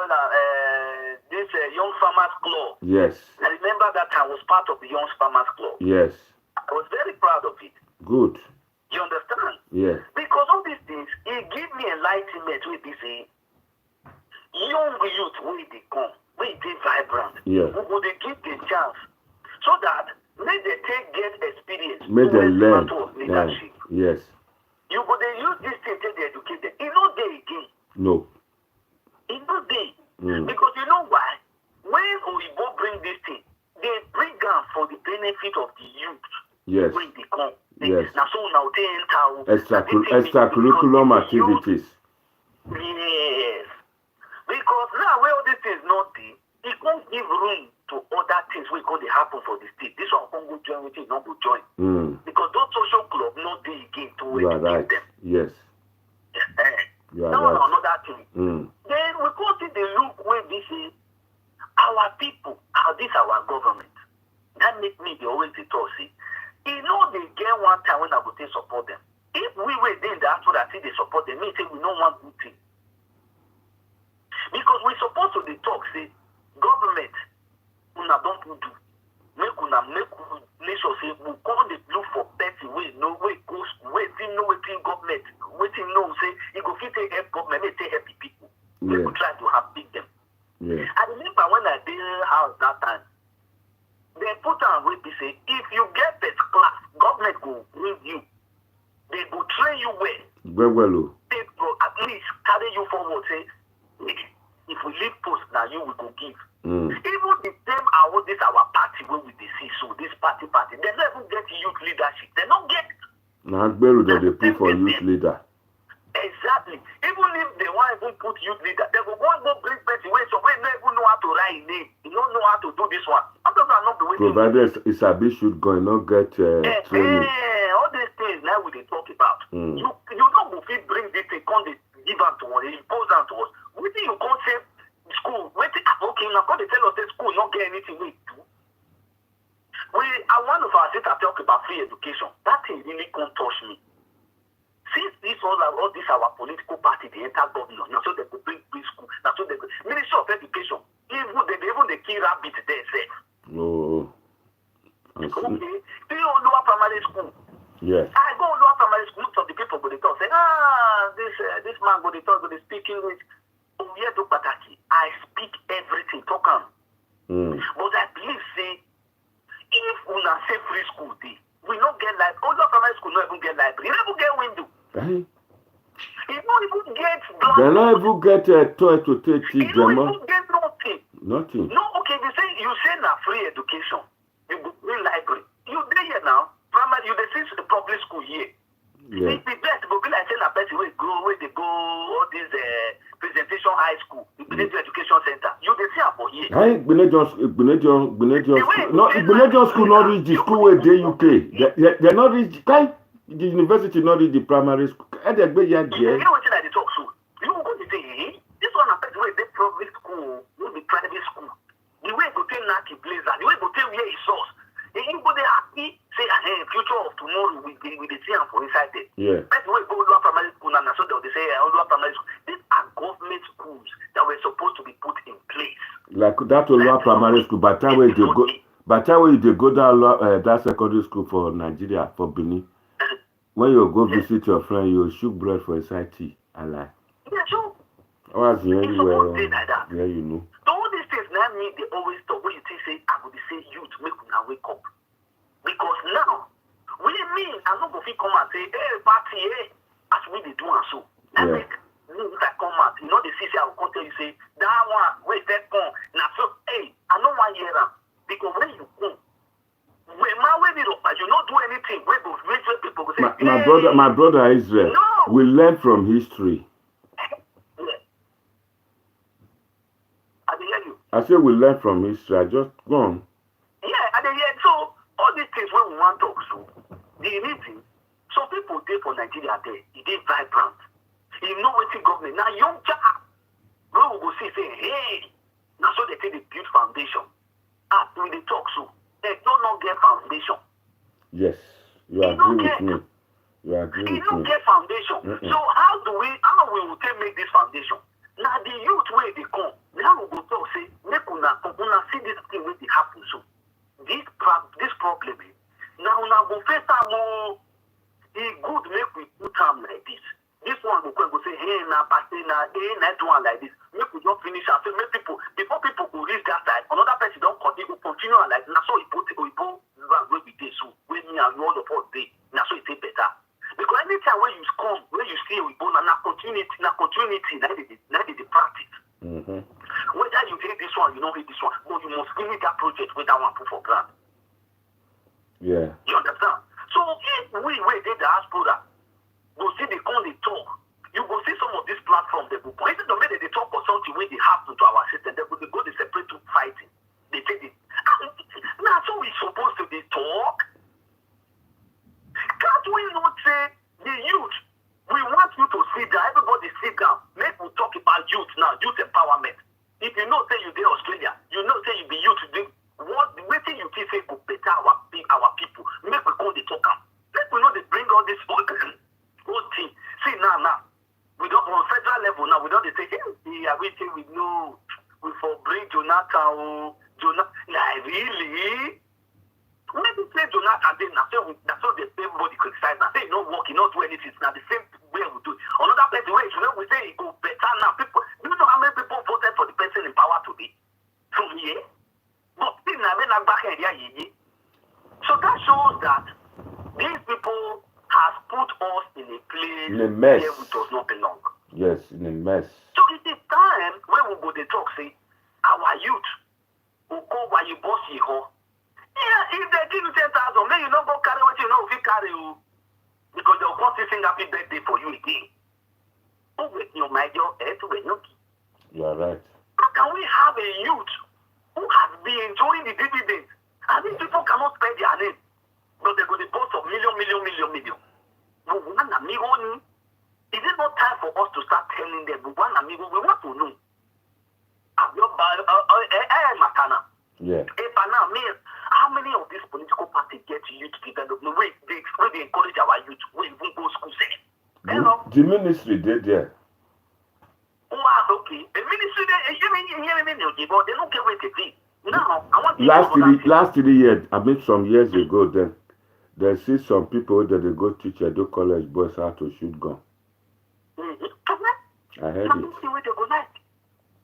this Young Farmers Club. yes, I remember that I was part of the Young Farmers Club. yes. I was very proud of it. Good. You understand? Yeah, Because all these things, it give me enlightenment with this young youth where they come, where they vibrant. Yeah. Who would they give the chance so that may they get experience. Make them learn. To Yeah. leadership. Yes, You go they use this thing till they educate them. It no day again. No. It no day. Because you know why? When Oyibo bring this thing, they bring them for the benefit of the youth. Yes. When they come. Yes. Now so now they enter extracurriculum activities. Yes. Because now where all these things not there, it won't give room to other things which going to happen for the state. This one won't go join with it, not go join. Because those social clubs not there again to educate them. Yes. You are now right. Another thing. Then we go to the look where this is our people, this our government. That make me they always talk see. You know they get one time when I go to support them. If we were there in the after that they support them, means say we don't want good thing. Because we supposed to the talk say government una don't do. Make sure say we come the look for person we no way go waiting no waiting government waiting no say you go fit take help government may take help people. We go try to have big them. Yeah. I remember when I did house that time, they put on way to say if you get first class, government go bring you. They go train you well. They go at least carry you forward. Say if we leave post now, you will go give. Even the same this our party where we see so this party they never get youth leadership. They don't get. Now they put for youth leader. Exactly. Even if they want to put youth leader, they will go and go bring person away. So we never know how to write name. You don't know how to do this one. How does that not be waiting? Provided it's a bit should go and not get training. All these things now we they talk about. You don't go fit bring this thing, come they give them to us, they impose them to us. What do you can't say school? Wait, okay, now come they tell us that school not get anything we do. One of our sisters talk about free education. That thing really can't touch me. Since this all this our political party, they enter government, now so they could bring preschool, now so they could Ministry of Education, even the key rabbit there say. Oh. Okay. Do you know lower primary school? Yes. I go lower primary school, most of the people go to talk, say, this man go to talk, go to speak English. Oh, yeah, do pataki. I speak everything, talk on. But I believe, say, if we not say free school day, we don't get library. All the primary school don't even get library. You never get window. You don't even get glass. They don't even get a toy to take you don't even get nothing. Nothing. No, okay, you say na free education. You go free library. You there here now. Primary, you dey see the public school here. Yeah. It's the best, but be like saying a person where they go all these presentation high school, the education center. You dey see for here. Hey, Benedict school not reach the school where they UK. They not reach. The university not reach the primary school. You know what I talk so? You go to say, hey, this one a person where they public school, no be private school. The way go tell Naki Blazer, the way go tell where he source. You go there happy, say, hey, future of tomorrow we the see for inside there. Yeah. That's the way go lower primary school and so they say lower primary school. These are government schools that were supposed to be put in place. Like that lower primary school, but that way they go. But that way they go that secondary school for Nigeria, for Benin. When you go visit your friend, you shoot bread for inside tea. I like. Yeah, sure. I was here anywhere. Yeah, you know. So all these things now me they always talk when you say I would say youth make una wake up. Because now, we mean I'm not gonna come and say, hey party, hey, as we they do and so. That make me if I come out, you know the CC I will come tell you say that one wait that come. Now so hey, I don't want hear them. Because when you come, when my way you not do anything, we go people go say, my brother Israel. No. We learn from history. I say we learn from history. I just go on. Yeah, and then so all these things when we want to talk so the meeting, so people there for Nigeria there, it is vibrant. You know what the government now young child where we go see say, hey, now so they take the build foundation. After they talk so they don't not get foundation. Yes, you agree with me. You agree with me. It don't get foundation. So how we will take make this foundation? Now the youth where they come, now we go talk say, make una see this thing where they happen so. This problem, now go face more. It good make we put time like this. This one go say, hey, now party now, do one like this. Make we don't finish and say, make people before people go reach that side, another person don't continue like now so it put where we did so when me and all of us day. Now so it better. Because anytime when you Whether you hate this one, you don't hate this one, but you must finish that project with that one put for grant. Yeah. You understand? So if we did diaspora, go see the con they talk. You go see some of these platforms they go point the way they talk or something when they happen to our system, they go they separate to fighting. They take it. Now so we supposed to be talk. Can't we not say the youth? We want you to sit down, everybody sit down. Make we talk about youth now, youth empowerment. If you know say you in Australia, you know say you be youth today. What the thing you think say go better our people. Make we go the talk am. Make we know they bring all this whole thing. See now. We don't on federal level now. We don't say, hey, we say we know we for bring Jonathan. Like really? Maybe say Jonathan then now. That's how they everybody criticize. Now say not working, not do anything. Now the same way we do it. Another person way we say it go better now. People, do you know how many people voted for the person in power today? From here, but still now when I back here, so that shows that these people has put us in a place mess where we does not belong. Yes, in a mess. So it is time when we go to talk, say, our youth will go while you boss you ho. Yeah, if they give you 10,000, then you don't go carry what you know if you carry you. Because they'll come to sing happy birthday for you again. Oh, wait, you might your head to be nookie. You are right. How can we have a youth who has been enjoying the dividends? And these people cannot spend their name. But they go to boss of million. Is it not time for us to start telling them, we want to know? Yeah. How many of these political parties get youth development? Wait, they encourage our youth. We even go school say. The ministry did there. Okay. The ministry, but they don't care what they do. Now, I want last 3 years, I mean some years ago, then they see some people that they go teach Edo college boys how to shoot gun. I heard it.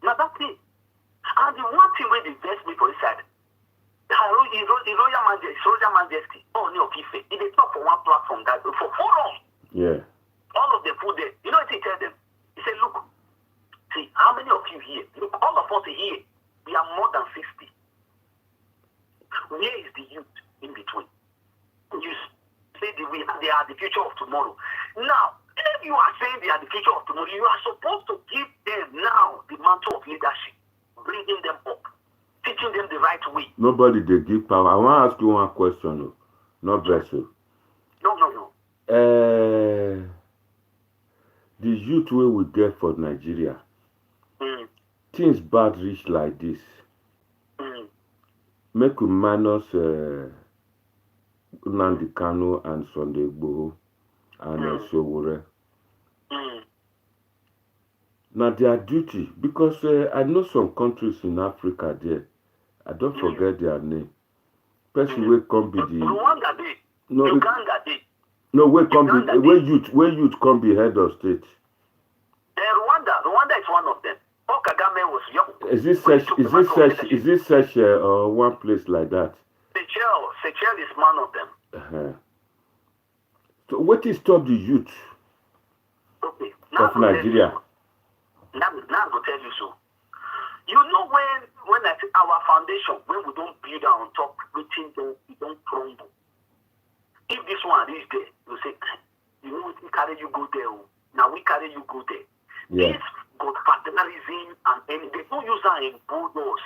Now that's it. And the one thing where the best people said, Royal Majesty, only of Ife, if they talk for one platform that for forum. Yeah. All of them put there. You know what he tell them? He said, look, see, how many of you here? Look, all of us here, we are more than 60. Where is the youth in between? You say they are the future of tomorrow. Now, if you are saying they are the future of tomorrow, you are supposed to give them now the mantle of leadership, bringing them up, teaching them the right way. Nobody they give power. I want to ask you one question, not vessel. No. The youth way we get for Nigeria, things bad reach like this. Make we minus Nnamdi Kanu and Sunday Igboho and Sowore. Now their duty, because I know some countries in Africa there, I don't forget their name. Person will come be the Rwanda Day. no Uganda Day. no where come be where youth come be head of state. Rwanda is one of them. Paul Kagame was young. Is this such one place like that? Seychelles is one of them. So what is stop the youth of Nigeria? Now I will tell you so. You know when I say our foundation, when we don't build on top, we don't crumble. If this one is there, you say, you know we carry you go there. Now we carry you go there. Yeah. This godfatherism and they don't use that in bulldoze.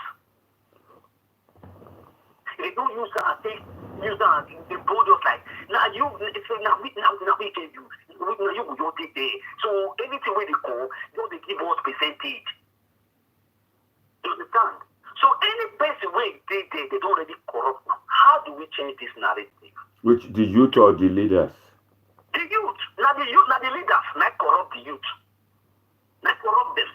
They don't use that. They use that in bulldoze like now we tell you you don't take there. So anything where they call, they give us percentage. You understand? So any person where they don't already corrupt now. How do we change this narrative? Which the youth or the leaders? The youth, not the leaders, not corrupt the youth. Not corrupt them.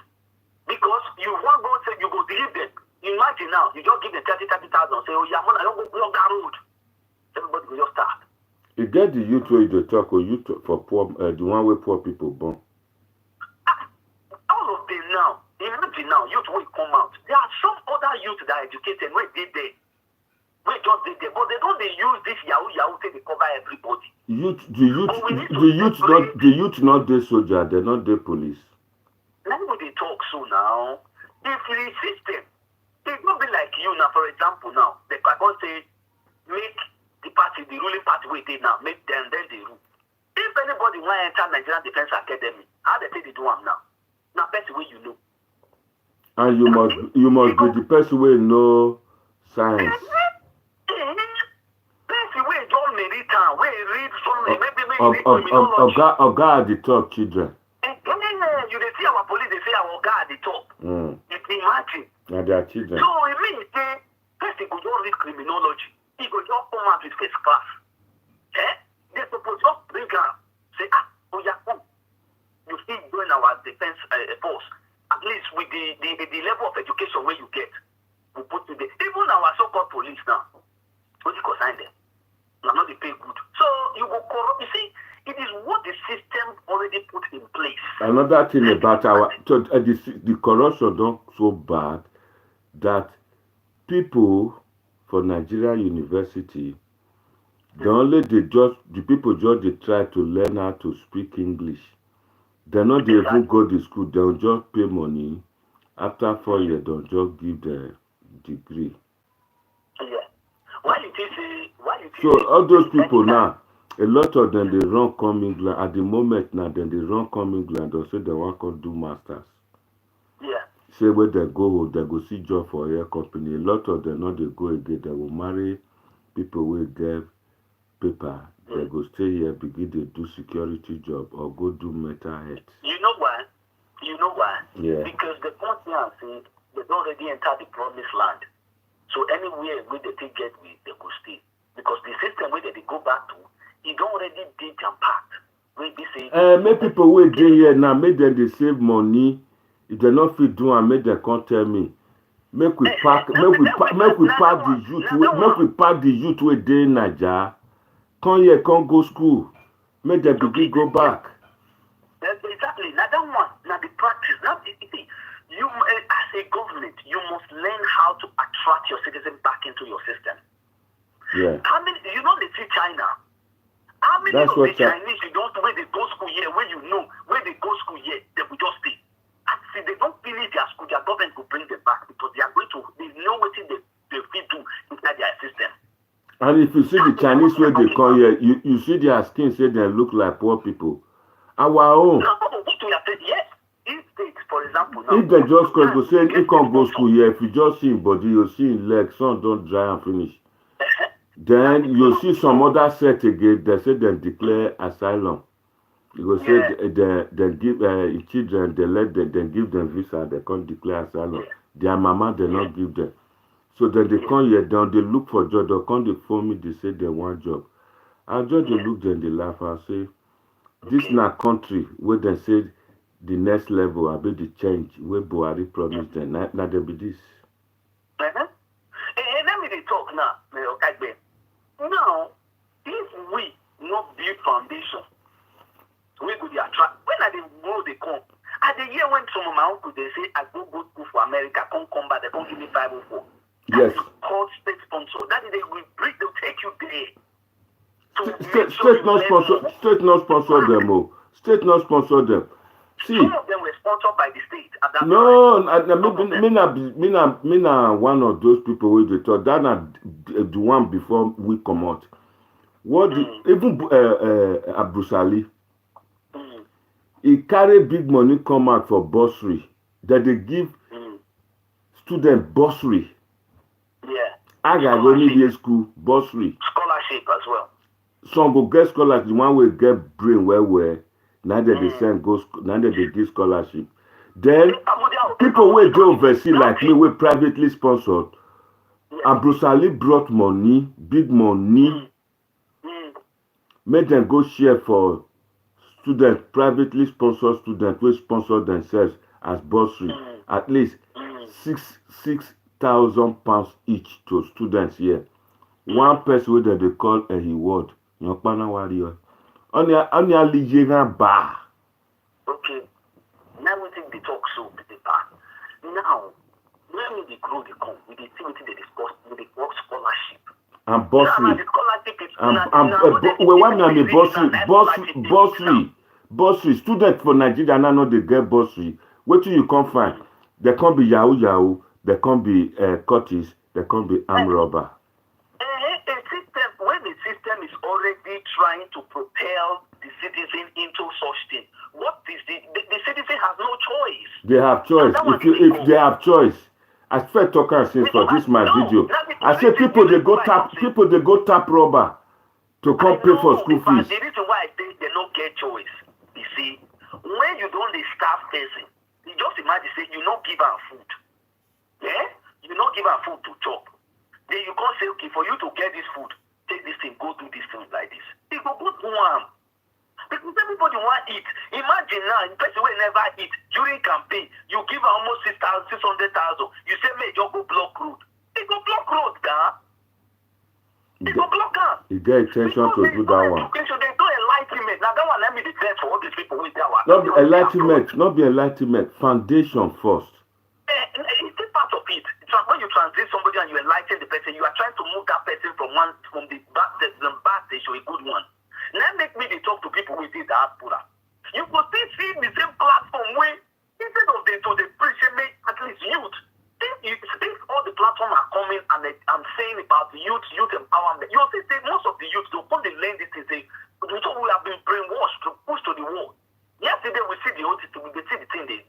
Because you want go say you go believe them. Imagine now, you just give them 30,000, say, oh yeah, man, I don't go block that road. Everybody will just start. You get the youth where you talk or youth for poor the one where poor people born. All of them now, imagine now, youth will come out. There are some other youth that are educated where they there. Where just they there. But they don't use this Yahoo say they cover everybody. The youth not the soldier, they're not the police. Now when they talk so now, If the system, it will be like you now, for example, now, they can say, make the party, the ruling party, wait now, make them, then they rule. If anybody want to enter Nigerian Defense Academy, how they say they do them now? Now, best way you know. And you must be the person who know science. Person way don't merit time, way read something, maybe read criminology. Oga at the top, children. You they see our police, they say our guy at the top. You can imagine. And they are children. So it means say, person go just read criminology. He go just come out with first class. They suppose just bring out, say, oh yeah, come. You see, join our defense force. At least with the level of education where you get, we put you there. Even our so-called police now, what you consign them? Now, not they pay good. So you go corrupt. You see, it is what the system already put in place. Another thing about the corruption don't so bad that people for Nigeria University, the people just try to learn how to speak English. They're not even go to school. They'll just pay money. After 4 years, they'll just give the degree. Yeah. Why you say? So all those people now, a lot of them they run come England at the moment now. Then they run come England. They say they want to do masters. Yeah. Say where they go see job for air company. A lot of them not they go again. They will marry people who get paper. They go stay here, begin to do security job or go do mental health. You know why? Yeah. Because the country has said they don't already enter the promised land. So anywhere where they take get with, they go stay. Because the system where they go back to, it don't already did their part. Where they say make people wait there here now, make them they save money. If they not fit do and make them come tell me. Make we pack the youth where they in Nigeria. Come here, come go school. Make them begin go back. Exactly. Now that one, now the practice. Now you as a government, you must learn how to attract your citizens back into your system. Yeah. How many? You know they see China. How many That's of the Chinese you don't where they go school here, where you know where they go school here, they will just stay. And see, they don't finish their school, their government will bring them back because they are going to. They know what they fit do inside their system. And if you see the Chinese where they come here, you see their skin say they look like poor people. Our own. Yes. In states, for example, now, if they just go say he can't go school here, if you just see him body, you see his legs, some don't dry and finish. Then you see some other set again, they say they declare asylum. You go say they give children, they give them visa, they can't declare asylum. Their mama, they not give them. So then they come here, then they look for job, they come, they phone me, they say they want job. I just they look, then they laugh, I say, this is not country where they say the next level, I be the change, where Buhari promised them, now they be this. Let me talk now, okay. Now, if we not build foundation, we go to attract. When I go, they come. At the year when some of my uncle they say I go school for America, come back, they come give me 504. Yes. That is called state sponsor. That is they will bring, they'll take you there. State not sponsor them. Oh. State not sponsor them. See. Some of them were sponsored by the state. At that me na one of those people who they thought that na the one before we come out. What even Abusali, he carry big money come out for bursary that they give student bursary. Yeah. I got only school bursary. Scholarship as well. Some go get scholarship. The one will get brain well. Now that they send go. Now that they give scholarship. Then people will go overseas like me, we privately sponsored. And Bruce Ali brought money, big money. Made them go share for students, privately sponsored students, who sponsor themselves as bursary. At least £6,000 each to students here. One person that they call a reward. Yokpana warrior. Only a Nigerian bar. Okay. Now we think they talk so with the bar. Now, when they grow, they come. We see what they discuss with the work scholarship. And bursary. Bursary. Students for Nigeria now know they get bursary. Wait till you come find. There can't be Yahoo, there can't be Curtis, there can't be armed robber. When the system is already trying to propel the citizen into such thing, what is the citizen has no choice. They have choice. If they have choice, I swear talker since for this my video. I say people they go tap rubber to come pay for school fees. The reason why I say they don't get choice, you see, when you don't staff person, you just imagine say you don't give her food. Yeah? You don't give her food to chop. Then you can't say, okay, for you to get this food, take this thing, go do this thing like this. They go to one. Because everybody want to eat. Imagine now, the person will never eat. During campaign, you give her almost 600,000. You say, may you go block road. They go block road, guy. They go block her. You get attention to do that one. They do enlightenment. Now that one, let me declare for all these people with that one. Not be enlightenment. Foundation first. It's still part of it. When you translate somebody and you enlighten the person, you are trying to move that person from the bad stage to a good one. Now make me they talk to people within the diaspora. You could still see the same platform where instead of they preach at least youth. If all the platforms are coming and I'm saying about the youth empowerment, you'll see most of the youth they'll come they learn this thing. We have been brainwashed to push to the wall. Yesterday we see the old system, we see the thing they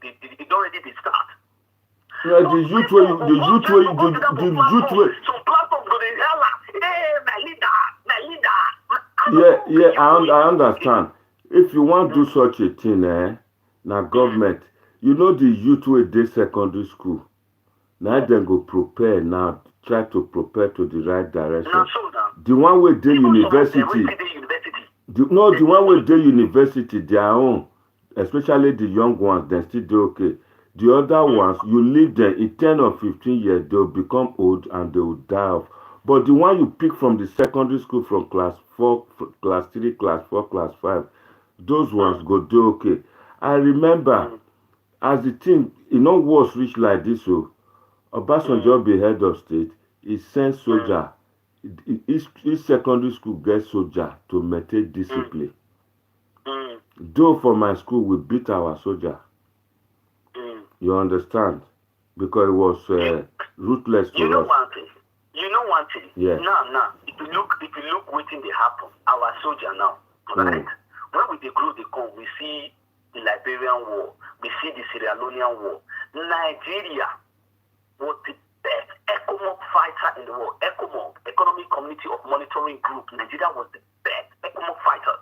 already start. Yeah, the youth way. Some platforms go to hell. Hey, my leader. Yeah, I understand. If you want to do such a thing, now government, you know the youth way they secondary school. Now then go prepare now, try to prepare to the right direction. The one way they university. The one way they university, their own, especially the young ones, they still do okay. The other ones, you leave them in 10 or 15 years, they'll become old and they will die off. But the one you pick from the secondary school from class 4, class 3, class 4, class 5, those ones go do okay. I remember, as the thing, was reached like this, so Obasanjo be head of state, he sent soldier. Each secondary school gets soldier to maintain discipline. Though for my school, we beat our soldier. You understand? Because it was ruthless to us. You know one thing. Yeah. Now, if you look waiting they happen, our soldier now, right? When we grow the code, we see the Liberian War, we see the Sierra Leonean War. Nigeria was the best ECOMOG fighter in the world. ECOMOG, Economic Community of Monitoring Group. Nigeria was the best ECOMOG fighter.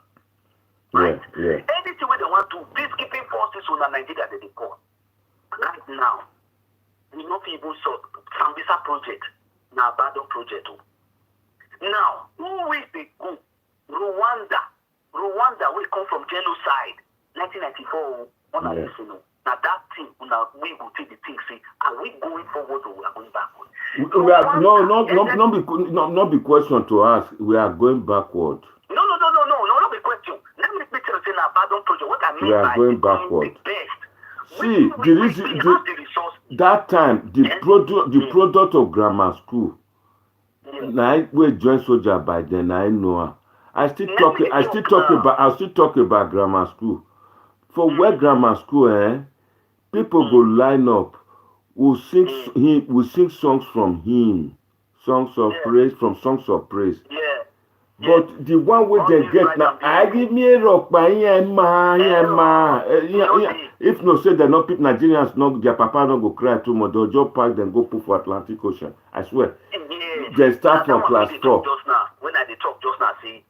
Right? Yeah. Anything where they want to, peacekeeping forces on Nigeria they call. Right now, we not even saw Sambisa project, now Abandonment project. Now, who will they go? Rwanda will come from genocide, 1994. Now that thing, now we will take the thing. Say, are we going forward or we are going backward? Not be question to ask. We are going backward. No, not be question. Let me tell you now Abandonment project. What I mean we are going backward. The best. See, that time the product of grammar school. Now we join soldier by then. I know. I still talk about grammar school. For where grammar school, people go line up. We sing songs from him, songs of praise from songs of praise. But the one where they get now, I give me a rock by if no say they're not people Nigerians, no their papa no go cry too much. They'll just pack them go put for Atlantic Ocean. I swear. They start from class 4. When I talk just now, see,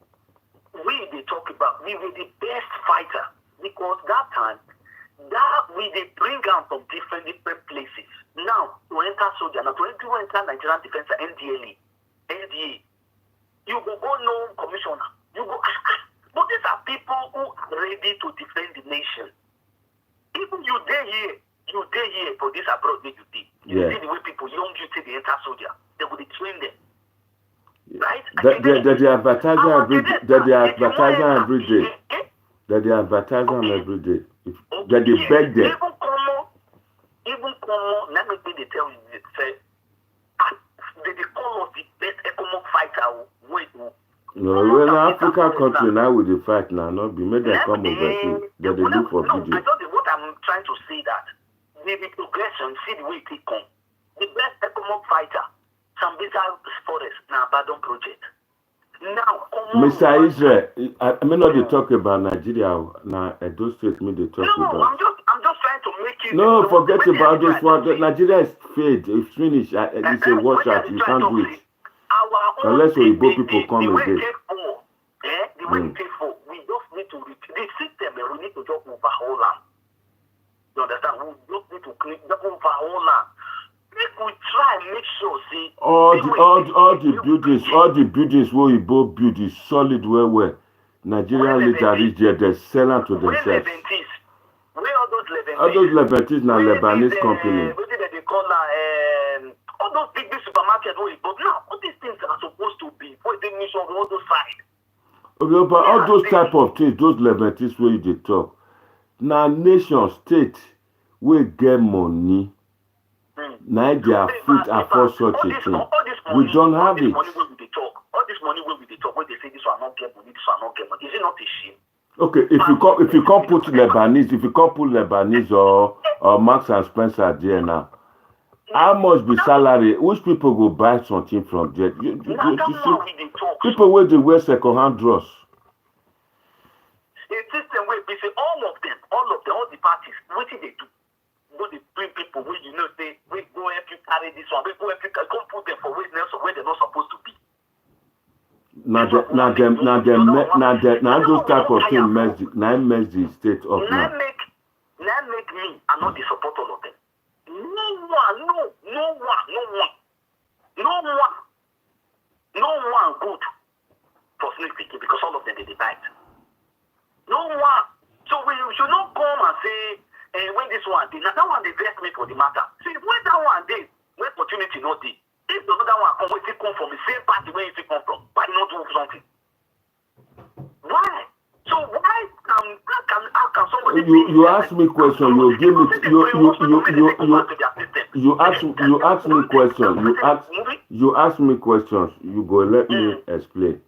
they talk about we were the best fighter because that time they bring them from different places. Now to enter soldier, now to enter Nigerian Defense NDA. You go no commissioner. You go, but these are people who are ready to defend the nation. Even you day here for this abroad that you did. You see the way people young you take the enter soldier. They will train them. Right? They advertising every day. They advertising every day. That they advertise them every day. That they beg them. Even come, let me tell you, say, they call us the best economic fighter. No, we're an African country now with the fight now. Not be made them come overseas. That they do for video. I thought what I'm trying to say that maybe progression. see the way it come. The best economic fighter, Sambisa Forest, now Abandonment project. Now, Mr. Israel, I may not talk about Nigeria. Now, Edos State, me they talk about. No, I'm just trying to make it. No, forget about this one. Nigeria is fade. It's finished. It's a washout. You can't do it. Unless Oyibo people come again. The way we pay for, we just need to the system. We need to just overhaul them. You understand? We just need to clean overhaul them. If we try and make sure, see, all the buildings where you both build is solid well. Nigerian leader reach there, they sell them to themselves. Where all those Lebanese now Lebanese company. What did they call all those big supermarkets where you bought now? All these things are supposed to be for the mission on all those sides. Okay, but all those type of things, those Lebanese where you talk. Now nation state we get money. NAIJA fit afford such a thing. We don't have it. All this money where we talk, when they say this one not get money, this one not get money. Is it not a shame? Okay, if you can't put Lebanese or Marks and Spencer there now, how much be salary? Which people go buy something from there? You see, people where they wear second-hand dress. A system where they say all the parties, what did they do? Go they bring people where you know say we go help you carry this one, we go help you come put them for where they're not supposed to be. Now those type of things mess the state up now. Now make me and not the support all of them. No one good for snake picking because all of them they divide. No one. So we should not come and say when this one did, now that one they vex me for the matter. See, when that one did, when opportunity not did, if the other one come, where it come from the same party where it come from, why not do something? Why? So how can somebody? You ask me question. You give me. You ask me question. You ask me questions. You go let me explain.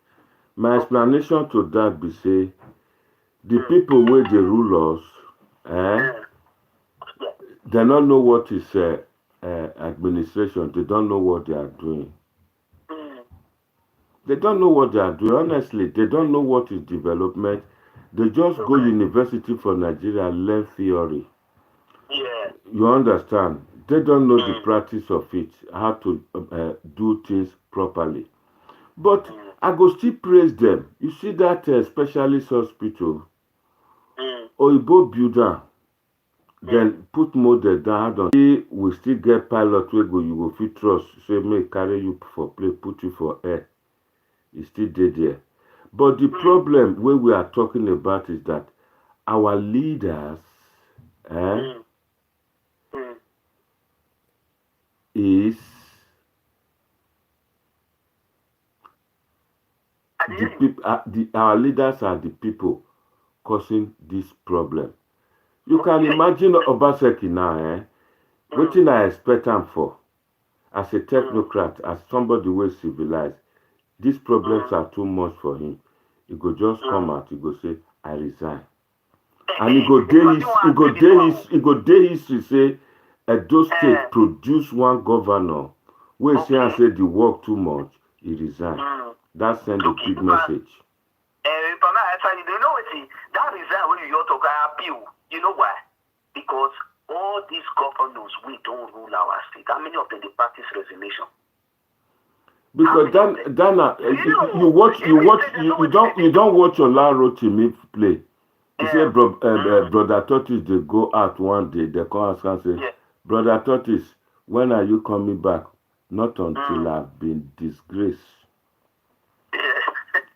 My explanation to that be say, the people where they rule us, they don't know what is administration. They don't know what they are doing. They don't know what they are doing. Honestly, they don't know what is development. They just go university for Nigeria, learn theory. Yeah. You understand? They don't know the practice of it, how to do things properly. But I go still praise them. You see that specialist hospital, Oyibo builder, then put model down on. We still get pilot where you go fit trust. Say may carry you for play, put you for air. It's still there. But the problem where we are talking about is that our leaders is our leaders are the people causing this problem. You can imagine Obaseki now, what thing I expect him for as a technocrat, as somebody who is civilized. These problems are too much for him. He go just come out, he go say, I resign. And he go day history say, Edos State produce one governor who say and say the work too much, he resign. That send a big message. You know what? That resign when you talk appeal. You know why? Because all these governors, we don't rule our state. How many of them they practice resignation? Because Dana, you don't watch your Rotimi play. You say, Brother Tortoise, they go out one day, they come and say, Brother Tortoise, when are you coming back? Not until I've been disgraced.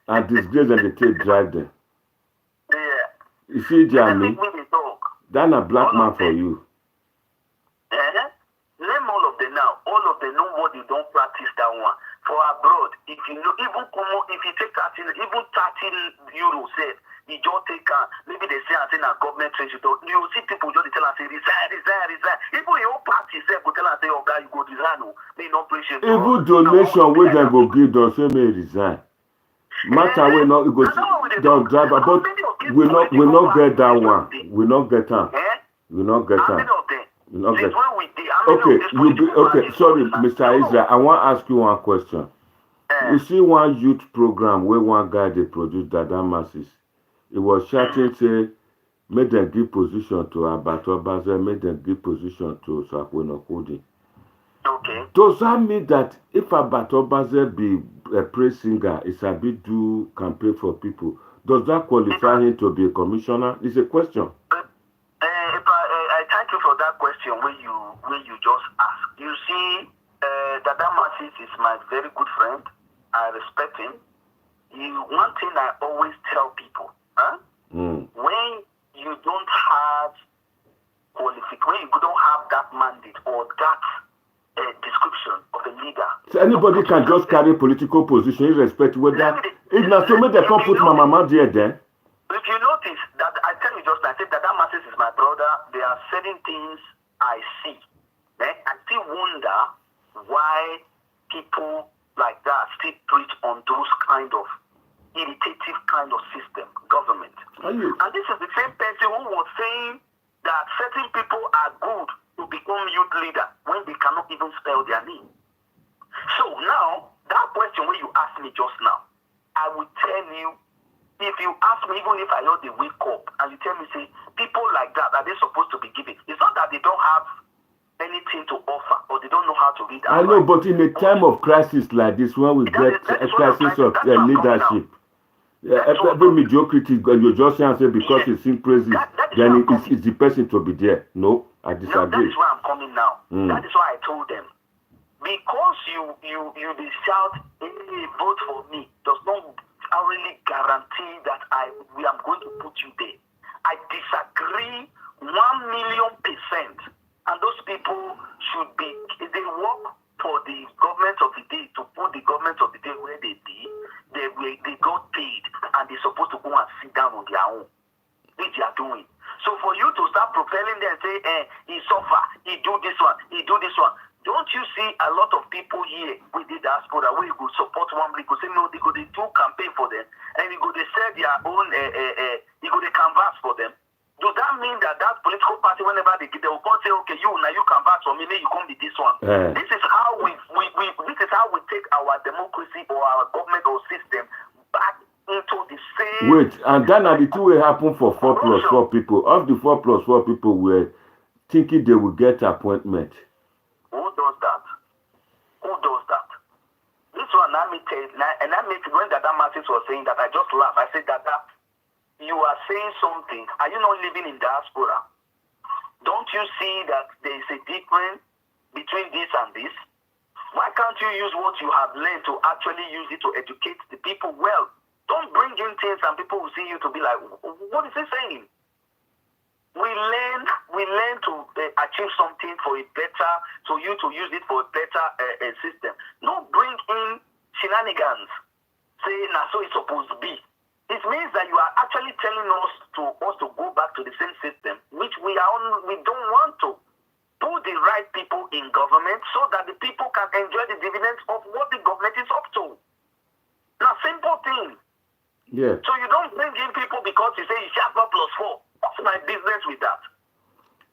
And disgraced and they take drive them. You see, Jamie, that's a black man for you. Name all of them now. All of them know what you don't practice that one. For abroad, if you know, if you take 13 euros, say, you just take, maybe they say, I think a government trade, you see people just tell us, say, resign. Even your party say, go tell us, say, oh, God, you go resign, they not appreciate. Even donation, where they go give, don't say, may resign. Matter we not, go don't drive, but we not get that one. We not get that. We not get that. When we did, how Okay, sorry, Mr. Israel, I want to ask you one question. You see one youth program where one guy they produced that masses. It was shouting say, make them give position to Abato Baza, make them give position to Sakweno Kudi. Okay. Does that mean that if Abato Baza be a praise singer, it's a bit do campaign for people, does that qualify him to be a commissioner? It's a question. I thank you for that question when you just asked. You see, Dada Massis is my very good friend. I respect him. One thing I always tell people, when you don't have qualification, when you don't have that mandate or that description of a leader. So anybody can just carry political position irrespective whether if not so they can't put my mama there then. If you notice that I tell you just I said that Massis is my brother, there are certain things I see. I still wonder why people like that still preach on those kind of irritative kind of system, government. And this is the same person who was saying that certain people are good to become youth leader when they cannot even spell their name. So now, that question when you asked me just now, I will tell you, if you ask me, even if I heard the wake up, and you tell me, say, people like that, are they supposed to be given? It's not that they don't have anything to offer, or they don't know how to read. I know, but in a time of crisis like this, when we get a crisis of leadership, every mediocrity, you just say because it's in praises, then it's the person to be there. No, I disagree. No, that is why I'm coming now. That is why I told them. Because you be shout, hey, vote for me, does not really guarantee that I am going to put you there. I disagree 1,000,000%. And those people should be, if they work for the government of the day, to put the government of the day where they be, they got paid and they're supposed to go and sit down on their own, which they are doing. So for you to start propelling them and say, he suffer, he do this one, he do this one. Don't you see a lot of people here with the diaspora where you go support one, they go say, no, they go they do campaign for them, and you go they sell their own, you go they canvas for them. Does that mean that political party, whenever they will say, okay, now you canvas for me, then you come with this one? This is how we take our democracy or our government or system back into the same. Wait, and then the two will happen for 4+4 people. Of the 4+4 people were thinking they will get appointment. Who does that? Who does that? This one, I make it when Dada Massis was saying that, I just laughed. I said, Dada, you are saying something. Are you not living in diaspora? Don't you see that there is a difference between this and this? Why can't you use what you have learned to actually use it to educate the people well? Don't bring in things and people will see you to be like, what is he saying? We learn to achieve something for a better, so you to use it for a better system. Don't bring in shenanigans. Say, nah, so it's supposed to be. It means that you are actually telling us to go back to the same system, which we don't want to. Put the right people in government so that the people can enjoy the dividends of what the government is up to. Now, simple thing. Yeah. So you don't bring in people because you say you share +4. What's my business with that?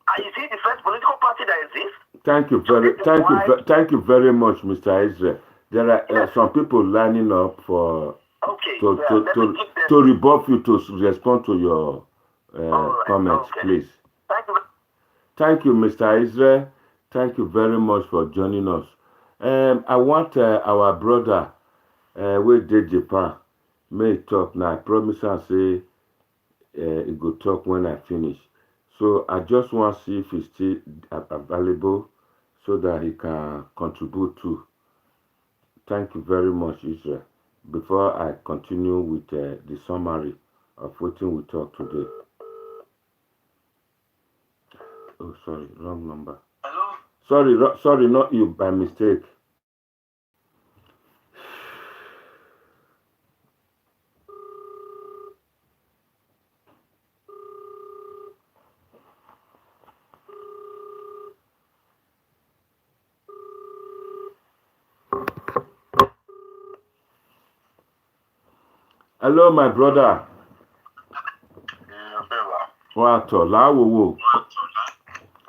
And you see the first political party that exists. Thank you very much, Mr. Israel. There are some people lining up for. Okay. To rebuff you, to respond to your comments, please. Thank you, Mr. Israel. Thank you very much for joining us. I want our brother with Japan may talk now. I promise I say he go talk when I finish. So I just want to see if he's still available so that he can contribute too. Thank you very much, Israel. Before I continue with the summary of what we talked today. Oh, sorry, wrong number. Hello? Sorry, not you, by mistake. Hello, my brother. What?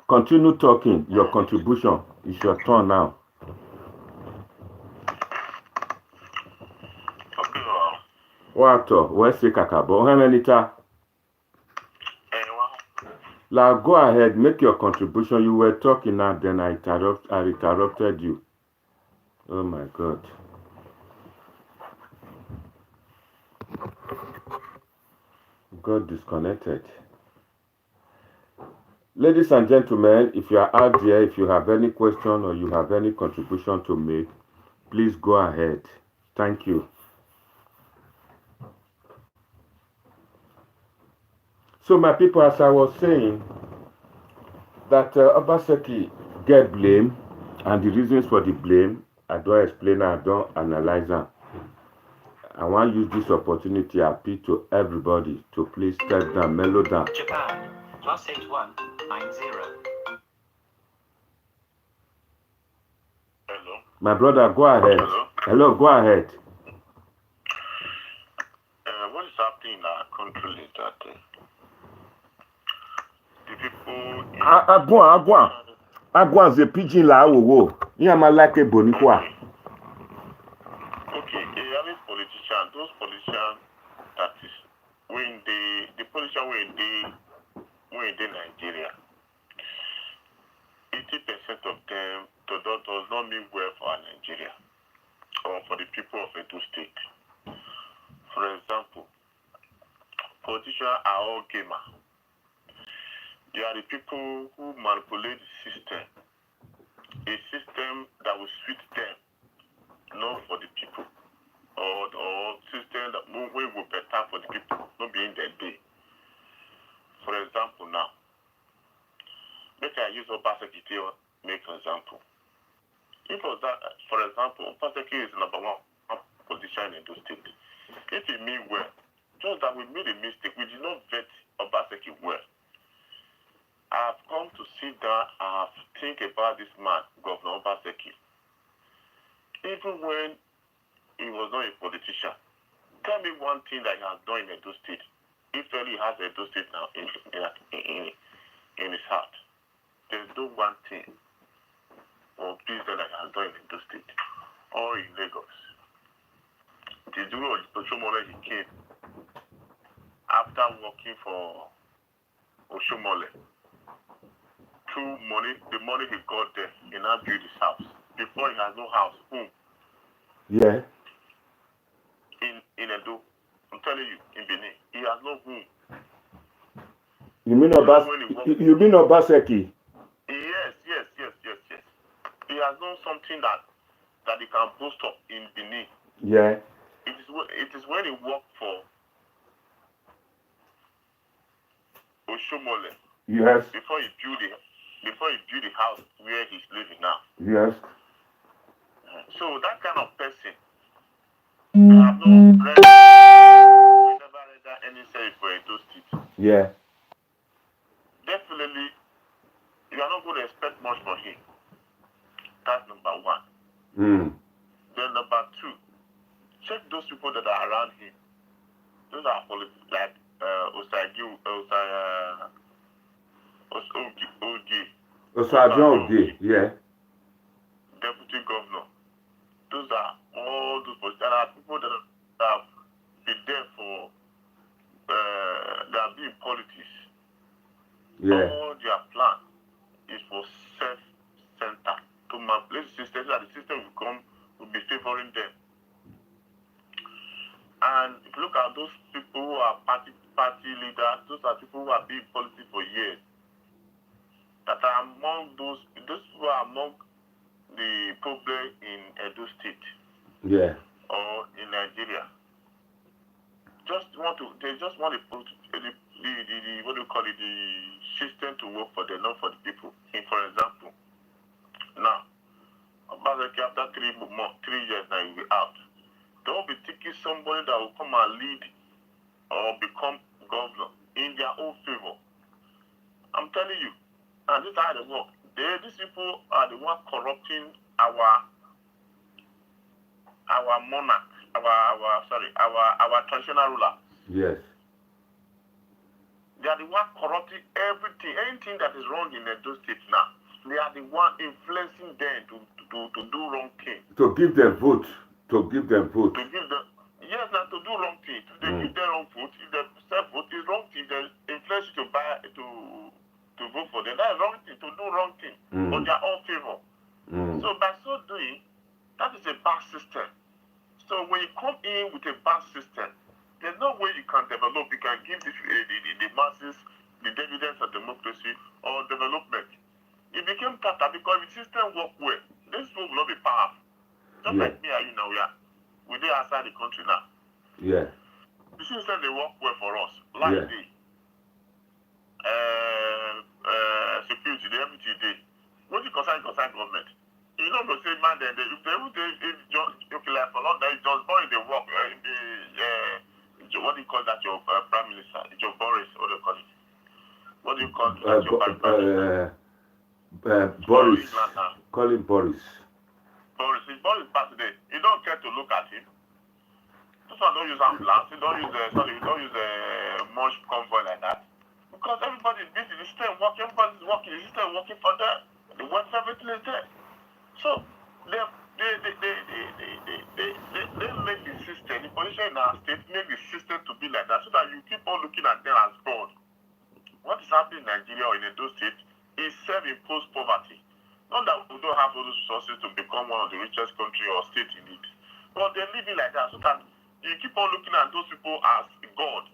Continue talking. Your contribution is your turn now. Okay, What? Where's the kakabo? How many times? Now go ahead, make your contribution. You were talking now, then I interrupted you. Oh my God. Got disconnected. Ladies and gentlemen, if you are out there, if you have any question or you have any contribution to make, please go ahead. Thank you. So my people, as I was saying, that Obaseki get blame, and the reasons for the blame, I don't explain, I don't analyze them. I want to use this opportunity to appeal to everybody to please step down, mellow down. Japan, +8190. Hello. My brother, go ahead. Hello, go ahead. What is happening in our country is that the people. Agwan is a pigeon la wo. You ma like a bonikwa. Okay, every politician, those politicians that is when the politician when they Nigeria, 80% of them does not mean well for Nigeria or for the people of Edo State. For example, politicians are all gamers. They are the people who manipulate the system, a system that will suit them, not for the people, or system that will better for the people, not being their day. For example, now, let I use Obaseki to make an example. If was that, for example, Obaseki is number one position in the state. If it mean well, just that we made a mistake, we did not vet Obaseki well. I have come to sit down and have to think about this man, Governor Obaseki. Even when he was not a politician, tell me one thing that he has done in Edo State. If he has Edo State now in his heart, there's no one thing or business that he has done in Edo State or in Lagos. The duo of Oshomole, he came after working for Oshomole. Through money, the money he got there, he now built his house. Before he has no house, home. Yeah. In Edo, I'm telling you, in Benin, he has no home. You mean Obaseki? Yes. He has known something that he can boast of in Benin. Yeah. It is when he worked for Oshomole. Yes. Before he built the house where he's living now. Yes. So that kind of person, they have no read, never read any say for Edo State. Yeah. Definitely, you are not going to expect much from him. That's number one. Then number two, check those people that are around him. Those are politics like Osajon, yeah. Deputy governor. Those are all those politicians. There are people that have been there for they have been in politics. Yeah. All their plan is for self-center to manipulate the system so that the system will be favoring them. And if you look at those people who are party leaders, those are people who have been in politics for years. That are among those who are among the problem in Edo State. Yeah. Or in Nigeria. They just want the what do you call it, the system to work for them, not for the people. For example, now, Obaseki after 3 years now he'll be out. They will be taking somebody that will come and lead or become governor in their own favor. I'm telling you, and this is how they work. These people are the ones corrupting our monarch, our traditional ruler. Yes. They are the one corrupting everything. Anything that is wrong in Edo State now, they are the one influencing them to do wrong thing. To give them vote. To give them vote. To give them, yes, now to do wrong thing. If they give them wrong vote, if they self vote is wrong thing, they influence you to buy to vote for them. That is wrong thing, to do wrong thing for their own favor. So by so doing, that is a bad system. So when you come in with a bad system, there's no way you can develop. You can give this, the masses the dividends of democracy or development. It became tougher because the system work well. This will not be powerful. Just like me and you now, we're outside the country now. Yeah. The system they work well for us. Like the security, the everything they. What you concern government? You know, they say, man, if okay, like for long, they just born in the work, what do you call that, your prime minister? Your Boris, what do you call it? What do you call that, your prime minister? Boris. Call him Boris. Boris, if Boris passed today, you don't care to look at him. This one don't use ambulance, you don't use much convoy like that. Because everybody is busy, the system working, everybody's working, the system working for them. The work, everything is there. So they make the system, the position in our state, make the system to be like that so that you keep on looking at them as God. What is happening in Nigeria or in Edo State is self-imposed poverty. Not that we don't have all those resources to become one of the richest country or state in it. But they're living like that so that you keep on looking at those people as God.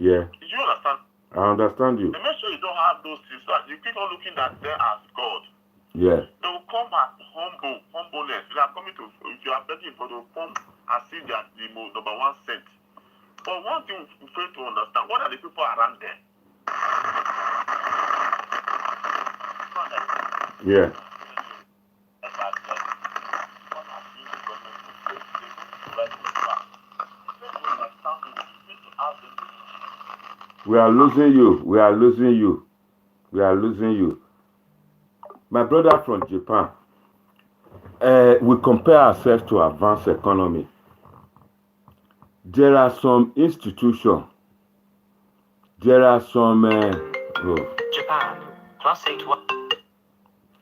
Yeah. Do you understand? I understand you. They make sure you don't have those things so that you keep on looking at them as God. Yeah. They will come as humbleness. They are coming to, if you are begging for, they will come and see that the number one cent. But one thing we fail to understand, what are the people around there? Yeah. We are losing you. We are losing you. We are losing you. My brother from Japan, we compare ourselves to advanced economy. There are some institutions. There are some. Japan, +81.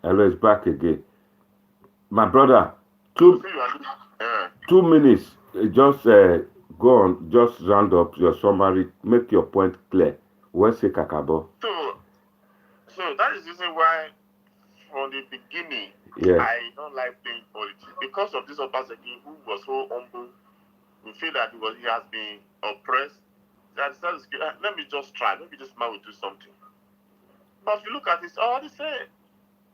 Hello, it's back again. My brother, 2 minutes. Just go on. Just round up your summary. Make your point clear. Where's the Kakabo? So that is the reason why, from the beginning, I don't like playing politics because of this Obaseki who was so humble. We feel that he has been oppressed. That let me just try. Maybe this man will do something. But if you look at this, all they say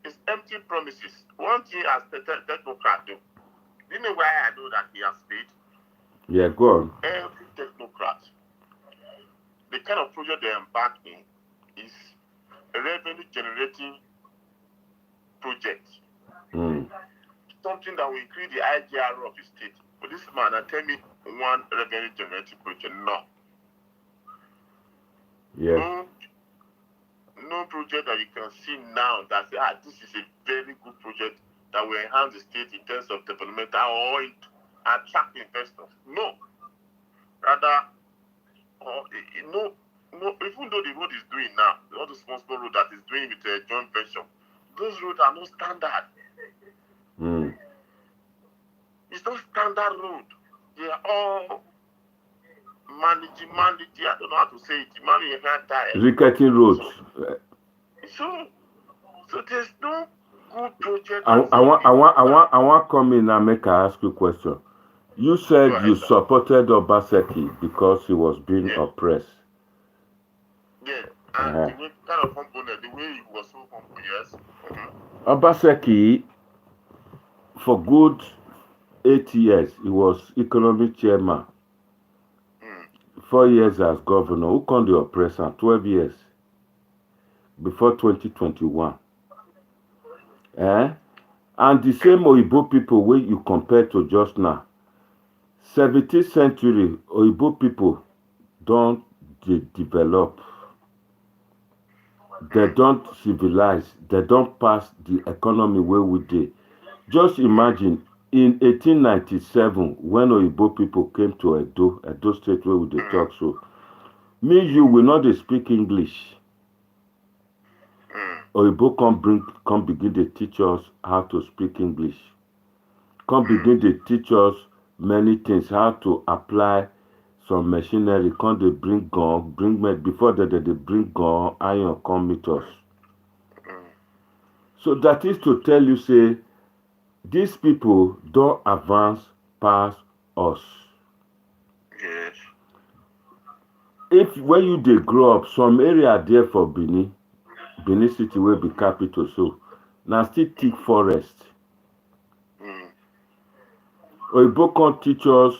is empty promises. One thing as technocrat do. You know why I know that he has paid? Yeah, go on. Every technocrat, the kind of project they embark in is a revenue generating project. Something that will increase the IGR of the state. But this man, tell me one revenue generating project. No. Yeah. No project that you can see now that say, this is a very good project that will enhance the state in terms of development or attract investors. No. Rather, no, even though the road is doing now, all the small road that is doing with a joint venture, those roads are no standard. It's not standard road. They are all managing, I don't know how to say it, rickety roads. So there's no good project. I want come in and make I ask you a question. You said you supported Obaseki because he was being oppressed. Yeah, and the way, kind of humbleness, the way he was so humble, yes. Obaseki, for good 8 years, he was economic chairman. 4 years as governor. Who can the oppressor? 12 years. Before 2021. And the same Oyibo people where you compare to just now. 17th century Oyibo people don't develop. They don't civilize. They don't pass the economy where we did. Just imagine in 1897 when Oyibo people came to Edo State where we talk so. Me, you will not speak English. Oyibo come begin to teach us how to speak English. Come begin to teach us many things, how to apply some machinery. Come they bring gun, before they bring gun, iron come meet us. So that is to tell you, say, these people don't advance past us. Yes. If when you dey grow up, some area there for Benin City will be capital, so now still thick forest. Oyibo come teach us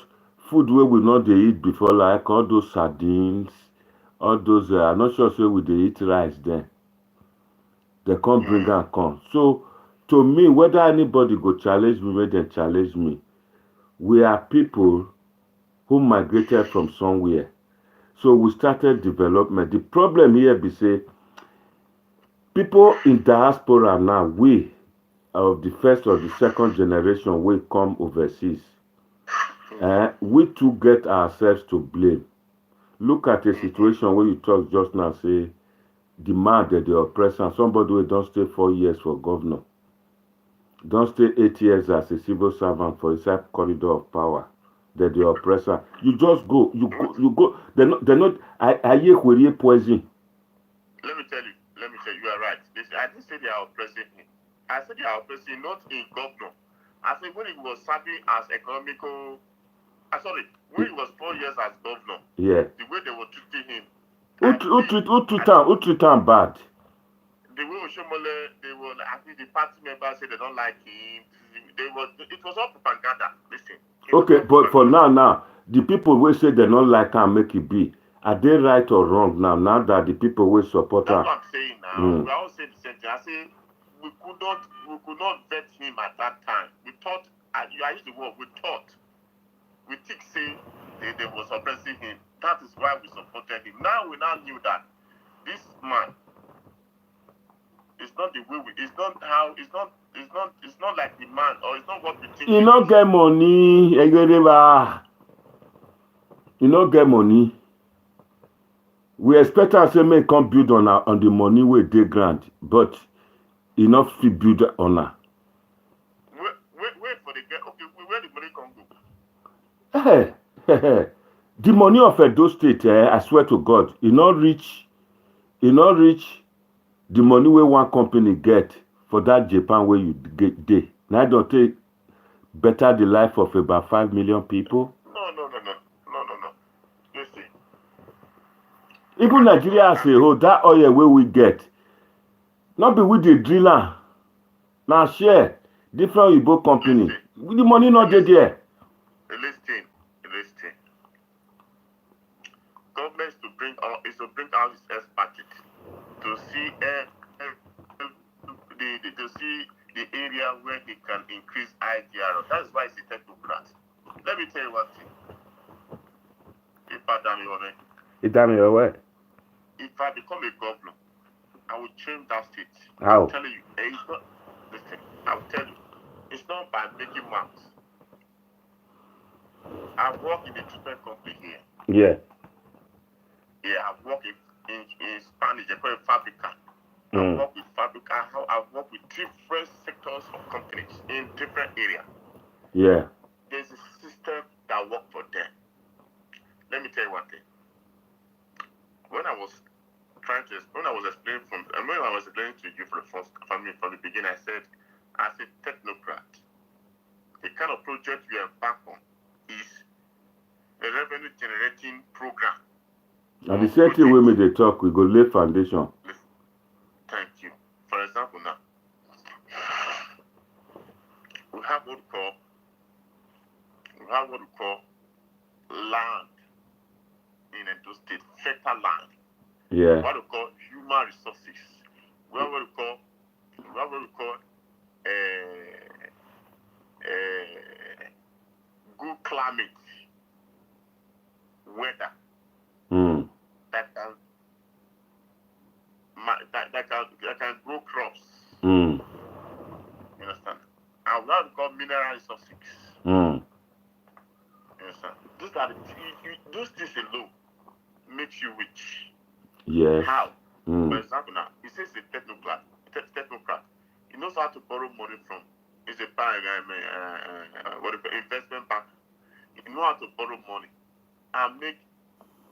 food where we not dey eat before, like all those sardines, all those. I'm not sure say we dey eat rice then. They can't bring and come. So to me, whether anybody go challenge me, whether they challenge me, we are people who migrated from somewhere. So we started development. The problem here be say people in diaspora now, we of the first or the second generation will come overseas. We too get ourselves to blame. Look at a situation where you talk just now, say the man that the oppressor, somebody who don't stay 4 years for governor, don't stay 8 years as a civil servant for inside corridor of power. That the oppressor, you just go, you go. They're not. I hear poison. Let me tell you, you are right. I didn't say they are oppressing him. I said they are oppressing not in governor. I said when he was serving as economical, when he was 4 years as governor, yeah, the way they were treating him. Who treat him bad? The way Oshomole, they were, I think the party members said they don't like him. It was all propaganda. Listen. Okay, but for now, the people will say they don't like him, make it be. Are they right or wrong now? Now that the people will support That's her. what I'm saying now. We all say the same thing. I say we could not vet him at that time. We thought, I used the word, we think say they were suppressing him. That is why we supported him. Now we now knew that this man is not the way it's not like the man, or it's not what we think. You not get money, you not get money. We expect us to make come build on the money where they grant, but you not fit build on her. Wait for the get. Okay, where the money come go? Hey, the money of Edo State, I swear to God, you not reach the money where one company get for that Japan where you get day. Now don't take better the life of about 5 million people. No. Listen. Even Nigeria as a whole, that oil where we get, not be with the driller. Now share different Igbo company. The money not there. Listen. Government is to bring out his expertise to see the area where he can increase IDR. That's why he's a technocrat. Let me tell you one thing. If I become a governor, I will change that state. How? I'm telling you, I will tell you, it's not by making marks. I work in a treatment company here. Yeah. Yeah, I work in Spanish, they call it Fabrica. I work with Fabrica, I work with different sectors of companies in different areas. Yeah. There's a system that works for them. Let me tell you one thing. When I was explaining to you from the beginning, I said, as a technocrat, the kind of project we embark on is a revenue generating program. And the same thing when they talk, we go lay foundation. Thank you. For example, now we have what we call land in Edo State, fertile land. Yeah. What we call human resources. We have what we call good climate, weather. That can grow crops. You understand? And what we call mineral resources. You understand? Those things alone makes you rich. Yes. How? For Mm. example, now he says a technocrat. He knows how to borrow money from. He's a investment bank. He knows how to borrow money and make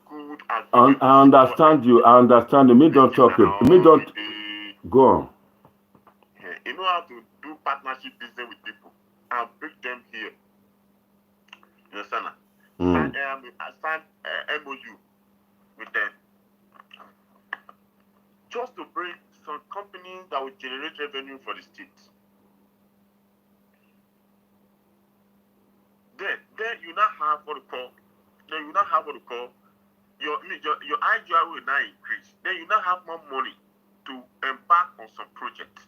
good agreement. I understand you. I understand you. Me don't talk. Me don't go on. You know how to do partnership business with people and bring them here. You understand? Sign MOU with them. Just to bring some companies that will generate revenue for the state. Then you now have what you call. Your IGR will now increase. Then you now have more money to embark on some projects.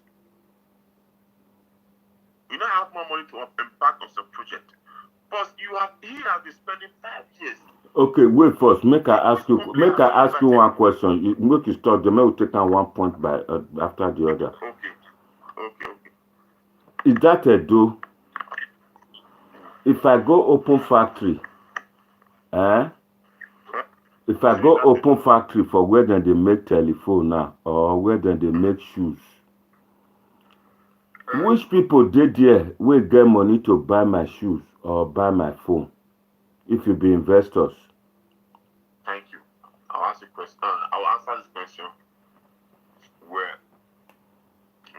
You now have more money to embark on some project. But he has been spending 5 years. Okay, wait first. Make I ask you one question. Make you stop. The man will take on one point by after the other. Okay. Is that a do? If I go open factory, if I go open factory for where then they make telephone now or where then they make shoes, which people did there will get money to buy my shoes or buy my phone? If you be investors. Thank you. I'll ask a question. I'll answer this question. Where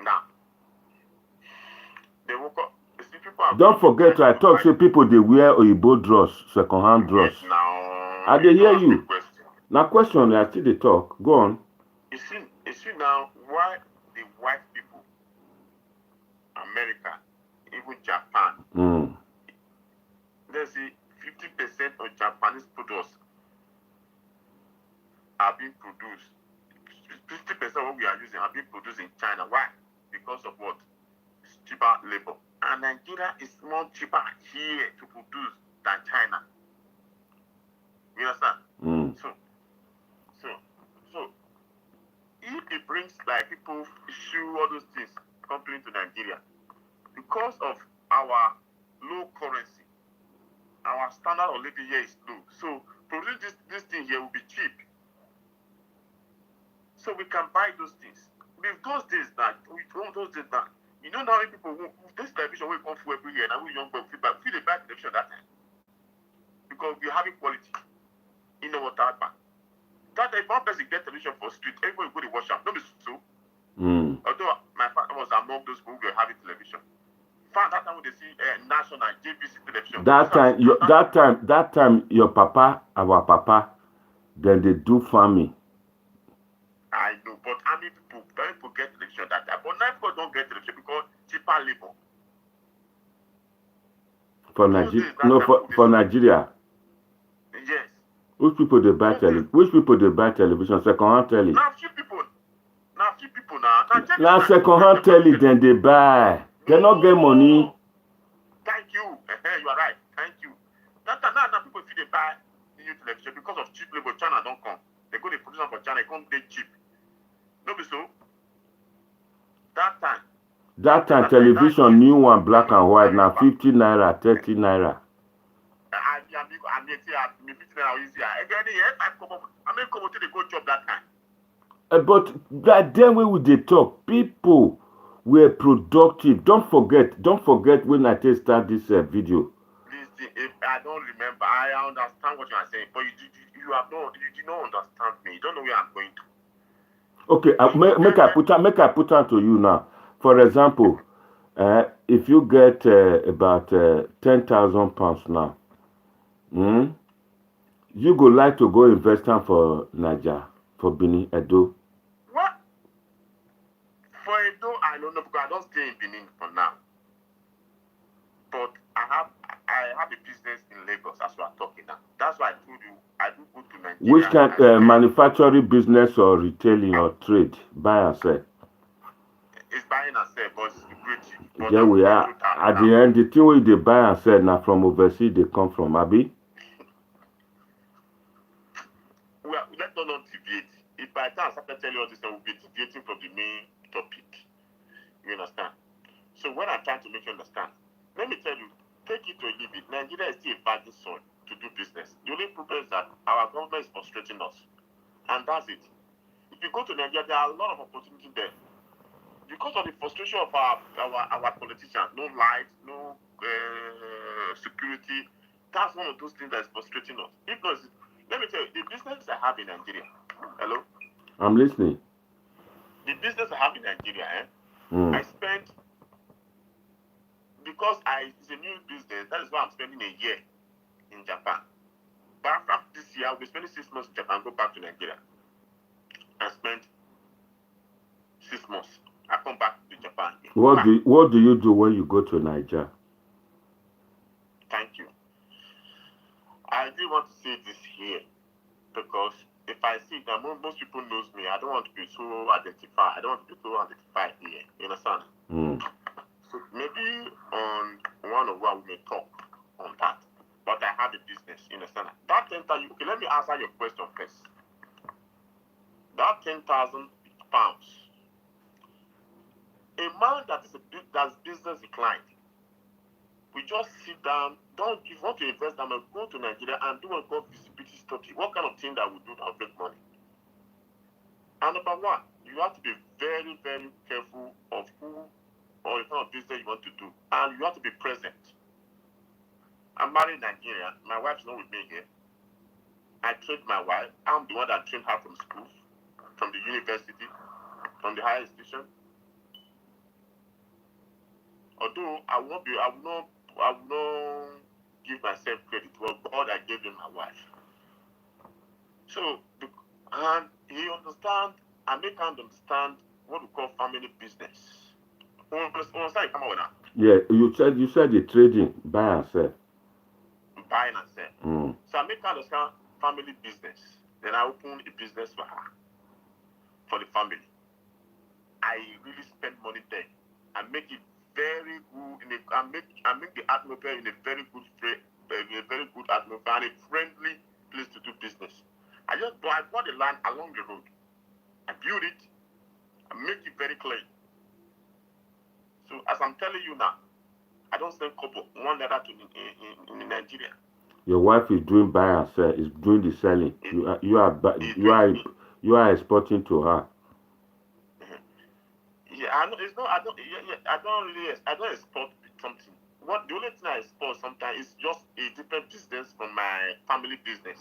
now they woke up. See, people don't forget, I talk to people they wear Oyibo dress, second-hand dress. Now, I they hear you. Now question, I still they talk. Go on. You see now why the white people, America, even Japan, let's see 50% of Japanese products are being produced. 50% of what we are using are being produced in China. Why? Because of what? It's cheaper labor. And Nigeria is more cheaper here to produce than China. You understand? So if it brings like people shoe all those things coming to Nigeria, because of our low currency, our standard of living here is low. So producing this thing here will be cheap. So we can buy those things. With those days that you know now people this television will come for every year, and we young people feel they buy television that time. Because we have quality in our back. That if one person get television for street, everybody go to watch up. Don't be so. Although my father was among those who were having television. That time when they see national JVC television. That time your papa, our papa, then they do farming. I know, but how many people get television that time? But now people don't get television because cheaper labor. For Nigeria, for Nigeria. Yes. Which people they buy television? Second-hand telly. Now few people now. Now second-hand telly then they buy. They not get money. Thank you. You are right. Thank you. Now people feel they buy new television because of cheap labor. China don't come. They go to produce for China. They come they cheap. No be so. That time television new one black and white now 50 naira, 30 naira. But that then when they talk, people were productive. Don't forget when I start this video. I don't remember. I understand what you are saying, but you did not understand me. You don't know where I'm going to. Okay, make I put on to you now. For example, if you get about 10,000 pounds now, you go like to go invest for NAIJA, for Benin, Edo. What? For Edo, I don't know because I don't stay in Benin for now. But I have a business in Lagos as we are talking now. That's why I told you I do go to Nigeria. Which kind manufacturing business or retailing or trade? Buy and sell. It's buying and sell, but it's lucrative. Yeah, we are. At the end, the thing where they buy and sell now from overseas, they come from Abi. Well, let's not deviate. If by the time I started telling you all this, I will be deviating from the main topic. You understand? So when I'm trying to make you understand, let me tell you, take it or leave it. Nigeria is still a virgin soil. to do business. The only problem is that our government is frustrating us. And that's it. If you go to Nigeria, there are a lot of opportunities there. Because of the frustration of our politicians, no light, no security, that's one of those things that is frustrating us. If not, let me tell you, the business I have in Nigeria, hello? I'm listening. The business I have in Nigeria, I spent, because it's a new business, that is why I'm spending a year in Japan. But after this year, I'll be spending 6 months in Japan, go back to Nigeria. I spent 6 months. I come back to Japan. What do you do when you go to Nigeria? Thank you. I do want to say this here because if I see that most people knows me, I don't want to be so identified. I don't want to be so identified here. You understand? So maybe on one-on-one we may talk on that. But I have a business. You understand? That 10,000. Okay, let me answer your question first. That 10,000 pounds. A man that's business declined, we just sit down, if you want to invest, go to Nigeria and do a good visibility study. What kind of thing that will do that will make money? And number one, you have to be very, very careful of who or the kind of business you want to do. And you have to be present. I'm married in Nigeria. My wife's not with me here. I trained my wife. I'm the one that trained her from school, from the university, from the higher institution. Although I will not give myself credit for God I gave him my wife. So, and he understand, and they can't understand what we call family business. Understand? Come on now. Yeah, you said the trading, buy and sell. Buying and sell. So I make her understand family business. Then I open a business for her, for the family. I really spend money there. I make it very good. I make the atmosphere in a very good atmosphere and a friendly place to do business. I bought the land along the road. I build it. I make it very clean. So as I'm telling you now, I don't send couple one letter to in Nigeria. Your wife is doing buy and sell. Is doing the selling. You are exporting to her. Yeah, I know. It's not. I don't export something. The only thing I export sometimes is just a different business from my family business.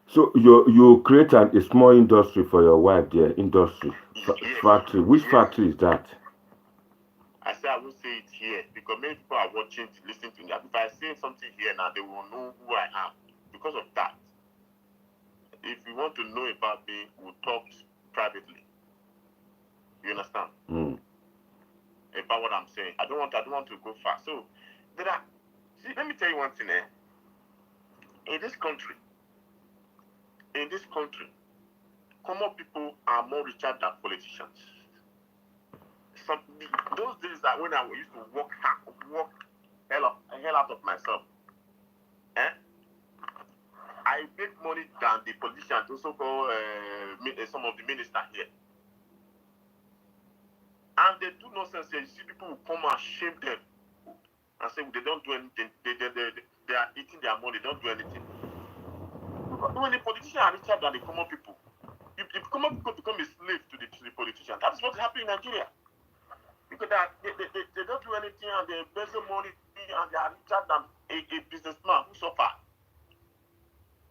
So you create a small industry for your wife there. Industry factory. Which factory is that? I say I won't say it here because many people are watching, listening to me. If I say something here now, they will know who I am. Because of that, if you want to know about me, we'll talk privately. You understand? About what I'm saying. I don't want to go far. So let me tell you one thing. In this country, common people are more richer than politicians. Those days that when I used to work hell out of myself. I make money than the politicians, also called some of the ministers here. And they do nonsense here. You see people who come and shame them and say they don't do anything. They are eating their money, they don't do anything. When the politicians are richer than the common people, if the common people become a slave to the politician, that's what's happening in Nigeria. Because they don't do anything and they embezzle money and they are richer than a businessman who suffers.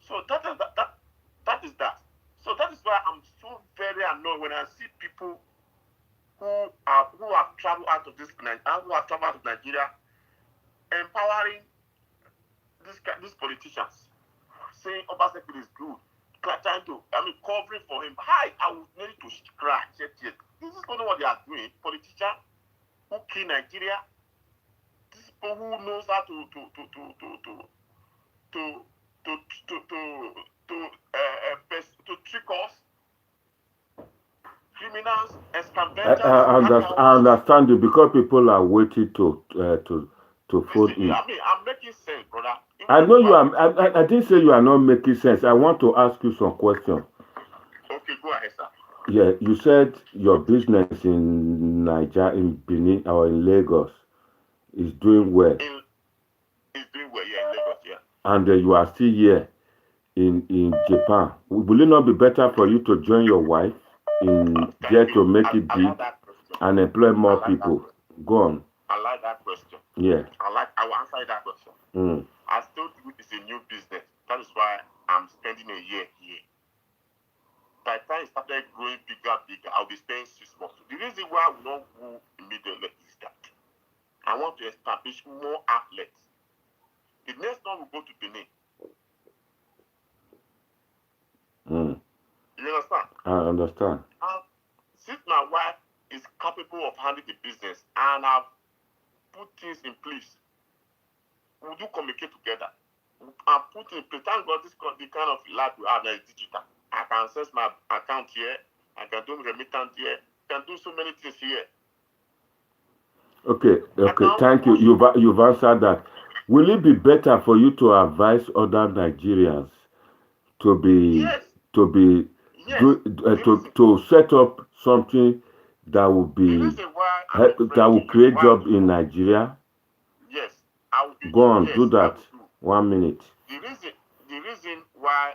So that is that. So that is why I'm so very annoyed when I see people who have traveled out of Nigeria, empowering these politicians, saying Obaseki is good, covering for him. I would need to scratch it. This is not what they are doing. Politicians who kill Nigeria, these people who knows how to trick us, criminals, escavengers. I understand you because people are waiting to vote in. I'm making sense, brother. I know you are. I didn't say you are not making sense. I want to ask you some questions. Okay, go ahead, sir. Yeah, you said your business in NIGERIA, in Benin, or in Lagos is doing well. It's doing well, yeah, in Lagos, yeah. and you are still here in Japan, will it not be better for you to join your wife in there to make it I big like that question. and employ more like people? Go on. I like that question. Yeah. I will answer that question. As told you, it's a new business. That is why I'm spending a year here. By the time it started growing bigger, I'll be spending 6 months. The reason why I will not go immediately is that I want to establish more outlets. The next one will go to Benin. You understand? I understand. Since my wife is capable of handling the business and I've put things in place, we do communicate together. I put in place. Thank God, the kind of life we have now is digital. I can access my account here. I can do remittance here. I can do so many things here. Okay. Thank you. You've answered that. Will it be better for you to advise other Nigerians to be to set up something that will be that will create job in Nigeria? Yes. Go on, do that. 1 minute. The reason why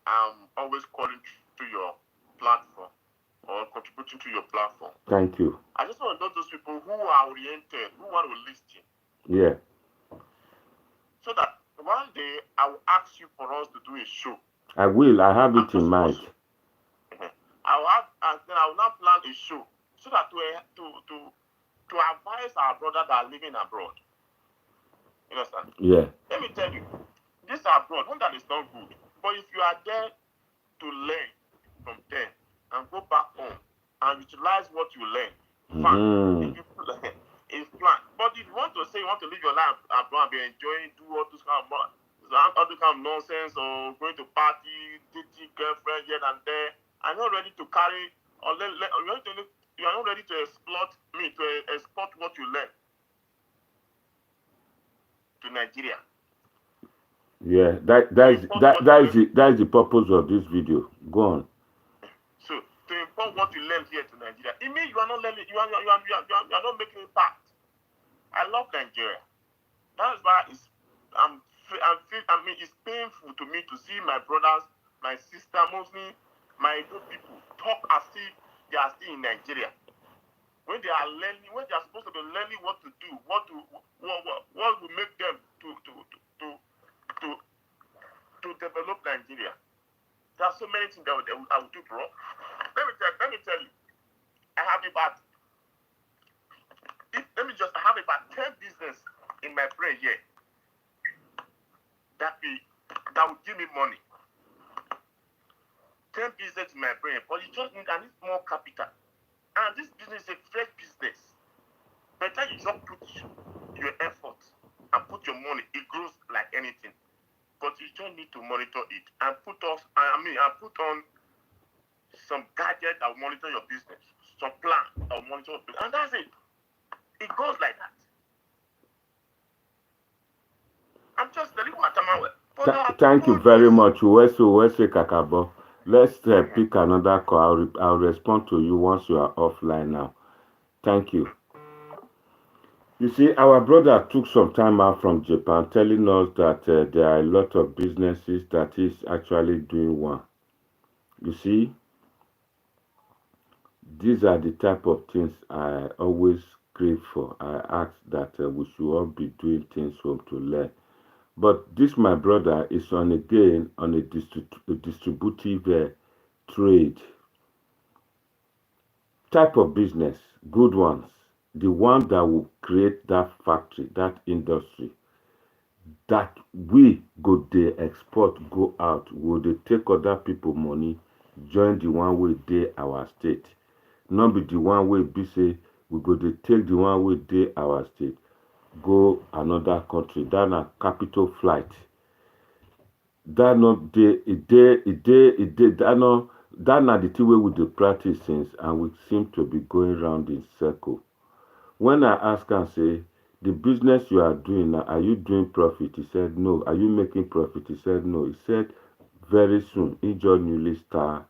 I'm always calling to your platform or contributing to your platform. Thank you. I just want to know those people who are oriented, who want to listen. Yeah. So that one day I will ask you for us to do a show. I will. I have it in mind. I will have, and then I will now plan a show so that to advise our brother that are living abroad. You understand? Yeah. Let me tell you, this abroad, one that is not good. But if you are there to learn from them and go back home and utilize what you learn, fine. It's fine. But if you want to say you want to live your life abroad and be enjoying, do all this kind of nonsense or going to party, dating girlfriend here and there, I'm not ready to carry or you are not ready to export what you learn to Nigeria. Yeah, that is the purpose of this video. Go on. So to import what you learn here to Nigeria, it means you are not learning. You are not making impact. I love Nigeria. That is why it's painful to me to see my brothers, my sister, mostly my Edo people talk as if they are still in Nigeria. When they are learning, when they are supposed to be learning what to do, what will make them to develop Nigeria. There are so many things that I would do, bro. Let me tell you. I have about 10 business in my brain here that will give me money. 10 business in my brain, but you just need more capital. And this business is a fresh business. Better you just put your effort and put your money, it grows like anything. But you just need to monitor it and put on some gadget that will monitor your business, some plan that will monitor your business, and that's it. It goes like that. I'm just telling you what I'm Thank you very much, Uwese Kakabo. Let's pick another call. I'll respond to you once you are offline now. Thank you. You see, our brother took some time out from Japan telling us that there are a lot of businesses that he's actually doing one. You see, these are the type of things I always crave for. I ask that we should all be doing things home to learn. But this, my brother, is on a distributive trade type of business, good ones. The one that will create that factory, that industry, that we go they export, go out, will they take other people money, join the one way they our state. Not be the one way be say we go they take the one way they our state, go another country. That na capital flight. That not that na the thing way we dey practice since, and we seem to be going round in circle. When I ask and say, the business you are doing now, are you doing profit? He said, no. Are you making profit? He said, no. He said, very soon, he just newly start.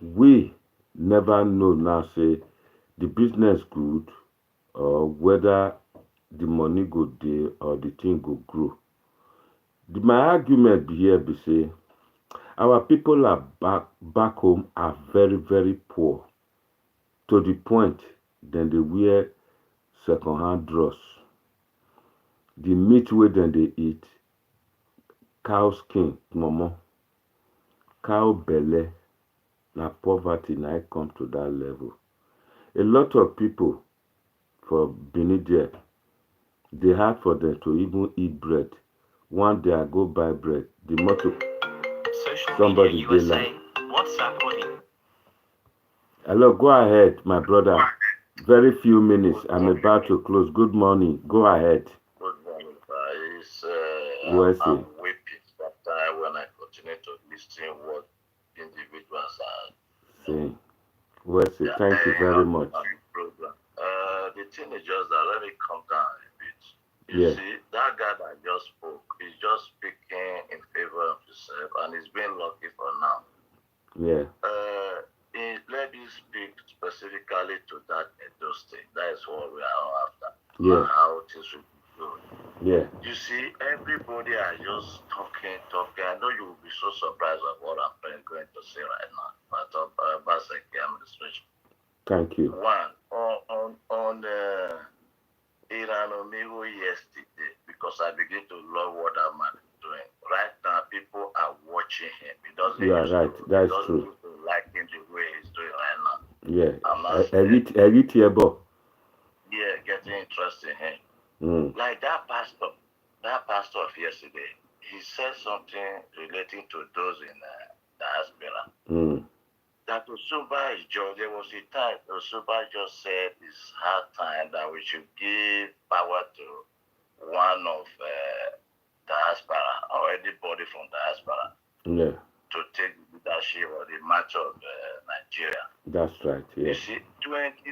We never know now, say, the business good or whether the money go dey or the thing go grow. My argument here be say our people are back home are very, very poor to the point then they wear second-hand dress. The meat wey dem dey eat, cow skin, momo, cow belle, na poverty na it come to that level. A lot of people for Benin there, dey hard for them to even eat bread. One day I go buy bread, the motor, Social somebody media dey USA, like, WhatsApp audio. hello, go ahead, my brother. Very few minutes. I'm about to close. Good morning. Go ahead. Good morning, guys. Well I'm said. weeping sometimes when I continue to listen what individuals are. Say, well said. Thank you very much. on the program. The thing is just that let me come down a bit. You Yeah. see, that guy that just spoke is just speaking in favor of himself, and he's been lucky for now. Yeah. Let me speak specifically to that Edos state. That is what we are all after. Yeah. How things will be good. Yeah. You see, everybody are just talking. I know you will be so surprised at what I'm going to say right now. But Obaseki administration. Thank you. One on Iran Omigo yesterday, because I begin to love what that man is doing. Right now, people are watching him. He doesn't You are used right. to, That's he doesn't true. used to like him the way he's doing right now. Yeah. I'm not saying, yeah, getting interest in him. Like that pastor of yesterday, he said something relating to those in diaspora. That Osuba is just, there was a time Osuba just said it's hard time that we should give power to one of diaspora or anybody from diaspora. Yeah. To take leadership or the matter of Nigeria. That's right. Yeah. You see, 25%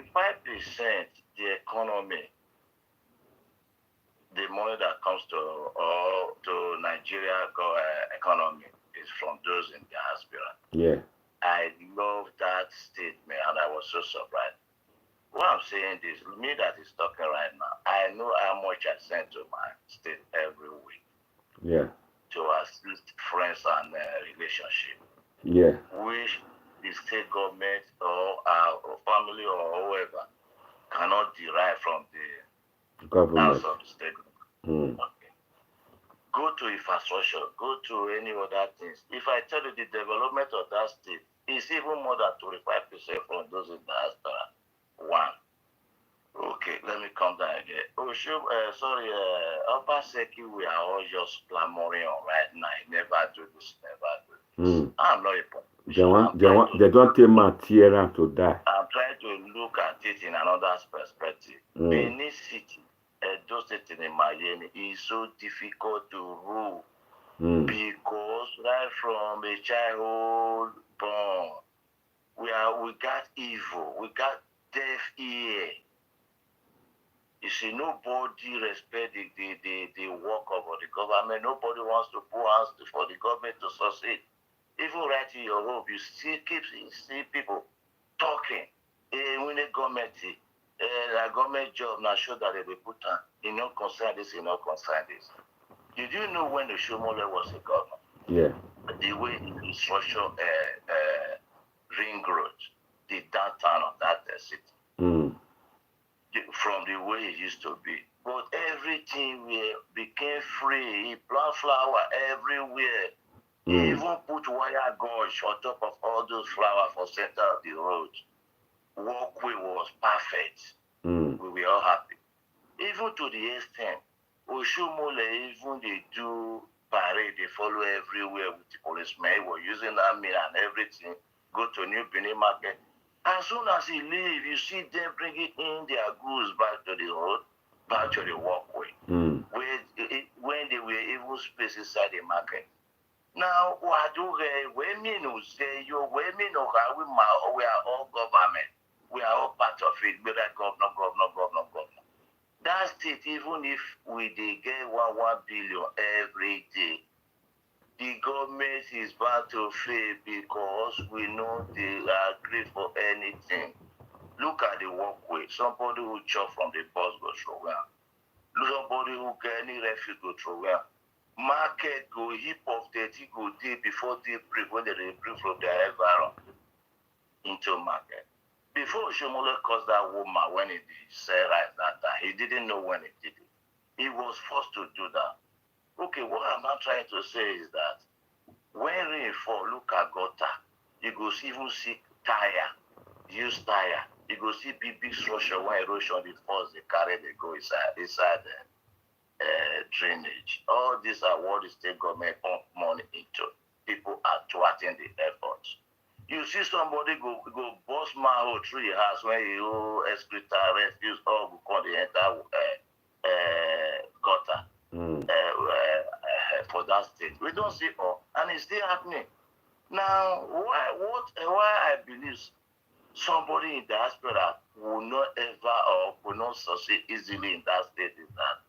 the economy, the money that comes to Nigeria economy is from those in diaspora. Yeah. I love that statement, and I was so surprised. What I'm saying is, me that is talking right now, I know how much I send to my state every week. Yeah. To assist friends and relationship. Yeah. Which the state government or our family or whoever cannot derive from the government. house of the state government. Okay. Go to infrastructure, go to any other things. If I tell you the development of that state is even more than 25% from those in diaspora. One. Okay, let me come down again. Obaseki, we are all just clamoring on right now. Never do this, never do this. I'm not a politician. They don't take my tear out to die. I'm trying to look at it in another perspective. Benin City, Edos State in Miami is so difficult to rule because right from a childhood born, we got evil, we got deaf ear. You see, nobody respect the work of the government. Nobody wants to put hands for the government to succeed. Even right in your home, you see people talking. When the government, a government job now show that they will put on. You not concern this, you not concern this. Did you know when the Shomole was a governor? Yeah. The way he restructured Ring Road, the downtown of that city. From the way it used to be. But everything became free. He plant flower everywhere. He even put wire gauge on top of all those flowers for center of the road. Walkway was perfect. We were all happy. Even to the extent, Oshomole even they do parade, they follow everywhere with the policemen. They were using army and everything. Go to New Benin Market. As soon as he leave, you see them bringing in their goods back to the road, back to the walkway, when they were even space inside the market. Now, women who say, we are all government, we are all part of it, whether governor. That state, even if we get 1 billion every day, the government is bound to fail because we know they agree for anything. Look at the walkway. Somebody who chop from the bus goes through. Nobody who get any refuge go through well. Market go heap of dirty go day before they break when they break from their environment into market. Before Shomole caused that woman when he said right that time, he didn't know when he did it. He was forced to do that. Okay, what I'm not trying to say is that when rain fall, look at gutter, you go see even see tire, use tire. You go see big structure when erosion is falls, they carry, they go inside the drainage. All these are what the state government pump money into. People are thwarting the efforts. You see somebody go bust manhole through your house when you excreta, refuse, all go come the enter gutter for that state. We don't see all, and it's still happening. Now, why I believe somebody in diaspora will not ever or will not succeed easily in that state is that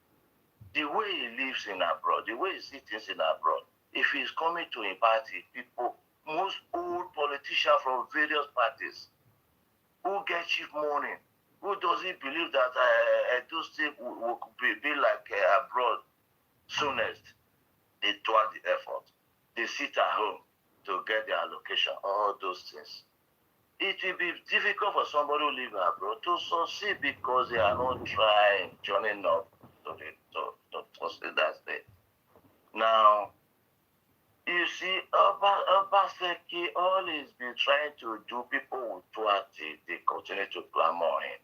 the way he lives in abroad, the way he sees things in abroad, if he's coming to a party, people, most old politicians from various parties who get cheap money, who doesn't believe that Edo state will be like abroad soonest, they thwart the effort. They sit at home to get their allocation, all those things. It will be difficult for somebody who live abroad to succeed because they are not trying, joining up to that state. Now, you see, Obaseki, all he's been trying to do, people will thwart it, they continue to clamor him.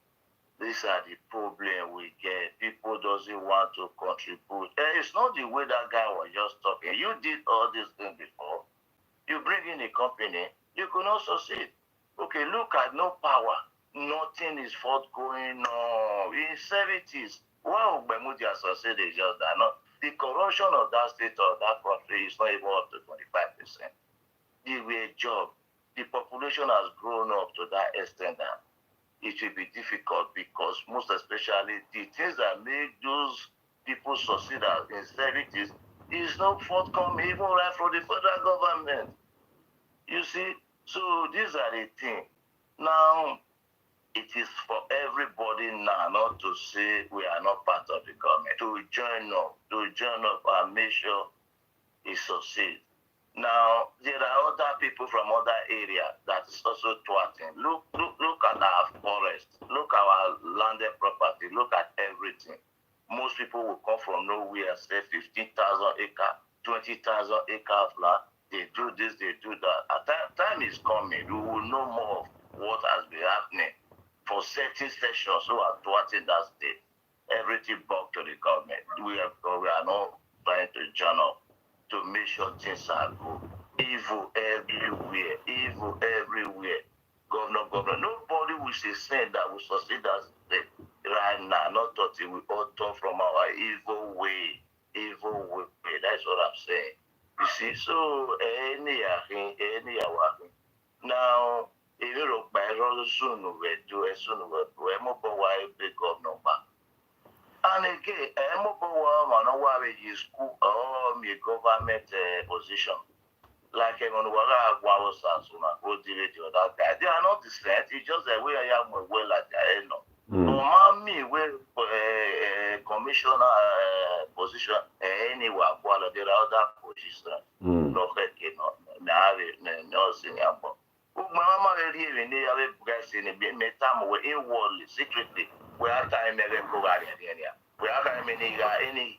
These are the problem we get. People doesn't want to contribute. It's not the way that guy was just talking. You did all these things before. You bring in a company, you could not succeed. Okay, look at no power. Nothing is forthgoing. No, in 70s, why Bermuda succeeded is just that. No, the corruption of that state or that country is not even up to 25%. The way job, the population has grown up to that extent that it will be difficult because most especially the things that make those people succeed in 70s is not forthcoming even right from the federal government. You see, so these are the things. Now, it is for everybody now not to say we are not part of the government, to join up and make sure it succeeds. Now, there are other people from other areas that is also thwarting. Look at our forest, look at our landed property, look at everything. Most people will come from nowhere, say 15,000 acres, 20,000 acres of land. They do this, they do that. Time is coming. We will know more of what has been happening for certain sections who are thwarting that state. Everything back to the government. We are not trying to join up to make sure things are good. Evil everywhere. Governor. Nobody will say that will succeed that state right now. Not that it will all turn from our evil way. That's what I'm saying. You see, so now, if you look by soon we do a soon we move away big governor back. And again, I'm school or me government position. Like I'm on that guy. They are not the same. It's just the way I am well at the end. Me well commissioner position anywhere while there are other positions. No Singapore. Mama really guys in a time we're inwardly, secretly. We are time we have any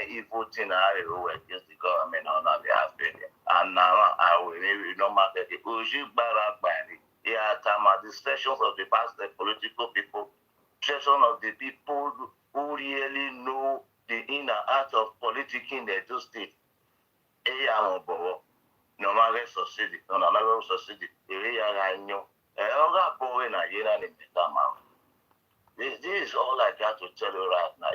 evil thing against the government on our behalf. And now I will no matter the Uji Barabani. The sessions of the past, the political people, session of the people who really know the inner art of politics in the two states. No matter society, no matter society, this is all I got to tell you right now.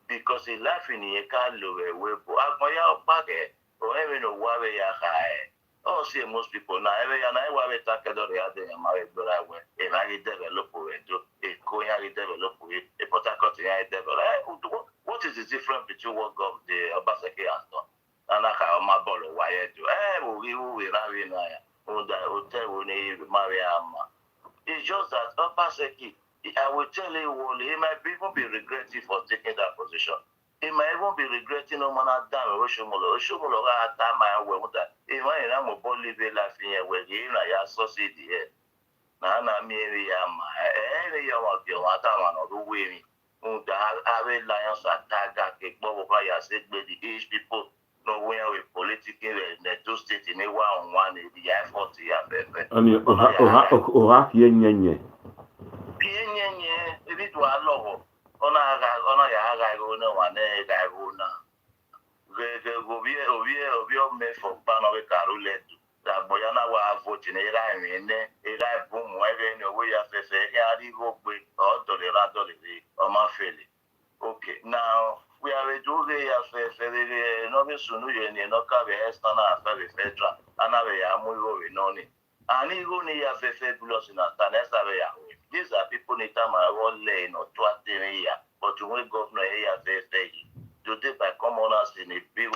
Because he laughing in a car lower, oh, see, most people now, every and I will attack the other and my brother, and I develop a coin develop with a Potacot develop. What is the difference between what the Obaseki has done? And I have my ball wire to we will have in the hotel will need Mariama. It's just that Obaseki, I will tell you, he might even be regretting for taking that position. He might even be regretting no man down Oshomolo. Oshomolo got time my way with that. He might have a ball live life in here where he na associate here. Na maybe any of the Wataman or the way. Have lions attack that cake, Bobo Fire said, the English people nowhere with political and the two states in a 1-1 in the I-40 FF. And you Oha Yenye. If it were low, on a Yaga, no one, Govia made for Panovic Carulet. That Boyana was voting a boom, whether in a way of a go with or to the Radoli or Mafeli. Okay, now we are a Juve of Novice Sunuyan and Okabe Estana Ferry Fedra, and Amugo Noni. And even if a fed blows in Tanesa. These are people in time I won't lay no 20 years, but to win governor here, today by commoners in a big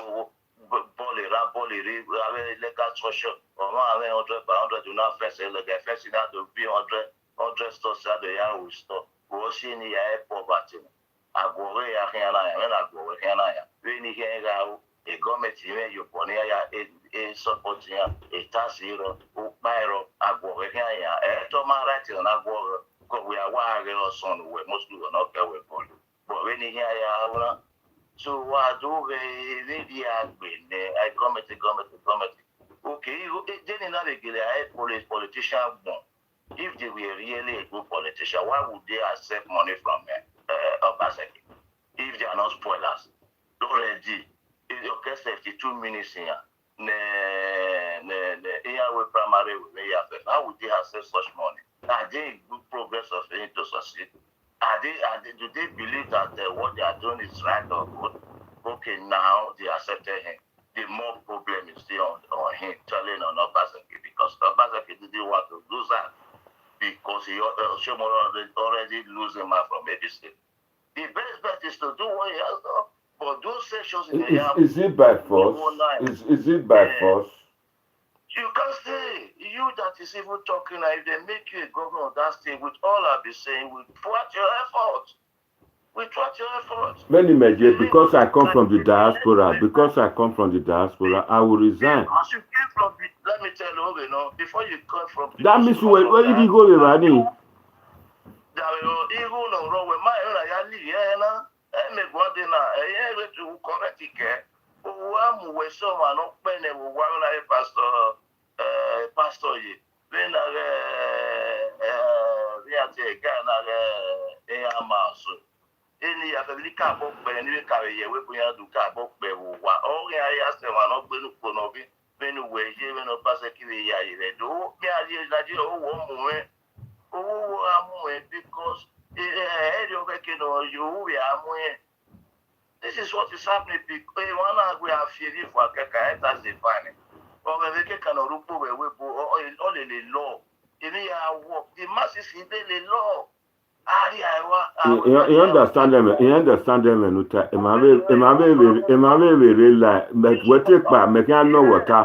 Bolly, legal social, or 100 by 100 do not first like a first in that to be 100 stores at the year we stop. Was in the air poverty. I go away, I go away, when you hear a government here, you pony a supporting a tax hero, Byro, I go away, a Toma right on a go, because we are wired or son, where most people not go with body. But when you hear so what do they I comment. Okay, then another politician. If they were really a good politician, why would they accept money from Obaseki? If they are not spoilers, already, okay, 52 minutes here. Primary, how would they accept such money? Are they good progress of it to succeed? Do they believe that what they are doing is right or good? Okay, now they accepted him. The more problem is still on him, telling on Obaseki, because Obaseki didn't want to lose that because he already losing him from every state. The best bet is to do what he has done, but those sessions in the Is it by force? Is it by force? You can say, you that is even talking, if they make you a governor of that state, with all I'll be saying, with what your effort. Many major, because I come from the diaspora, I will resign. Because you came from the, let me tell you, before you come from the... That means where did you go, Ivani? Pastor, when any of the cabo, when you carry away, we are to cabo, all the areas that are not going to Konobi, when you were here, when Obaseki, they do, because this is what is happening because we are fearing for Kaka, that's the final. Or we can look over all the law. The masses in the law. You understand them, Uta. But what take back, make no water.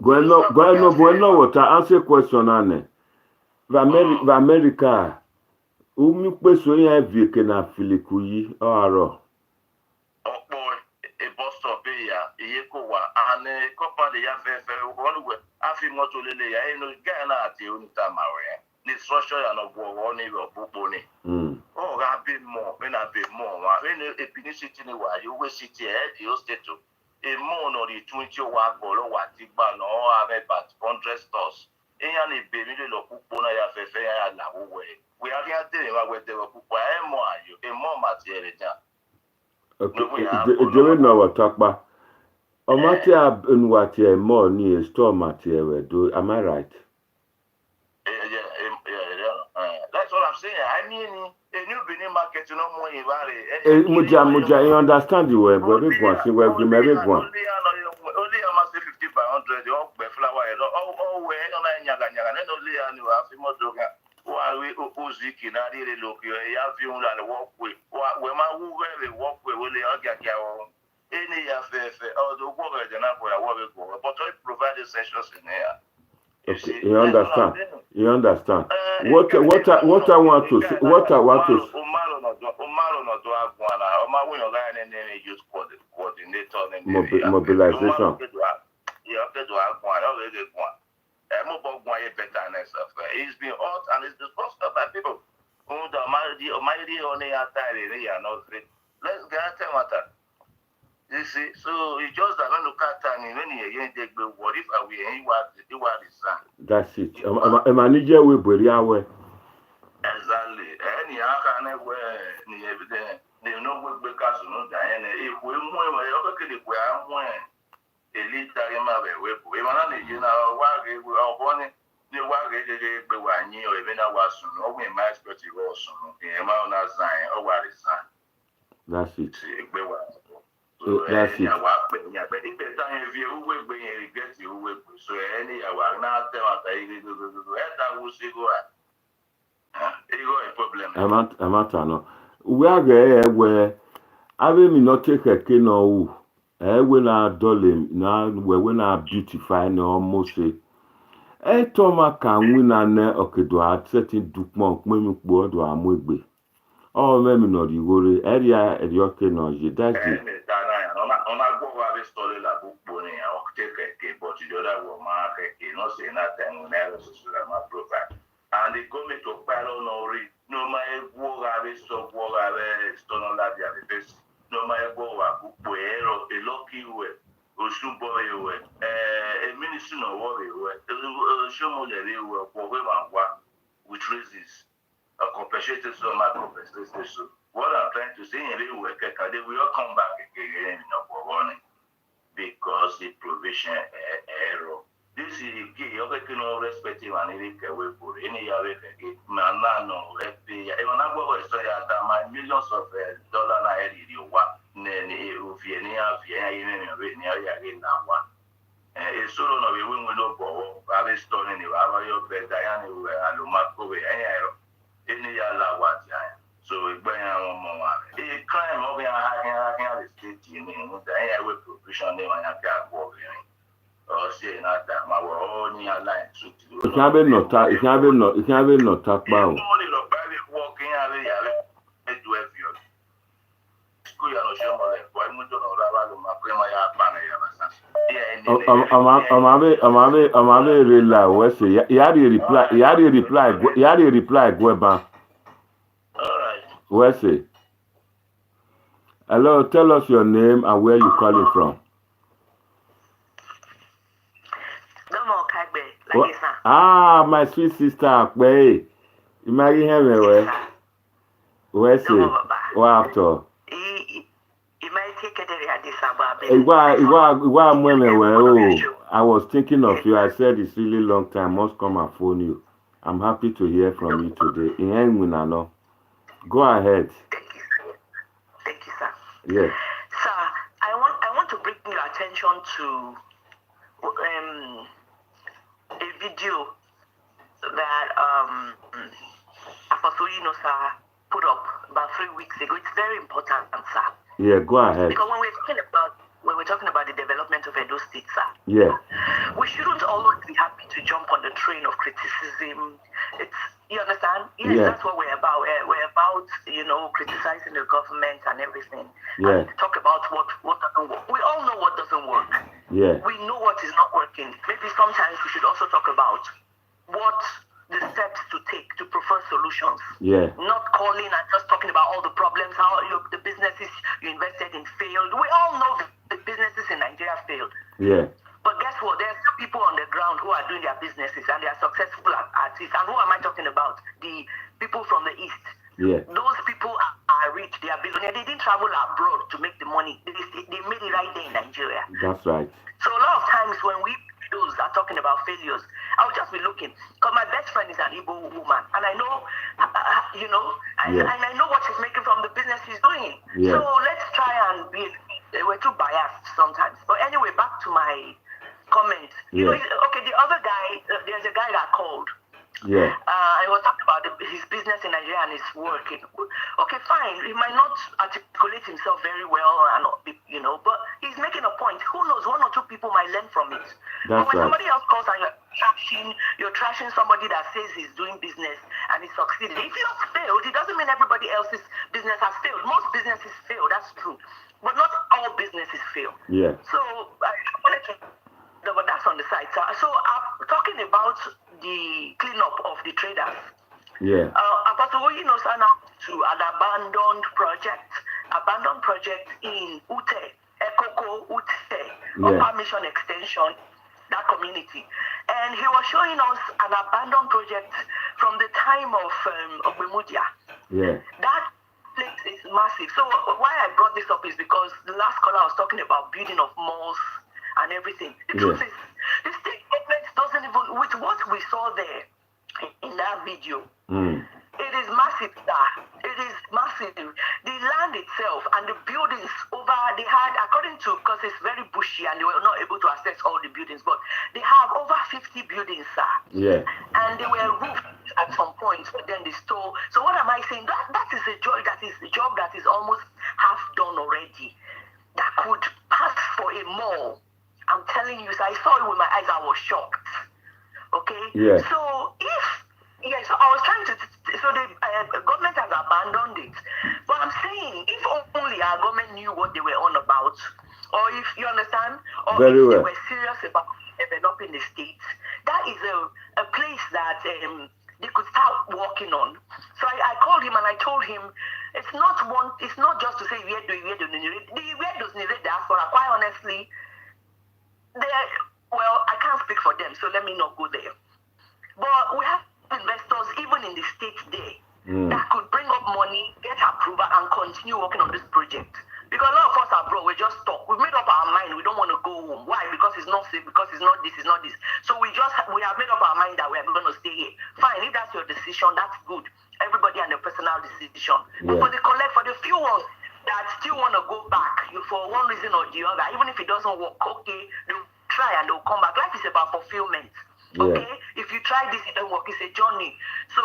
Go no water, answer question, Anne. America. Umi peso ya vike na filikuyi oro. Boy, a bus stop ya, Yekowa, and a company ya one way. Afi moto lele ya, no Ghana at the Untamare. The structure and of one neighbor Buboni. Oh, I've been more, when I've been more. When a penny city, you will sit here, you stay to a more or the 20 watt or what Tiban or about 100 stores. Any baby little Pupona ya fefe ya la way. We are here telling where they were put a more material. Okay, do we know what talk about? Omatia in what ye more near store material do, am I right? That's what I'm saying. I mean, a new Benin market, no more in Valley. Muja, you understand the word, but this one, see where you marry one. Only a massive 50 by 100, all by flower, all way on a yaga, and only a new Afimodoga. While we Uziki, not really look, you have you and walkway. When my very walkway will get any affair, or the water than up where I want to go. But I provided sessions in here. You understand? You understand? What I want to say, what I want to mobilization. It's been hot and it's discussed by people. Let's get matter. You see, so it's just that when you cut time in any again, they go, what if we ain't what the sun? That's it. A manager will be away. Exactly. Any kind of way, they know what because no Diana. If we move, if we are one, elite time away, we want to, you know, why we are born. The why they were new, even I was no, we might expect you also. The amount of sign or what is sign. That's it. So that's it. Where I will not take a king or we na dole na we na beautify na almost say Toma can win an okedo at setting dukmon when we do a mugbe. Oh, me no di worry area at your king or you that's it. And the government of Palo no matter what I stop what I stone on that no matter what a lucky way or boy a ministry no worry show more which raises a compensated so much compensation. What I'm trying to say in real work, they will come back again because the provision error. This is the key. You can respect him and he can wait for any other man. No, let's be. Even I go to say that my millions of dollars na head you what? Nene, if you it's so long we win no go. I be stoning you. I buy your bed. Diane, you are no macro. Any other what? So we buy our more. A crime over here, the state in the way provision name and I can't go. It can't be not talk about. I'm reply. What's it? You reply, Gweba. Alright. What's it? Hello, tell us your name and where you calling from. My sweet sister, Akbe. You marry him away. Where's it? What after? I was thinking of you. I said it's really long time. Must come and phone you. I'm happy to hear from you today. Go ahead. Thank you, sir. Yes. Sir, I want to bring your attention to a video that Apostle sir, put up about 3 weeks ago. It's very important, sir. Yeah, go ahead. Because when we're talking about the development of Edo State, sir, yeah, we shouldn't always be happy to jump on the train of criticism. You understand? Yes, yeah. That's what we're about. We're about, criticizing the government and everything. Yeah. And talk about what doesn't work. We all know what doesn't work. Yeah. We know what is not working. Maybe sometimes we should also talk about what the steps to take to prefer solutions. Yeah. Not calling and just talking about all the problems, how the businesses you invested in failed. We all know the businesses in Nigeria failed. Yeah. But guess what? There are still people on the ground who are doing their businesses and they are successful at it. And who am I talking about? The people from the East. Yeah. Those people are rich. They are billionaires. They didn't travel abroad to make the money. They made it right there in Nigeria. That's right. So a lot of times when we those are talking about failures, I'll just be looking. Because my best friend is an Igbo woman. And I know, and I know what she's making from the business she's doing. Yeah. So let's try and we're too biased sometimes. But anyway, back to my comment. Yeah. Okay, the other guy, there's a guy that called Yeah. He was talking about his business in Nigeria and his working. Okay, fine. He might not articulate himself very well, and but he's making a point. Who knows? One or two people might learn from it. That's But when right. somebody else calls and you're trashing somebody that says he's doing business and he's succeeding. If he has failed, it doesn't mean everybody else's business has failed. Most businesses fail. That's true, but not all businesses fail. Yeah. So I wanted to. No, but that's on the side. So I'm talking about the cleanup of the traders. Yeah. Apostle Oyinosa now to an abandoned project in Ute, Ekoko Ute, Upper Mission Extension, that community. And he was showing us an abandoned project from the time of Ogbemudia. Yeah. That place is massive. So why I brought this up is because the last caller was talking about building of malls and everything. The truth is, the state government doesn't even, with what we saw there in that video, it is massive, sir. It is massive. The land itself and the buildings over, they had, according to, because it's very bushy and they were not able to access all the buildings, but they have over 50 buildings, sir. Yeah. And they were roofed at some point, but then they stole. So what am I saying? That is a job that is almost half done already. That could pass for a mall. I'm telling you, so I saw it with my eyes, I was shocked. Okay? Yeah. So so I was trying to, so the government has abandoned it. But I'm saying, if only our government knew what they were on about, or if you understand, or Very if well. they were serious about developing the states, that is a place that they could start working on. So I called him and I told him, it's not just to say where does diaspora, quite honestly, I can't speak for them, so let me not go there. But we have investors, even in the states there, that could bring up money, get approval, and continue working on this project. Because a lot of us abroad, we're just stuck. We've made up our mind. We don't want to go home. Why? Because it's not safe. Because it's not this. It's not this. So we have made up our mind that we're going to stay here. Fine. If that's your decision, that's good. Everybody and their personal decision. But for the few ones that still want to go back, for one reason or the other, even if it doesn't work, okay, they'll try and they'll come back. Life is about fulfillment. Okay, if you try this, it don't work. It's a journey. So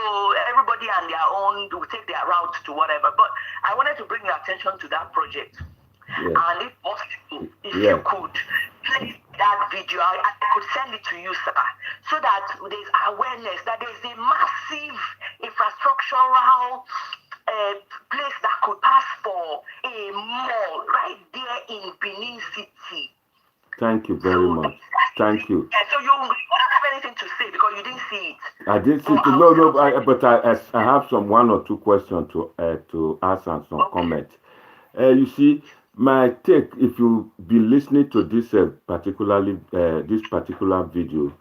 everybody and their own will take their route to whatever. But I wanted to bring your attention to that project. And if possible, if you could play that video, I could send it to you, sir, so that there's awareness that there's a massive infrastructural place that could pass for a mall right there in Benin City. Thank you very much. Thank you. So you don't have anything to say because you didn't see it. I didn't see it. No, but I have some one or two questions to ask and some comments. You see, my take, if you be listening to this this particular video,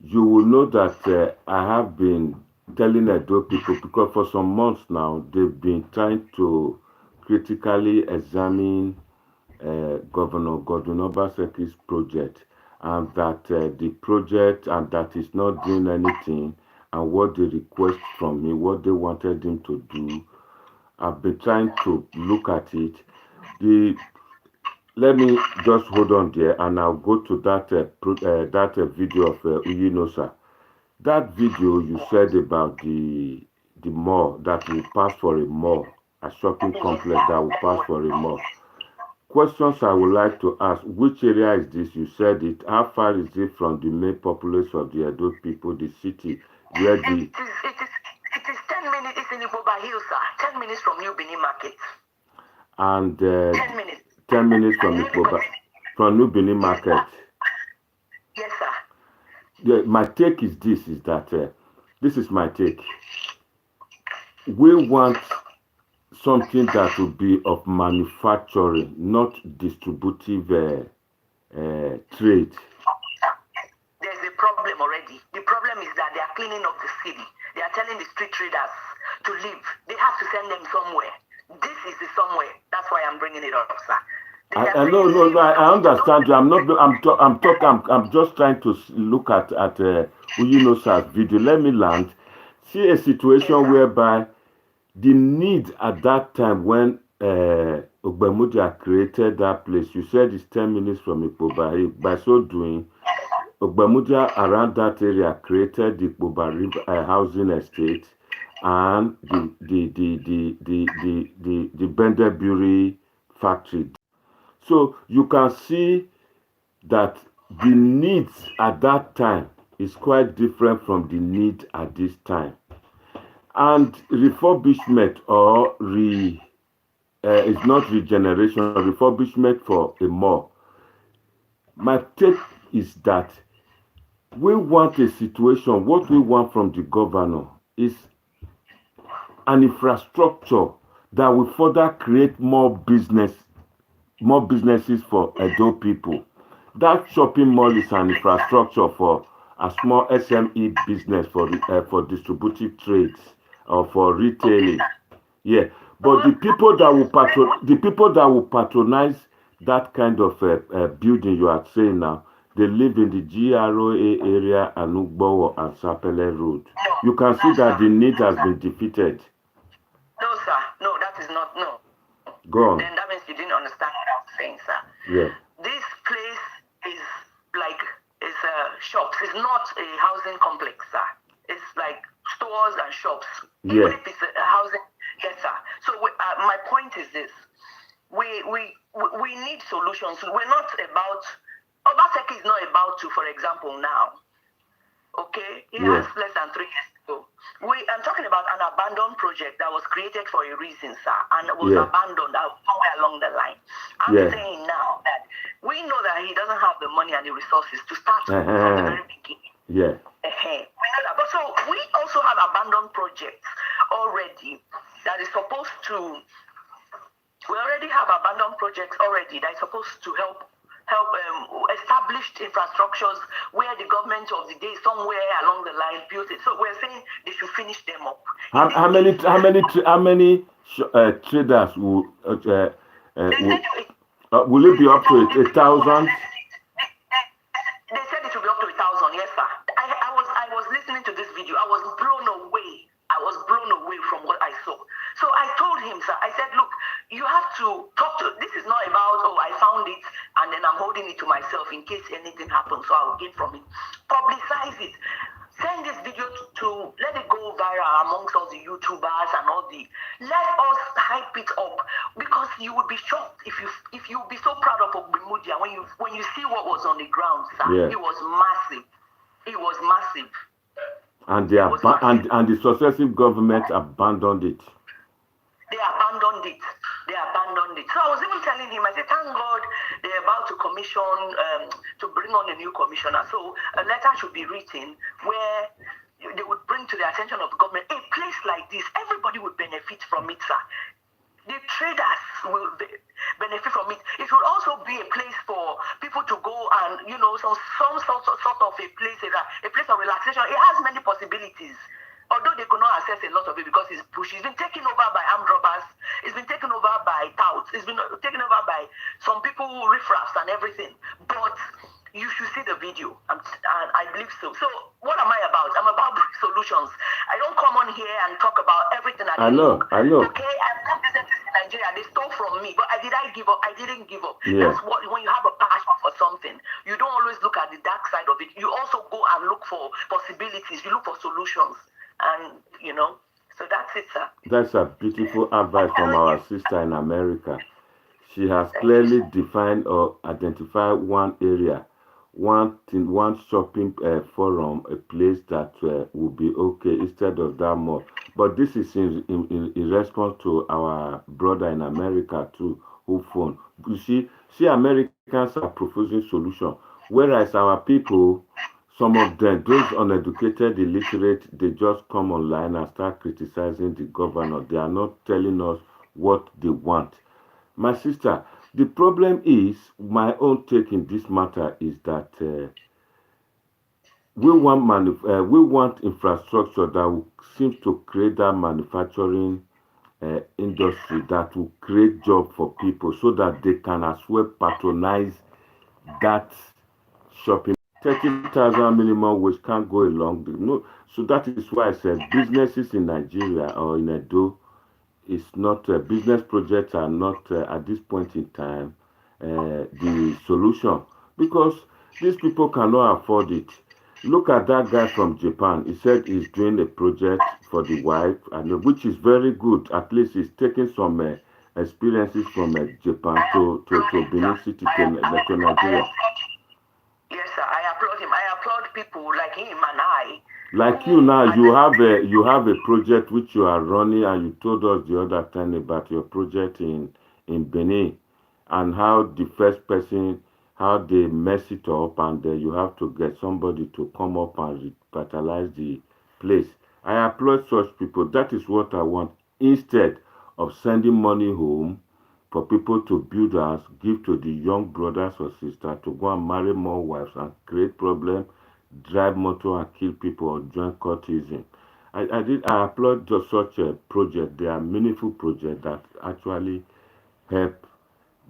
you will know that I have been telling Edo people, because for some months now they've been trying to critically examine Governor Godwin Obaseki's project, and that the project and that is not doing anything, and what they request from me, what they wanted him to do. I've been trying to look at it. Let me just hold on there, and I'll go to that video of Uyinosa. That video you said about the mall that will pass for a mall, a shopping complex that will pass for a mall. Questions I would like to ask: which area is this? You said it. How far is it from the main populace of the Edo people, the city where the? It is 10 minutes. It's in Iboba Hill, sir. 10 minutes from New Benin Market. And 10 minutes. 10 minutes from New Benin Market. Yes, sir. My take is this: is that this is my take. We want something that will be of manufacturing, not distributive trade. There's a problem already. The problem is that they are cleaning up the city. They are telling the street traders to leave. They have to send them somewhere. This is the somewhere. That's why I'm bringing it up, sir. No, I understand you. I'm just trying to look at Uyinosa's video. Let me land. See a situation whereby the need at that time when Ogbemudia created that place, you said it's 10 minutes from Ipoba. By so doing, Ogbamudia around that area created the Bobari housing estate and the Benderbury factory. So you can see that the needs at that time is quite different from the need at this time. And refurbishment or is not regeneration, refurbishment for a mall. My take is that we want a situation, what we want from the governor is an infrastructure that will further create more businesses for Edo people. That shopping mall is an infrastructure for a small SME business for distributive trades or for retailing. Yeah, but the people that will patronize that kind of building you are saying now, they live in the GROA area and Ugbowo and Sapele Road. You can see that the need has been defeated. No, sir. No, that is not. No. Go on. Then that means you didn't understand what I'm saying, sir. Yeah. This place is like shops. It's not a housing complex, sir. It's like stores and shops. Yeah. Even if it's a housing, yes, sir. So my point is this: we need solutions. We're not about. Obaseki is not about to, for example, now. Okay, he has less than 3 years to go. I'm talking about an abandoned project that was created for a reason, sir, and was abandoned somewhere along the line. I'm saying now that we know that he doesn't have the money and the resources to start from the very beginning. Yeah. We know that. But so we also have abandoned projects already that is supposed to. We already have abandoned projects already that is supposed to help established infrastructures where the government of the day somewhere along the line built it. So we're saying they should finish them up. How many traders will it be up to 1,000? They said it will be up to 1,000. Yes, sir. I was listening to this video. I was blown away. From what I saw. So I told him, sir, I said, look, you have to talk to, this is not about, I found it and then I'm holding it to myself in case anything happens, so I'll get from it. Publicize it. Send this video to let it go viral amongst all the YouTubers and all let us hype it up, because you would be shocked if you would be so proud of Ogbemudia when you see what was on the ground, sir. Yeah. It was massive. And the successive government abandoned it. They abandoned it. So I was even telling him, I said, thank God they're about to commission, to bring on a new commissioner. So a letter should be written where they would bring to the attention of the government, a place like this, everybody would benefit from it, sir. The traders will benefit from it. It will also be a place for people to go and, some sort of a place of relaxation. It has many possibilities. Although they could not access a lot of it because it's pushed. It's been taken over by armed robbers. It's been taken over by touts. It's been taken over by some people who riffraffs and everything. But you should see the video, and I believe so. So what am I about? I'm about solutions. I don't come on here and talk about everything. I know. Okay, I've done business in Nigeria. They stole from me, but did I give up? I didn't give up. Yeah. That's what, when you have a passion for something, you don't always look at the dark side of it. You also go and look for possibilities. You look for solutions. And, so that's it, sir. That's a beautiful advice from our sister in America. She has clearly defined or identified one area, one shopping forum, a place that will be okay instead of that mall. But this is in response to our brother in America too, who phoned. You see, Americans are proposing solutions, whereas our people, some of them, those uneducated, illiterate, they just come online and start criticizing the governor. They are not telling us what they want. My sister, the problem is, my own take in this matter is that we want infrastructure that seems to create that manufacturing industry that will create jobs for people so that they can as well patronize that shopping. 30,000 minimum wage can't go along. No, so that is why I said businesses in Nigeria or in Edo is not business projects are not at this point in time the solution, because These people cannot afford it. Look at that guy from Japan. He said he's doing a project for the wife, and which is very good. At least he's taking some experiences from Japan to Benin City to Nigeria. Yes, sir. I applaud him. I applaud people like him and I. Like you now, you have a project which you are running, and you told us the other time about your project in Benin, and how the first person, how they mess it up, and you have to get somebody to come up and revitalize the place. I applaud such people. That is what I want. Instead of sending money home for people to build house, give to the young brothers or sisters to go and marry more wives and create problems, drive motor and kill people or join cultism. I applaud just such a project. They are meaningful projects that actually help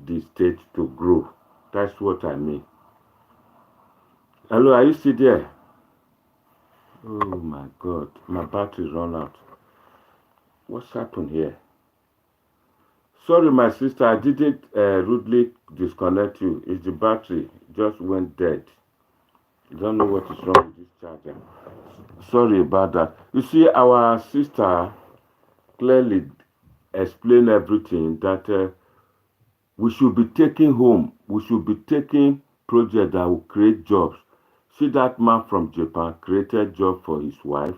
the state to grow. That's what I mean. Hello, are you still there? Oh my God, my battery run out. What's happened here? Sorry, my sister, I didn't rudely disconnect you. It's the battery just went dead. I don't know what is wrong with this charger. Sorry about that. You see, our sister clearly explained everything that we should be taking home. We should be taking projects that will create jobs. See, that man from Japan created job for his wife,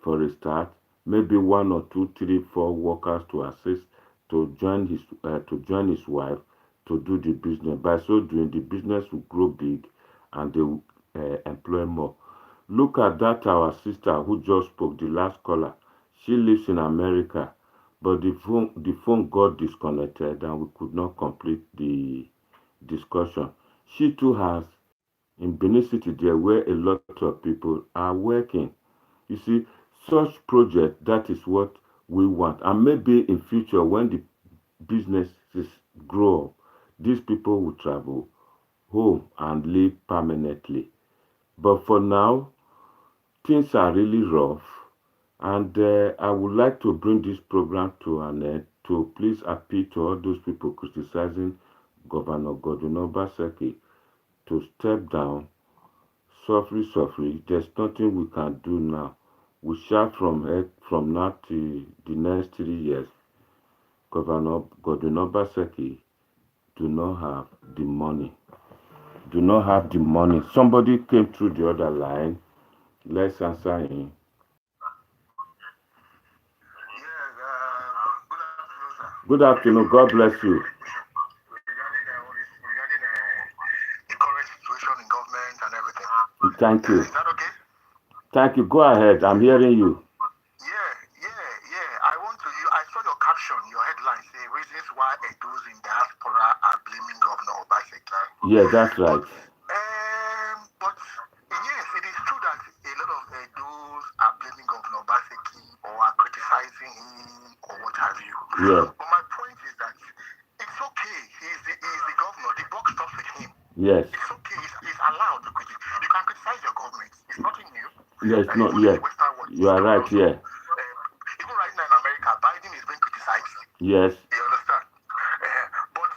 for a start, maybe 1 or 2, 3, 4 workers to assist to join his wife to do the business. By so doing, the business will grow big and they will employ more. Look at that, our sister who just spoke, the last caller. She lives in America, but the phone got disconnected and we could not complete the discussion. She too has in Benin City there where a lot of people are working. You see, such project, that is what we want. And maybe in future when the businesses grow up, these people will travel home and live permanently. But for now, things are really rough, and I would like to bring this program to an end to please appeal to all those people criticizing Governor Godwin Obaseki to step down. Suffering. There's nothing we can do now. We shall from now to the next 3 years. Governor Godwin Obaseki do not have the money. Somebody came through the other line. Let's answer him. Good afternoon. God bless you. Regarding the current situation in government and everything. Thank you. Is that okay? Thank you. Go ahead. I'm hearing you. I saw your caption, your headline, say reasons why Edos in diaspora are blaming Governor Obaseki. Yeah, that's right. But yes, it is true that a lot of Edos are blaming Governor Obaseki or are criticizing him or what have you. Yeah. But my point is that it's okay. He's the governor. The buck stops with him. Yes. It's okay. He's allowed to criticize. You can criticize your government. It's nothing new. Yes, not yet. You are right. Yeah. Even right now in America, Biden is being criticized. Yes. You understand? But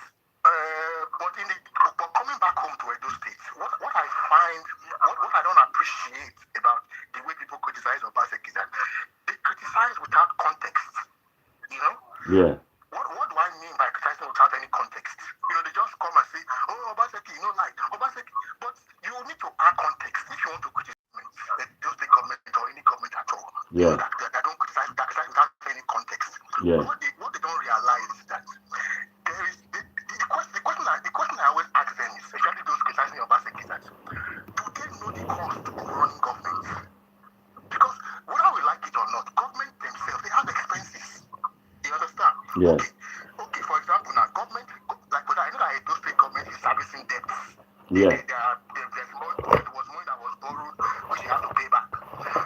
coming back home to Edo State, what I find, what I don't appreciate about the way people criticize Obaseki is that they criticize without context. You know? Yeah. What do I mean by criticizing without any context? You know, they just come and say, oh, Obaseki, you know, like Obaseki. But you need to add context if you want to criticize Edo State government or any government at all. Yeah. You know, that don't criticize without any context. Yeah. What they don't realize is that there is the question I always ask them, especially those criticizing Obaseki, is that do they know the cost of running government? Because whether we like it or not, government themselves, they have expenses. You understand? Yeah. Okay, for example, now government, like I know that Edo State government is servicing debts. Yeah. There was money that was borrowed, which you have to pay back.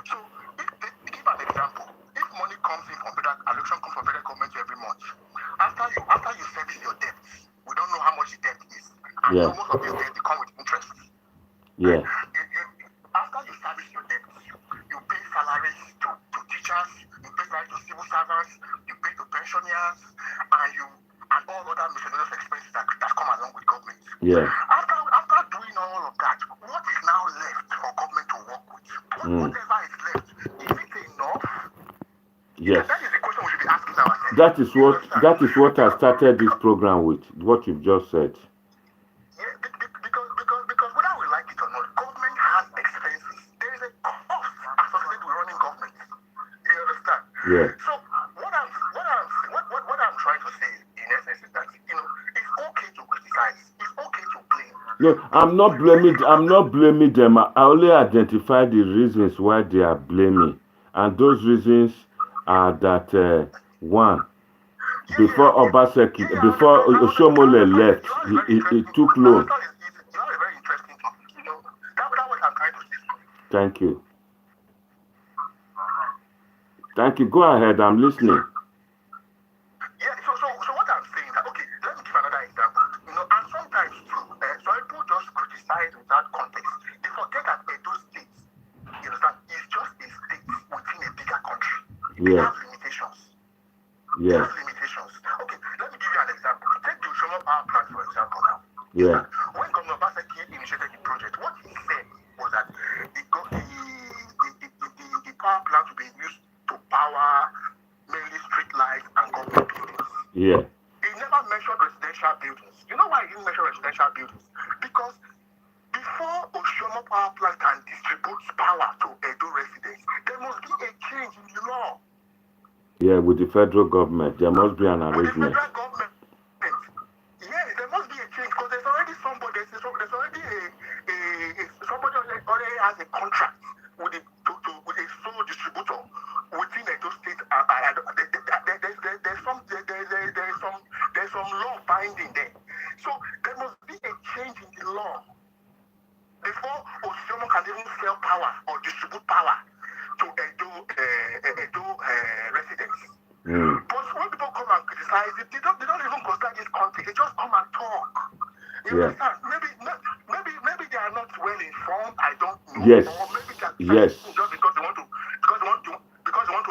So, give an example. If money comes in from allocation comes from federal government every month, after you service your debt, we don't know how much the debt is. And Yeah. most of these debts they come with interest. Yeah. After you service your debt, you pay salaries to teachers, you pay salaries to civil servants, you pay to pensioners, and all other miscellaneous expenses that come along with government. Yeah. After doing all of that, Yes. That is the question we should be asking ourselves. That is what I started this program with. What you've just said. Yeah, because whether we like it or not, government has expenses. There is a cost associated with running government. You understand? Yeah. So what I'm trying to say in essence is that it's okay to criticize, it's okay to blame. No, I'm not blaming them. I only identify the reasons why they are blaming, and those reasons are that one. Before Obaseki, before Oshomole left, he took loan. You are a very interesting topic. That's what I'm trying to say. Thank you. Thank you. Go ahead. I'm listening. Yeah. So what I'm saying that let me give another example. And sometimes too, some people just criticize without context. They forget that Edo State, you understand, is just a state within a bigger country. They Yeah. have limitations. Yeah. They have limitations. Okay, let me give you an example. Take the Oshomo Power Plant, for example, now. Yeah. When Governor Obaseki initiated the project, what he said was that the power plant will be used to power mainly street lights and government buildings. Yeah. He never mentioned residential buildings. You know why he didn't mention residential buildings? Because before Oshomo Power Plant can distribute power to Edo residents, there must be a change in the law. Yeah, with the federal government, there must be an arrangement. With the federal government, yes, there must be a change because there's already somebody. There's already somebody already has a contract with with a sole distributor within Edo State. There's some law binding there. So there must be a change in the law before Oshomo can even sell power or distribute power to Edo residents. But when people come and criticize it, they don't even consider this context. They just come and talk. You understand? Maybe they are not well informed. I don't know. Yes. Or maybe they are Yes. just because they want to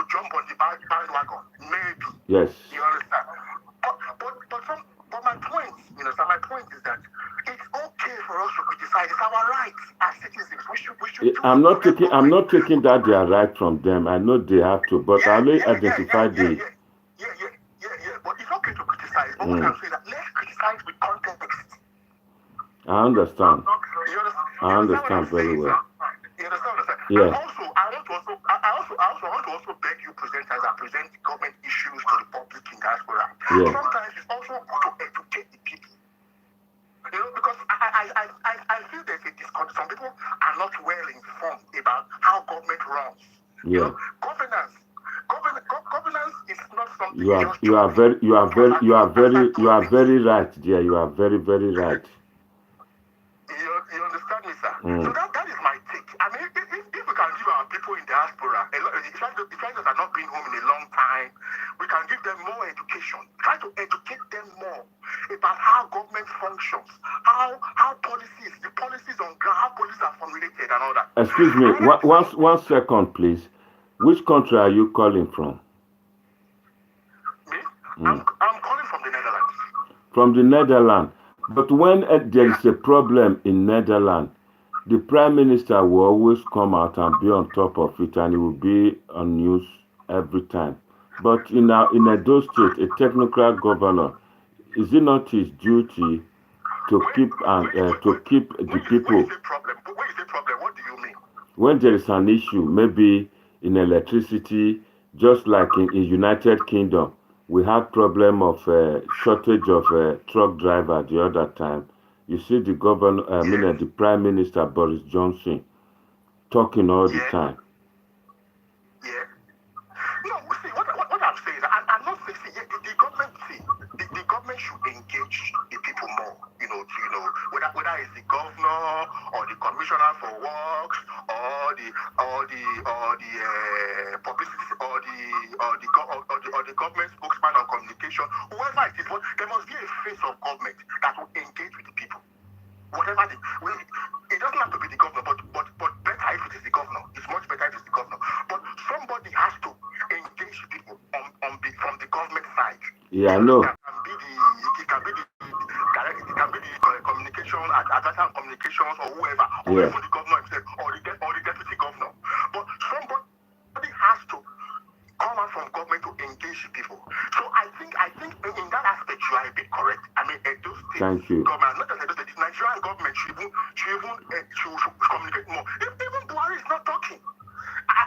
jump on the bandwagon. Maybe. Yes. You understand? But my point, my point is that it's okay for us to criticize. It's our right as citizens. We should I'm not taking that they are right from them. I know they have to, but I only identify the. Yeah. But it's okay to criticize. But what I'm saying is that let's criticize with context. I understand. You understand very well. You understand what I'm saying? Yeah. And also, I want to also beg you presenters that present government issues to the public in diaspora. Yeah. Sometimes it's also good to educate the people. Because I feel there's a disconnect. Some people are not well informed about how government runs. Yeah. Governance is not something You are very right, dear. You are very, very right. You understand me, sir? So that is my take. I mean, if we can give our people in diaspora, the fact that are not being home in a long time, we can give them more education. Try to educate them more about how government functions, how the policies on ground, how policies are formulated and all that. Excuse me, one second, please. Which country are you calling from? Me? I'm calling from the Netherlands. From the Netherlands. But when there is a problem in Netherlands, the Prime Minister will always come out and be on top of it, and he will be on news every time. But in Edo State, a technocrat governor, is it not his duty to keep the people? When you say problem, what do you mean? When there is an issue, maybe in electricity, just like in United Kingdom, we had problem of shortage of truck driver the other time. You see the governor, the Prime Minister Boris Johnson talking all the time. Yeah. No, see, what I'm saying, I'm not saying the government should engage the people more. Whether it's the governor or the commissioner for works or the publicity or the government spokesman on communication, whoever it is, there must be a face of government that will engage with the people. Whatever it doesn't have to be the governor, but better if it is the governor. It's much better if it's the governor. But somebody has to engage people from the government side. Yeah, I know. It can be the communication, advanced communications, or whoever, or even the governor himself, or the deputy governor. But somebody has to come out from government the people. So I think in that aspect you are a bit correct. I mean, Edo State Thank you. government, not just Edo State, the Nigerian government should communicate more. Even Buhari is not talking.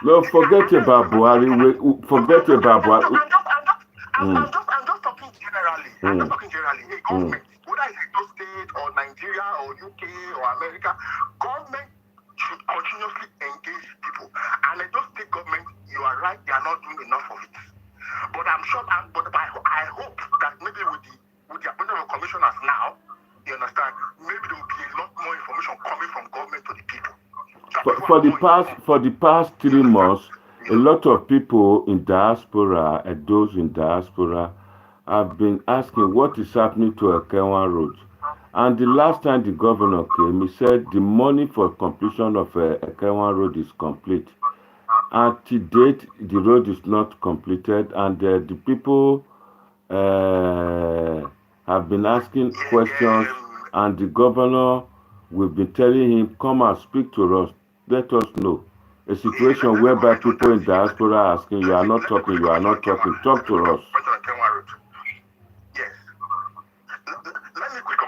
No, forget about Buhari. Forget about Buhari. I'm just talking generally. I'm just talking generally. A government, whether it's Edo State or Nigeria or UK or America, government should continuously engage people. And Edo State government, you are right, they are not doing enough of it. But I'm sure, I hope that maybe with the appointment of commissioners now, you understand, maybe there will be a lot more information coming from government to the people. For the past 3 months, a lot of people in diaspora and those in diaspora have been asking what is happening to Ekenwan Road. And the last time the governor came, he said the money for completion of Ekenwan Road is complete. And to date, the road is not completed, and the people have been asking questions, and the governor, we've been telling him, come and speak to us, let us know. A situation whereby people in diaspora are asking, you are not talking, talk to us. Yes. Let me quickly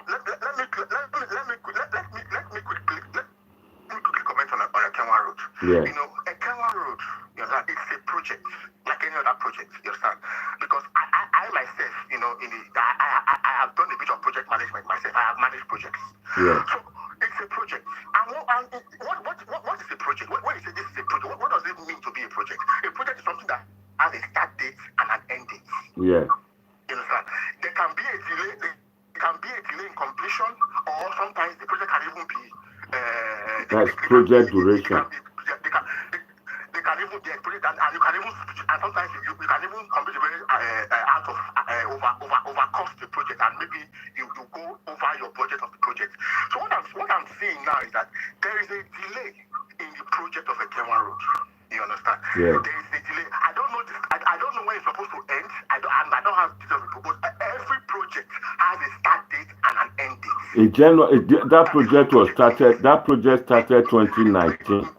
comment on Ekenwan Road. Yeah. You know, Ekenwan Road, you know, it's a project like any other project, you understand? Because I myself, you know, I have done a bit of project management myself. I have managed projects. Yeah. So it's a project. And what is a project? When you say this is a project, what does it mean to be a project? A project is something that has a start date and an end date. Yeah. You understand? There can be a delay. There can be a delay in completion, or sometimes the project can even be. That's project duration. They can even get project, and you can even, and sometimes you can even complete out of over cost the project, and maybe you go over your budget of the project. So what I'm seeing now is that there is a delay in the project of Ekenwan Road. You understand? Yeah. There is a delay. I don't know when it's supposed to end. I don't have details, but every project has a start date and an end date. In January, that project started 2019.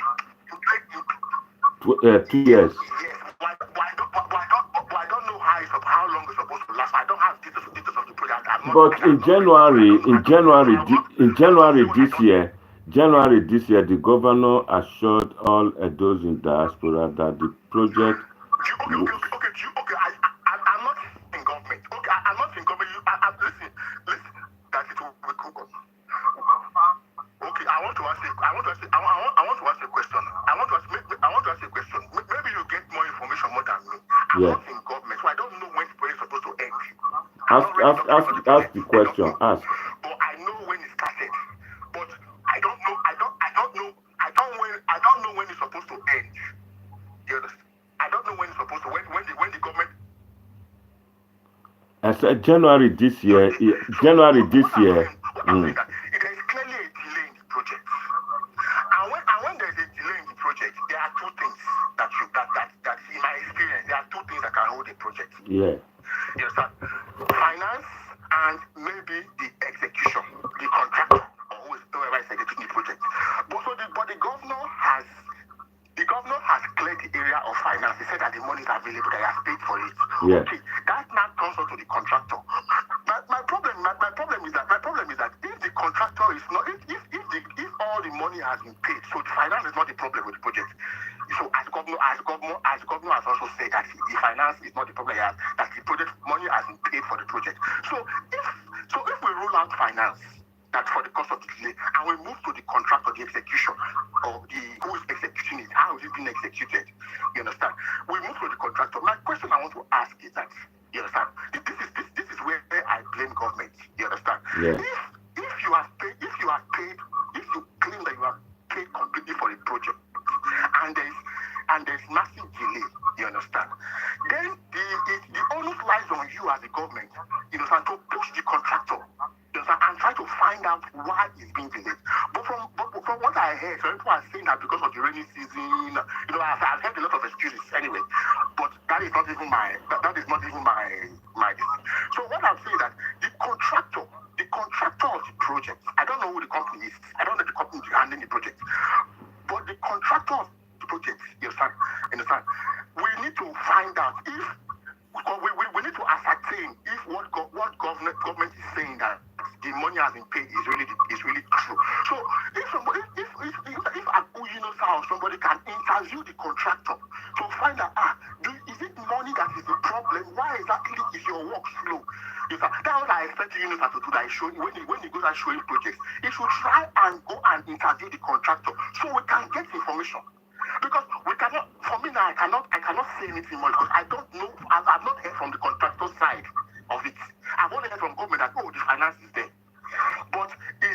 2 years. Yes, but I don't know how long it's supposed to last. I don't have details of the project. But in January this year, the governor assured all those in diaspora that the project. Okay. I'm not in government. Okay, I'm not in government. Listen. That it will be cooked. Okay, I want to ask a question. Maybe you get more information more than me. I'm not in government, so I don't know when the project is supposed to end. Ask the question. Ask. But I know when it started. But I don't know when it's supposed to end. You understand? I don't know when it's supposed to when the government. I said January this year. What I'm saying that there is clearly a delay in the project. And when there is a delay in the project, there are two things that in my experience, there are two things that can hold a project. Yeah. You understand? Finance and maybe the execution, the contractor, or whoever is executing the project. But the governor has cleared the area of finance. He said that the money is available, that he has paid for it. Yeah. Okay, that now comes to the contractor. My problem is that if the contractor is not, if all the money has been paid, so the finance is not the problem with the project. So as governor has also said that the finance is not the problem, that the project money has been paid for the project. So if we rule out finance, that for the cost of the delay, and we move to the contractor, the execution, or who is executing it, how is it being executed? You understand? We move to the contractor. My question I want to ask is that, you understand? This is where I blame government. You understand? Yeah. If you claim that you have paid completely for a project, and there's massive delay, you understand? Then the onus lies on you as a government, you understand, to push the contractor, you understand, and try to find out why it's being delayed. But from what I heard, some people are saying that because of the rainy season, you know, I've heard a lot of excuses anyway. But that is not even my So what I'm saying is that the contractor of the project, I don't know who the company is. I don't know the company handling the project. But the contractor of the project, you understand? We need to find out if Because we need to ascertain if what government is saying that the money has been paid is really true. So if somebody, if Abu Yunusa or somebody can interview the contractor to find out, is it money that is the problem? Why exactly is your work slow? That's what I expect Yunusa to do. That when he goes and showing projects, he should try and go and interview the contractor so we can get information. Because we cannot, for me now, I cannot say anything more because I don't know. I've not heard from the contractor side of it. I've only heard from government that the finance is there. But we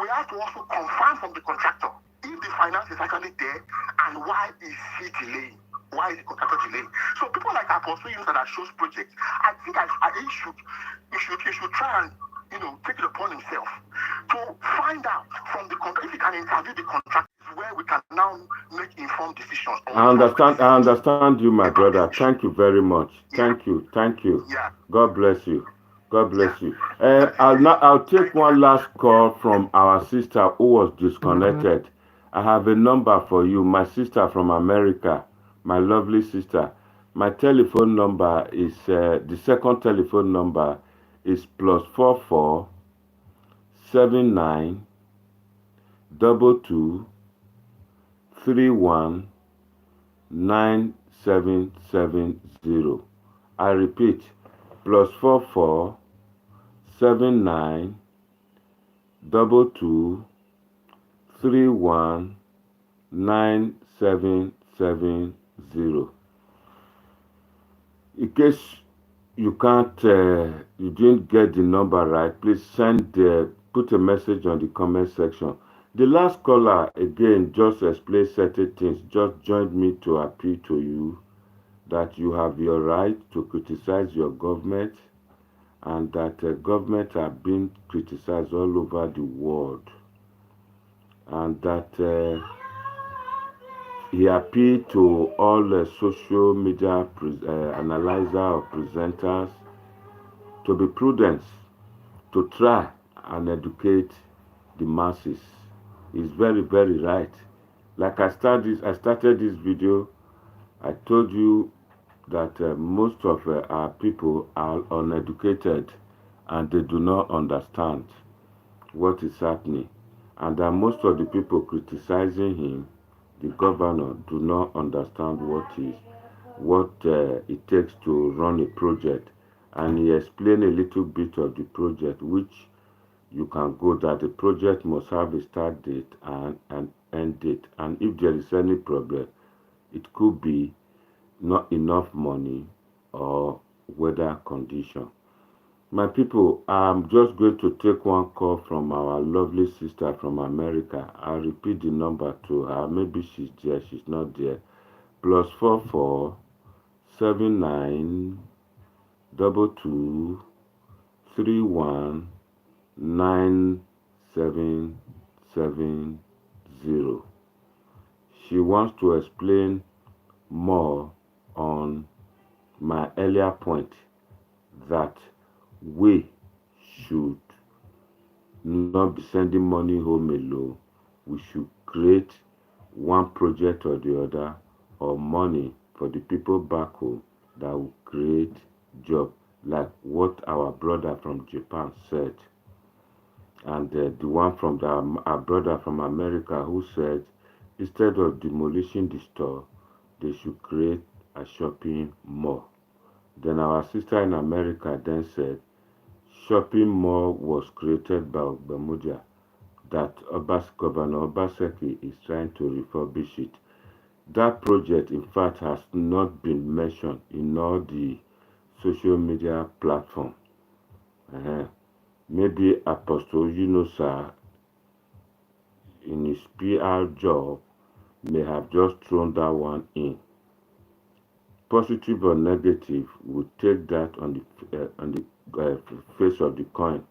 have to also confirm from the contractor if the finance is actually there and why is he delaying? Why is the contractor delaying? So people like Apostle Yunusa that shows projects, I think he should try and take it upon himself to find out from the contractor if he can interview the contractor where we can now make informed decisions. I understand you, my brother. Thank you very much. Thank you. Yeah. God bless you. I'll take one last call from our sister who was disconnected. I have a number for you, my sister from America, my lovely sister. My telephone number is the second telephone number is +44 79 22 31 9770. I repeat, +44 79 22 31 9770. In case you can't, you didn't get the number right, please put a message on the comment section. The last caller again just explained certain things, just joined me to appeal to you that you have your right to criticize your government and that government are being criticized all over the world, and that he appealed to all social media analyzers or presenters to be prudent, to try and educate the masses. He's very, very right. Like I started this video, I told you that most of our people are uneducated and they do not understand what is happening, and that most of the people criticizing him, the governor, do not understand what it takes to run a project. And he explained a little bit of the project, which you can go that the project must have a start date and an end date, and if there is any problem, it could be not enough money or weather condition. My people, I'm just going to take one call from our lovely sister from America. I'll repeat the number to her. Maybe she's there, she's not there. +44 79 22 31 9770. She wants to explain more on my earlier point that we should not be sending money home alone. We should create one project or the other, or money for the people back home that will create job, like what our brother from Japan said, and the one from our brother from America who said instead of demolishing the store, they should create a shopping mall. Then our sister in America then said shopping mall was created by Bermuda, that Governor Obaseki is trying to refurbish it. That project, in fact, has not been mentioned in all the social media platforms. Maybe Apostle Yunusa, in his PR job, may have just thrown that one in. Positive or negative, we take that on the face of the coin.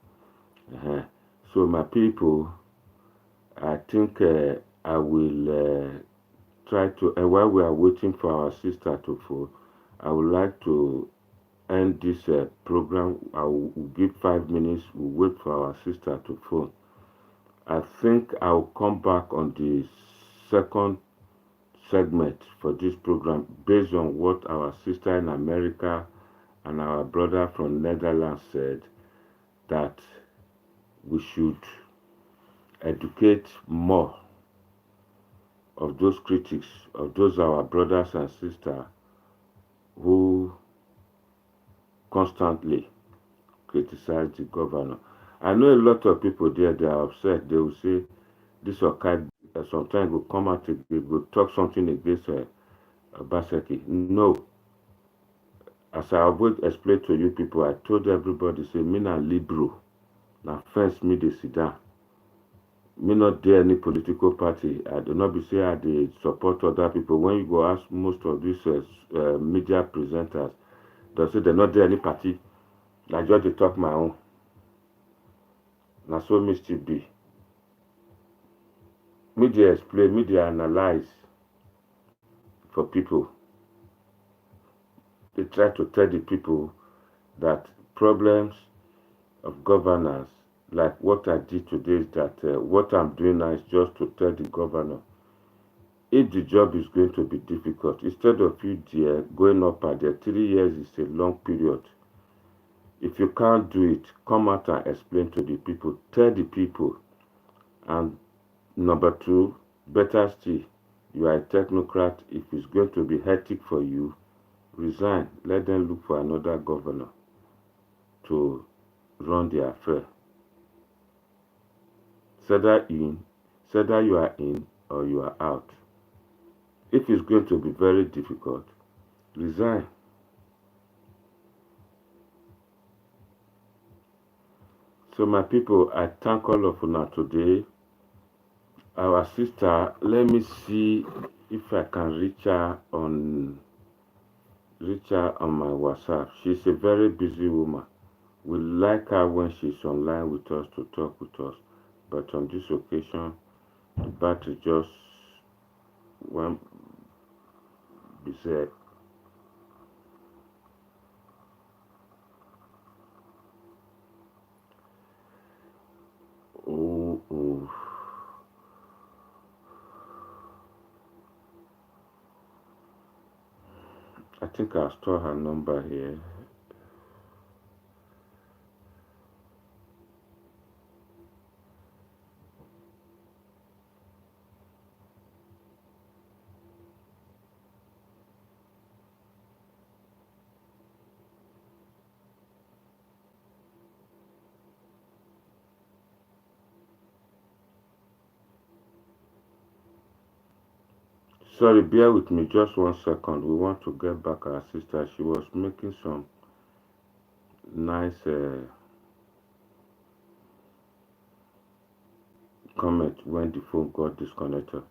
So my people, I think I will try to, while we are waiting for our sister to phone, I would like to end this program. I will give 5 minutes, we'll wait for our sister to phone. I think I'll come back on the second segment for this program based on what our sister in America and our brother from Netherlands said, that we should educate more of those critics, of those our brothers and sisters who constantly criticize the governor. I know a lot of people there, they are upset. They will say this Okai sometimes will come out again, will talk something against Obaseki. No. As I always explain to you people, I told everybody, say, me na liberal. Now first me they sit down. Me not there any political party. I do not be say I they support other people. When you go ask most of these media presenters, they say they're not there any party. I just they talk my own. Now so me still be. Media explain, media analyze for people. They try to tell the people that problems of governance, like what I did today, is that what I'm doing now is just to tell the governor, if the job is going to be difficult, instead of you there going up and there, 3 years is a long period. If you can't do it, come out and explain to the people, tell the people. And number two, better still, you are a technocrat. If it's going to be hectic for you, resign. Let them look for another governor to run the affair. Either you are in or you are out. If it's going to be very difficult, resign. So my people, I thank all of you today. Our sister, let me see if I can reach her on my WhatsApp. She's a very busy woman. We like her when she's online with us to talk with us. But on this occasion, the battery just went berserk. Oh. I think I'll store her number here. Sorry, bear with me just 1 second. We want to get back our sister. She was making some nice comment when the phone got disconnected.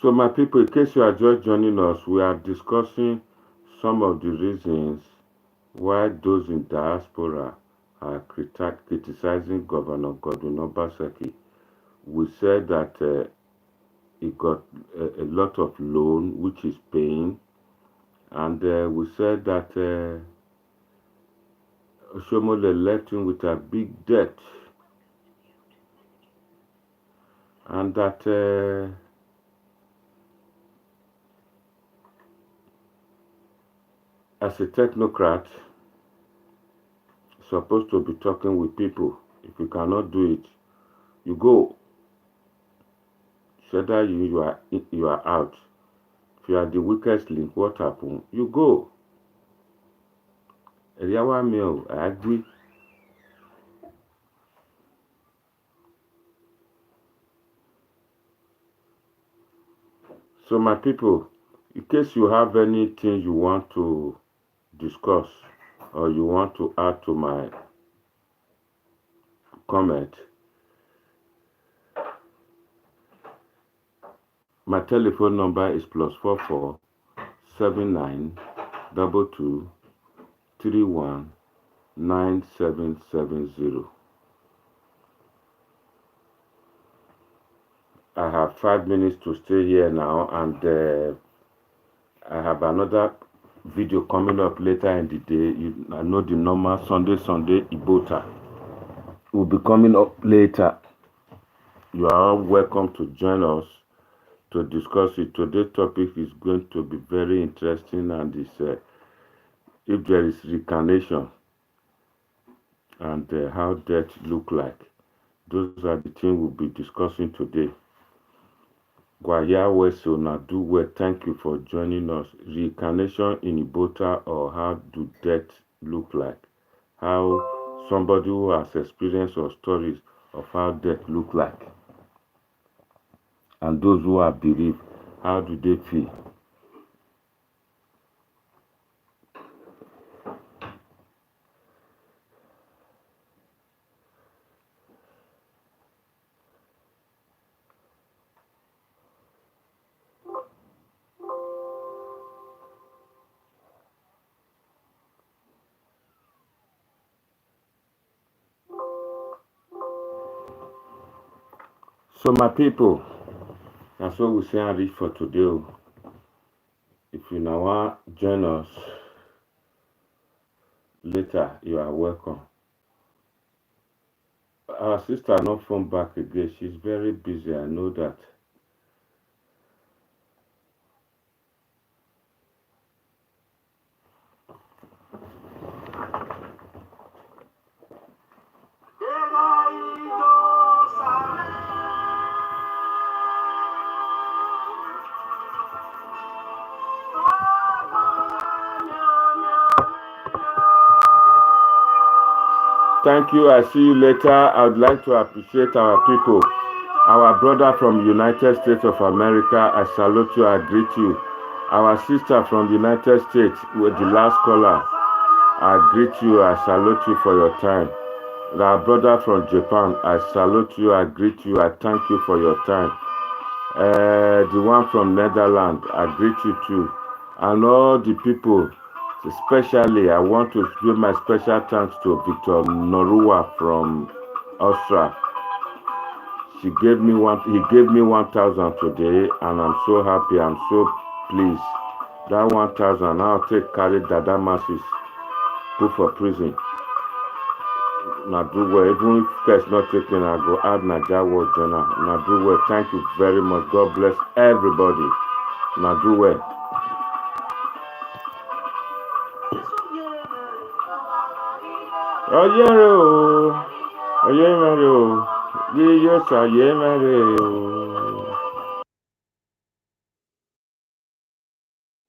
So my people, in case you are just joining us, we are discussing some of the reasons why those in diaspora are criticizing Governor Godwin Obaseki. We said that he got a lot of loan, which is paying, and we said that Oshomole left him with a big debt, and that as a technocrat, supposed to be talking with people. If you cannot do it, you go. Whether you are out. If you are the weakest link, what happened? You go. Eliawa Mio, I agree. So my people, in case you have anything you want to discuss or you want to add to my comment, my telephone number is +44 79 22319770. I have 5 minutes to stay here now, and I have another video coming up later in the day. I know the normal Sunday Ibota will be coming up later. You are all welcome to join us to discuss it. Today's topic is going to be very interesting, and it's if there is reincarnation and how death look like. Those are the things we'll be discussing today. Do well. Thank you for joining us. Reincarnation in Ibota, or how do death look like? How somebody who has experienced or stories of how death look like, and those who are bereaved, how do they feel? So my people, that's what we say and read for today. If you now want to join us later, you are welcome. Our sister not phone back again. She's very busy, I know that. Thank you. I see you later. I would like to appreciate our people. Our brother from United States of America, I salute you, I greet you. Our sister from the United States, with the last caller, I greet you, I salute you for your time. Our brother from Japan, I salute you, I greet you, I thank you for your time. The one from Netherlands, I greet you too. And all the people, especially, I want to give my special thanks to Victor Norua from Austria. He gave me 1,000 today, and I'm so happy, I'm so pleased. That 1,000, I'll carry Dada Masses, put for prison. Now do well, even if that's not taken, I'll go add NAIJA World Journal. Now do well, thank you very much. God bless everybody. Now do well. Oh yeah, oh yeah, Mario. Yeah, yes, I am Mario.